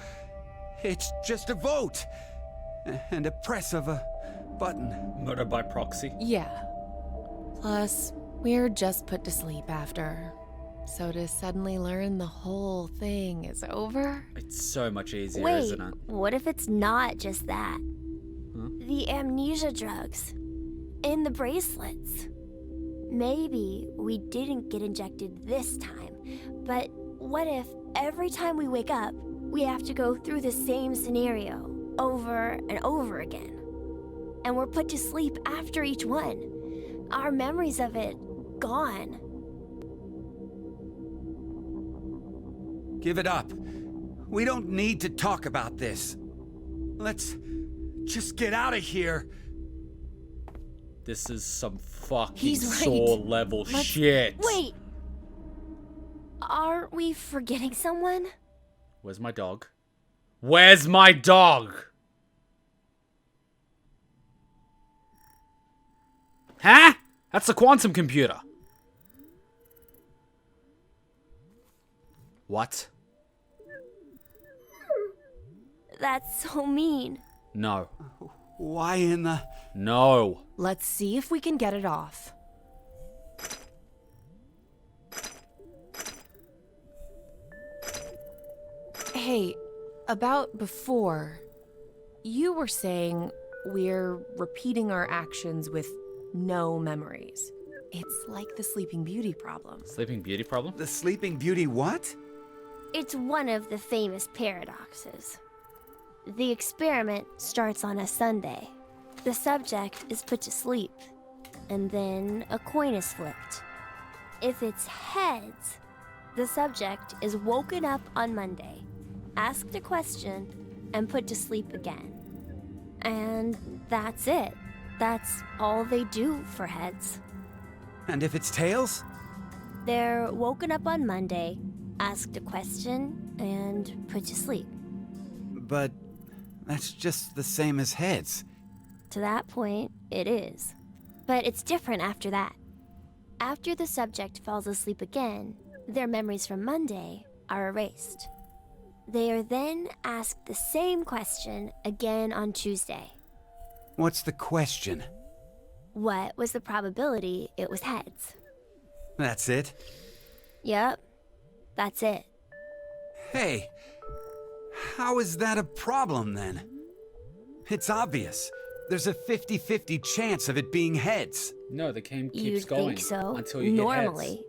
it's just a vote. And a press of a button. Murder by proxy? Yeah. Plus, we're just put to sleep after. So to suddenly learn the whole thing is over? It's so much easier, Wait, isn't it? what if it's not just that? Huh? The amnesia drugs. In the bracelets. Maybe we didn't get injected this time, but what if every time we wake up, we have to go through the same scenario over and over again? And we're put to sleep after each one. Our memories of it gone. Give it up. We don't need to talk about this. Let's just get out of here. This is some fucking He's right. Saw level shit. Wait! Aren't we forgetting someone? Where's my dog? Where's my dog? Huh? That's a quantum computer. What? That's so mean. No. Why in the... No. Let's see if we can get it off. Hey, about before, you were saying we're repeating our actions with no memories. It's like the Sleeping Beauty problem. Sleeping Beauty problem? The Sleeping Beauty what? It's one of the famous paradoxes. The experiment starts on a Sunday. The subject is put to sleep, and then a coin is flipped. If it's heads, the subject is woken up on Monday, asked a question, and put to sleep again. And that's it. That's all they do for heads. And if it's tails? They're woken up on Monday, asked a question, and put to sleep. But that's just the same as heads. To that point, it is. But it's different after that. After the subject falls asleep again, their memories from Monday are erased. They are then asked the same question again on Tuesday. What's the question? What was the probability it was heads? That's it? Yep, that's it. Hey, how is that a problem then? It's obvious. There's a 50-50 chance of it being heads. No, the game keeps You'd going think so, until you normally.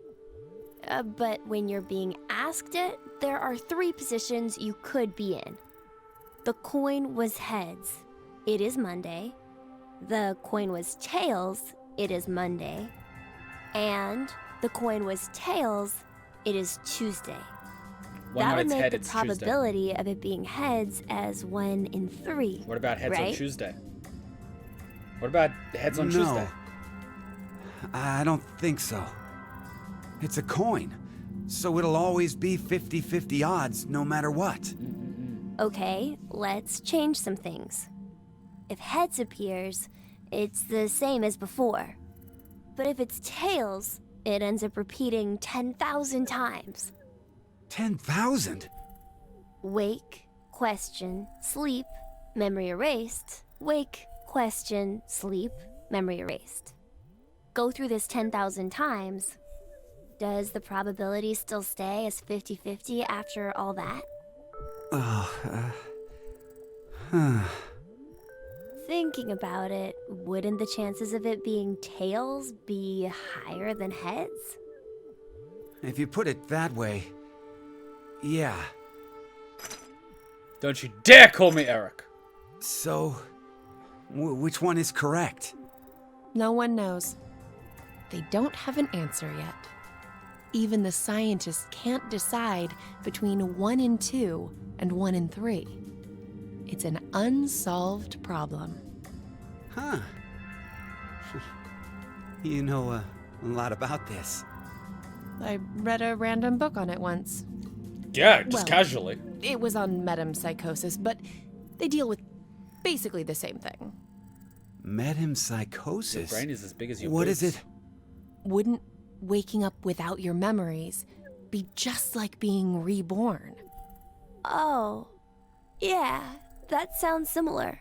hit heads. But when you're being asked it, there are 3 positions you could be in. The coin was heads. It is Monday. The coin was tails. It is Monday. And the coin was tails. It is Tuesday. That would make the probability of it being heads as 1 in 3. What about heads right? on Tuesday? What about heads on Tuesday? I don't think so. It's a coin, so it'll always be 50-50 odds no matter what. Okay, let's change some things. If heads appears, it's the same as before. But if it's tails, it ends up repeating 10,000 times. 10,000? Wake, question, sleep, memory erased. Wake, question, sleep, memory erased. Go through this 10,000 times. Does the probability still stay as 50-50 after all that? Thinking about it, wouldn't the chances of it being tails be higher than heads? If you put it that way, yeah. Don't you dare call me Eric. So, which one is correct? No one knows. They don't have an answer yet. Even the scientists can't decide between 1 in 2 and 1 in 3. It's an unsolved problem. Huh. You know a lot about this. I read a random book on it once. Yeah, just casually. It was on metempsychosis, but they deal with basically the same thing. Metempsychosis? Your brain is as big as your What boots. is it? Wouldn't waking up without your memories be just like being reborn? Oh, yeah, that sounds similar.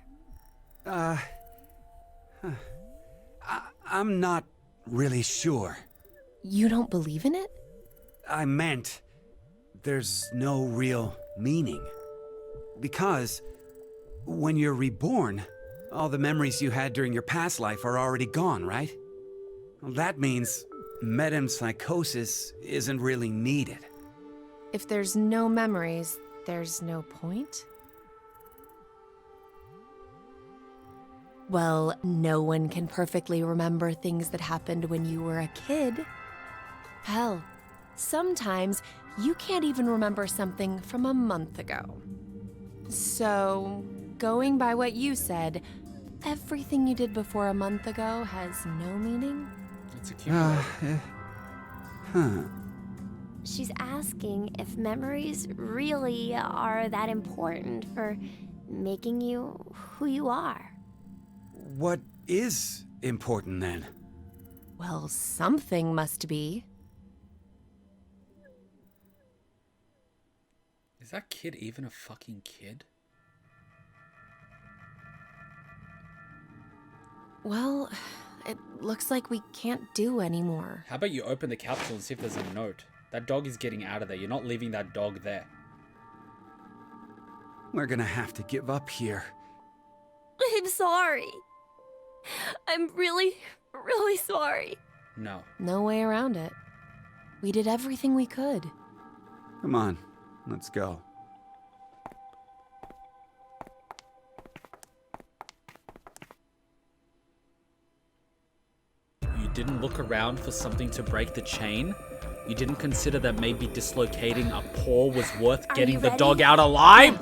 I'm not really sure. You don't believe in it? I meant there's no real meaning. Because when you're reborn, all the memories you had during your past life are already gone, right? Well, that means metempsychosis isn't really needed. If there's no memories, there's no point? Well, no one can perfectly remember things that happened when you were a kid. Hell, sometimes you can't even remember something from a month ago. So, going by what you said, everything you did before a month ago has no meaning? It's a She's asking if memories really are that important for making you who you are. What is important then? Well, something must be. Is that kid even a fucking kid? Well, it looks like we can't do anymore. How about you open the capsule and see if there's a note? That dog is getting out of there. You're not leaving that dog there. We're gonna have to give up here. I'm sorry. I'm really, really sorry. No. No way around it. We did everything we could. Come on, let's go. You didn't look around for something to break the chain? You didn't consider that maybe dislocating a paw was worth getting the dog out alive?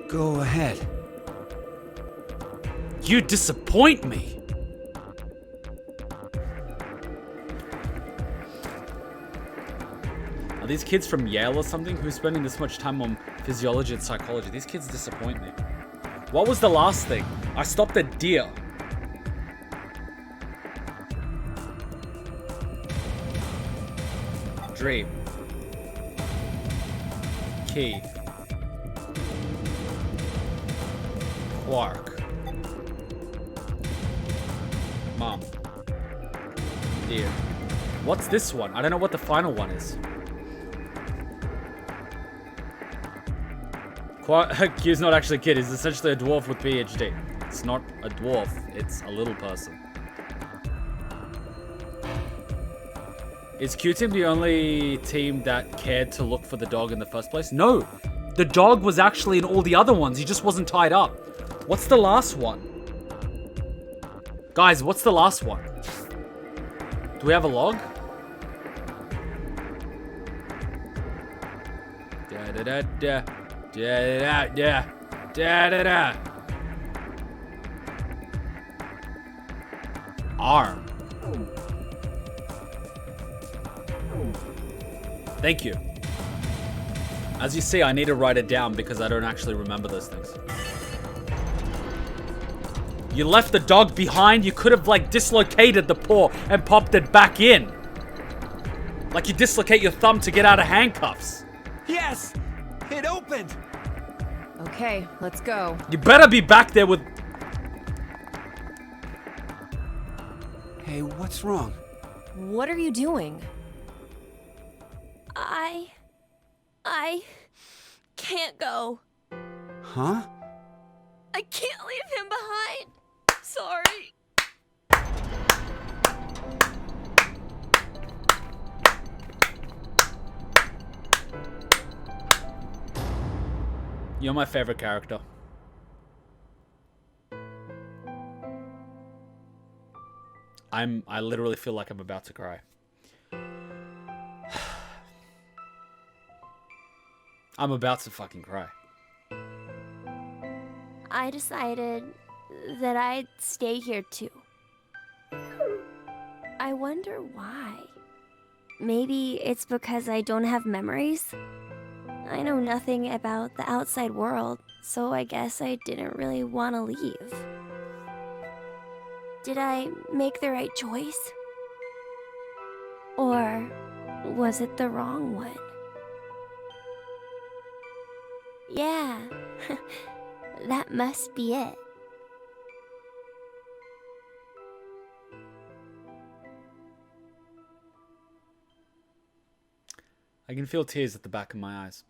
Go ahead. You disappoint me. Are these kids from Yale or something? Who's spending this much time on physiology and psychology? These kids disappoint me. What was the last thing? I stopped a deer. Dream. Key. Quark. Mom. Dear. What's this one? I don't know what the final one is. Q's not actually a kid. He's essentially a dwarf with PhD. It's not a dwarf. It's a little person. Is Q-Team the only team that cared to look for the dog in the first place? No! The dog was actually in all the other ones. He just wasn't tied up. What's the last one? Guys, what's the last one? Do we have a log? Da-da-da-da. Da-da-da-da. Da-da-da. Arm. Thank you. As you see, I need to write it down because I don't actually remember those things. You left the dog behind. You could have, like, dislocated the paw and popped it back in. Like you dislocate your thumb to get out of handcuffs. Yes! It opened! Okay, let's go. You better be back there with... Hey, what's wrong? What are you doing? I can't go. Huh? I can't leave him behind. Sorry. You're my favorite character. I literally feel like I'm about to cry. I'm about to fucking cry. I decided that I'd stay here too. I wonder why. Maybe it's because I don't have memories? I know nothing about the outside world, so I guess I didn't really want to leave. Did I make the right choice? Or was it the wrong one? Yeah, that must be it. I can feel tears at the back of my eyes.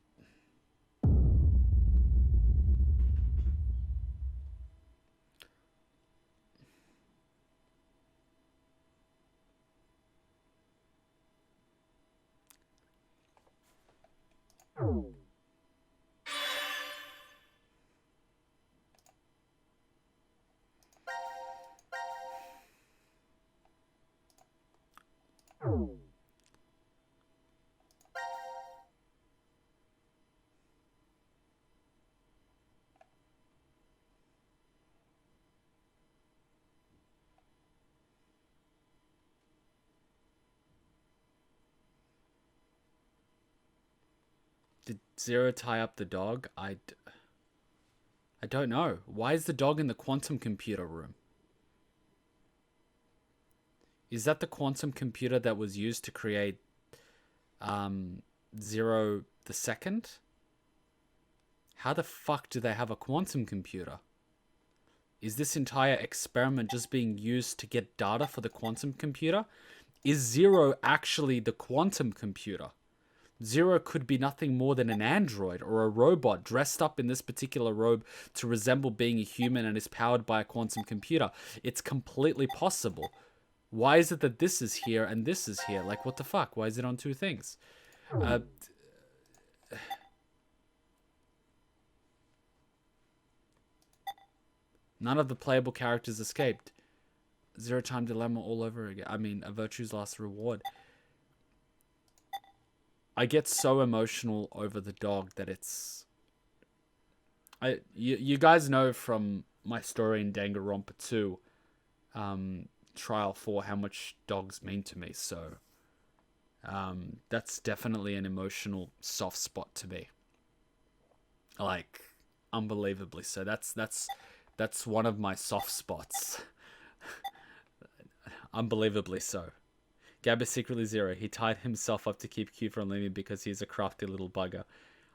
Did Zero tie up the dog? I don't know. Why is the dog in the quantum computer room? Is that the quantum computer that was used to create Zero the Second? How the fuck do they have a quantum computer? Is this entire experiment just being used to get data for the quantum computer? Is Zero actually the quantum computer? Zero could be nothing more than an android or a robot dressed up in this particular robe to resemble being a human and is powered by a quantum computer. It's completely possible. Why is it that this is here and this is here? Like, what the fuck? Why is it on two things? None of the playable characters escaped. Zero time dilemma all over again. I mean, a virtue's last reward. I get so emotional over the dog that it's... You guys know from my story in Danganronpa 2, Trial 4, how much dogs mean to me, so... that's definitely an emotional soft spot to me. Like, unbelievably so. That's one of my soft spots. Unbelievably so. Gab is secretly Zero. He tied himself up to keep Q from leaving because he's a crafty little bugger.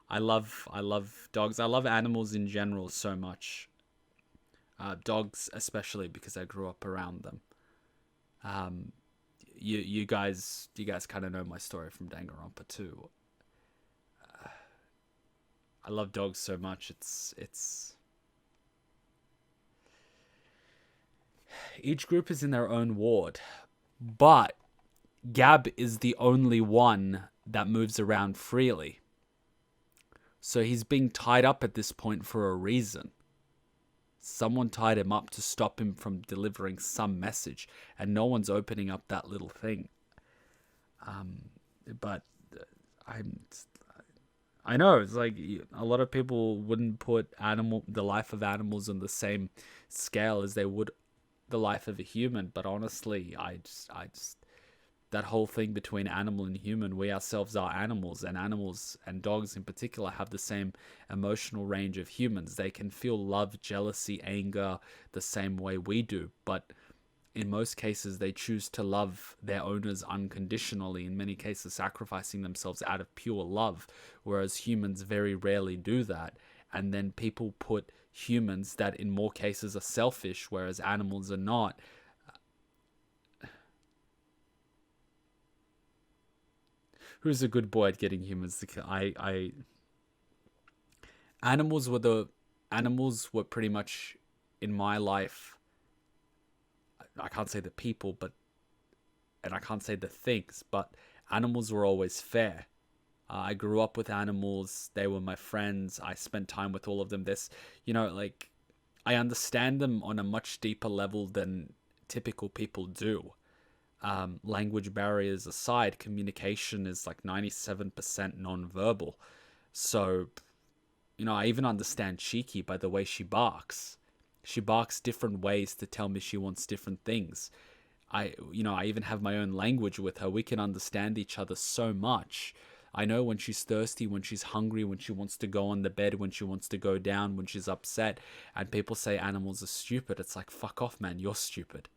I love dogs. I love animals in general so much. Dogs especially because I grew up around them. You guys kind of know my story from Danganronpa too. I love dogs so much. It's each group is in their own ward, but Gab is the only one that moves around freely. So he's being tied up at this point for a reason. Someone tied him up to stop him from delivering some message, and no one's opening up that little thing. But I know it's like a lot of people wouldn't put the life of animals on the same scale as they would the life of a human. But honestly, I just that whole thing between animal and human, we ourselves are animals, and dogs in particular have the same emotional range of humans. They can feel love, jealousy, anger the same way we do, but in most cases they choose to love their owners unconditionally, in many cases sacrificing themselves out of pure love, whereas humans very rarely do that. And then people put humans that in more cases are selfish, whereas animals are not. Who's a good boy at getting humans to kill? Animals were pretty much in my life. I can't say the people, and I can't say the things, but animals were always fair. I grew up with animals. They were my friends. I spent time with all of them. I understand them on a much deeper level than typical people do. Language barriers aside, communication is like 97% non-verbal. So, I even understand Cheeky by the way she barks. She barks different ways to tell me she wants different things. I even have my own language with her. We can understand each other so much. I know when she's thirsty, when she's hungry, when she wants to go on the bed, when she wants to go down, when she's upset. And people say animals are stupid. It's like, fuck off, man. You're stupid.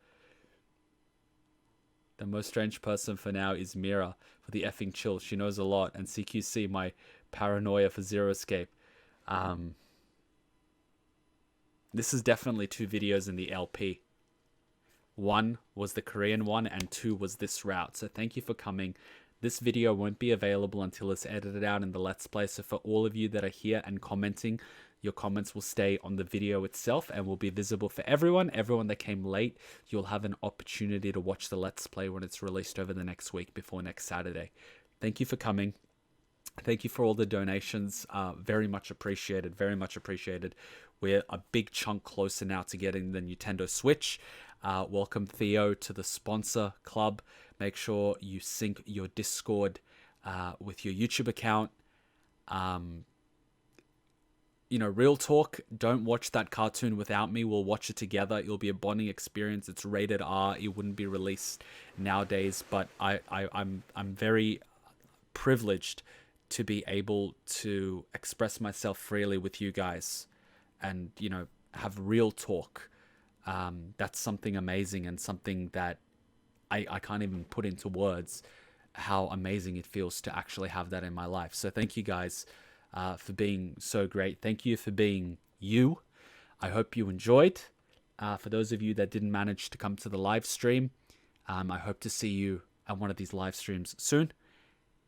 The most strange person for now is Mira for the effing chill. She knows a lot. And CQC, my paranoia for Zero Escape. This is definitely 2 videos in the LP. 1 was the Korean one and 2 was this route. So thank you for coming. This video won't be available until it's edited out in the Let's Play. So for all of you that are here and commenting, your comments will stay on the video itself and will be visible for everyone. Everyone that came late, you'll have an opportunity to watch the Let's Play when it's released over the next week before next Saturday. Thank you for coming. Thank you for all the donations. Very much appreciated. Very much appreciated. We're a big chunk closer now to getting the Nintendo Switch. Welcome Theo to the sponsor club. Make sure you sync your Discord with your YouTube account. You know, real talk, don't watch that cartoon without me. We'll watch it together. It'll be a bonding experience. It's rated R. It wouldn't be released nowadays, but I'm very privileged to be able to express myself freely with you guys and, you know, have real talk. That's something amazing and something that I can't even put into words how amazing it feels to actually have that in my life. So thank you guys for being so great. Thank you for being you. I hope you enjoyed. For those of you that didn't manage to come to the live stream, I hope to see you at one of these live streams soon.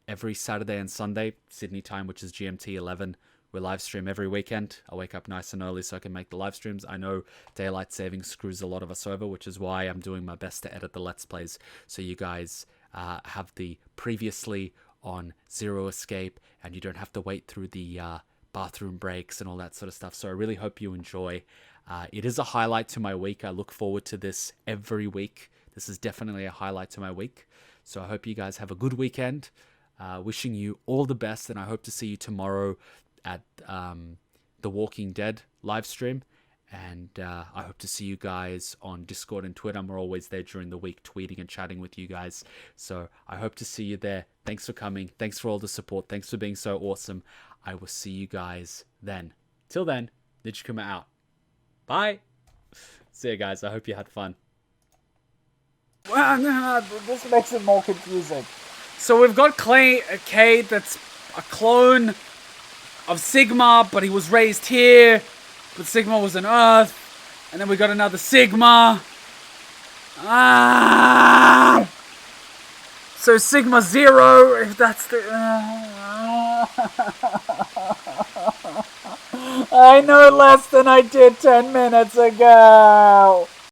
Every Saturday and Sunday, Sydney time, which is GMT 11, we live stream every weekend. I wake up nice and early so I can make the live streams. I know daylight saving screws a lot of us over, which is why I'm doing my best to edit the Let's Plays so you guys have the previously on Zero Escape and you don't have to wait through the bathroom breaks and all that sort of stuff. So I really hope you enjoy. It is a highlight to my week. I look forward to this every week. This is definitely a highlight to my week. So I hope you guys have a good weekend. Wishing you all the best, and I hope to see you tomorrow at the Walking Dead live stream. And I hope to see you guys on Discord and Twitter. I'm always there during the week tweeting and chatting with you guys. So I hope to see you there. Thanks for coming. Thanks for all the support. Thanks for being so awesome. I will see you guys then. Till then, Nikoma out. Bye. See you guys. I hope you had fun. This makes it more confusing. So we've got Cade that's a clone of Sigma, but he was raised here. But Sigma was on Earth. And then we got another Sigma. So Sigma Zero, if that's the... I know less than I did 10 minutes ago.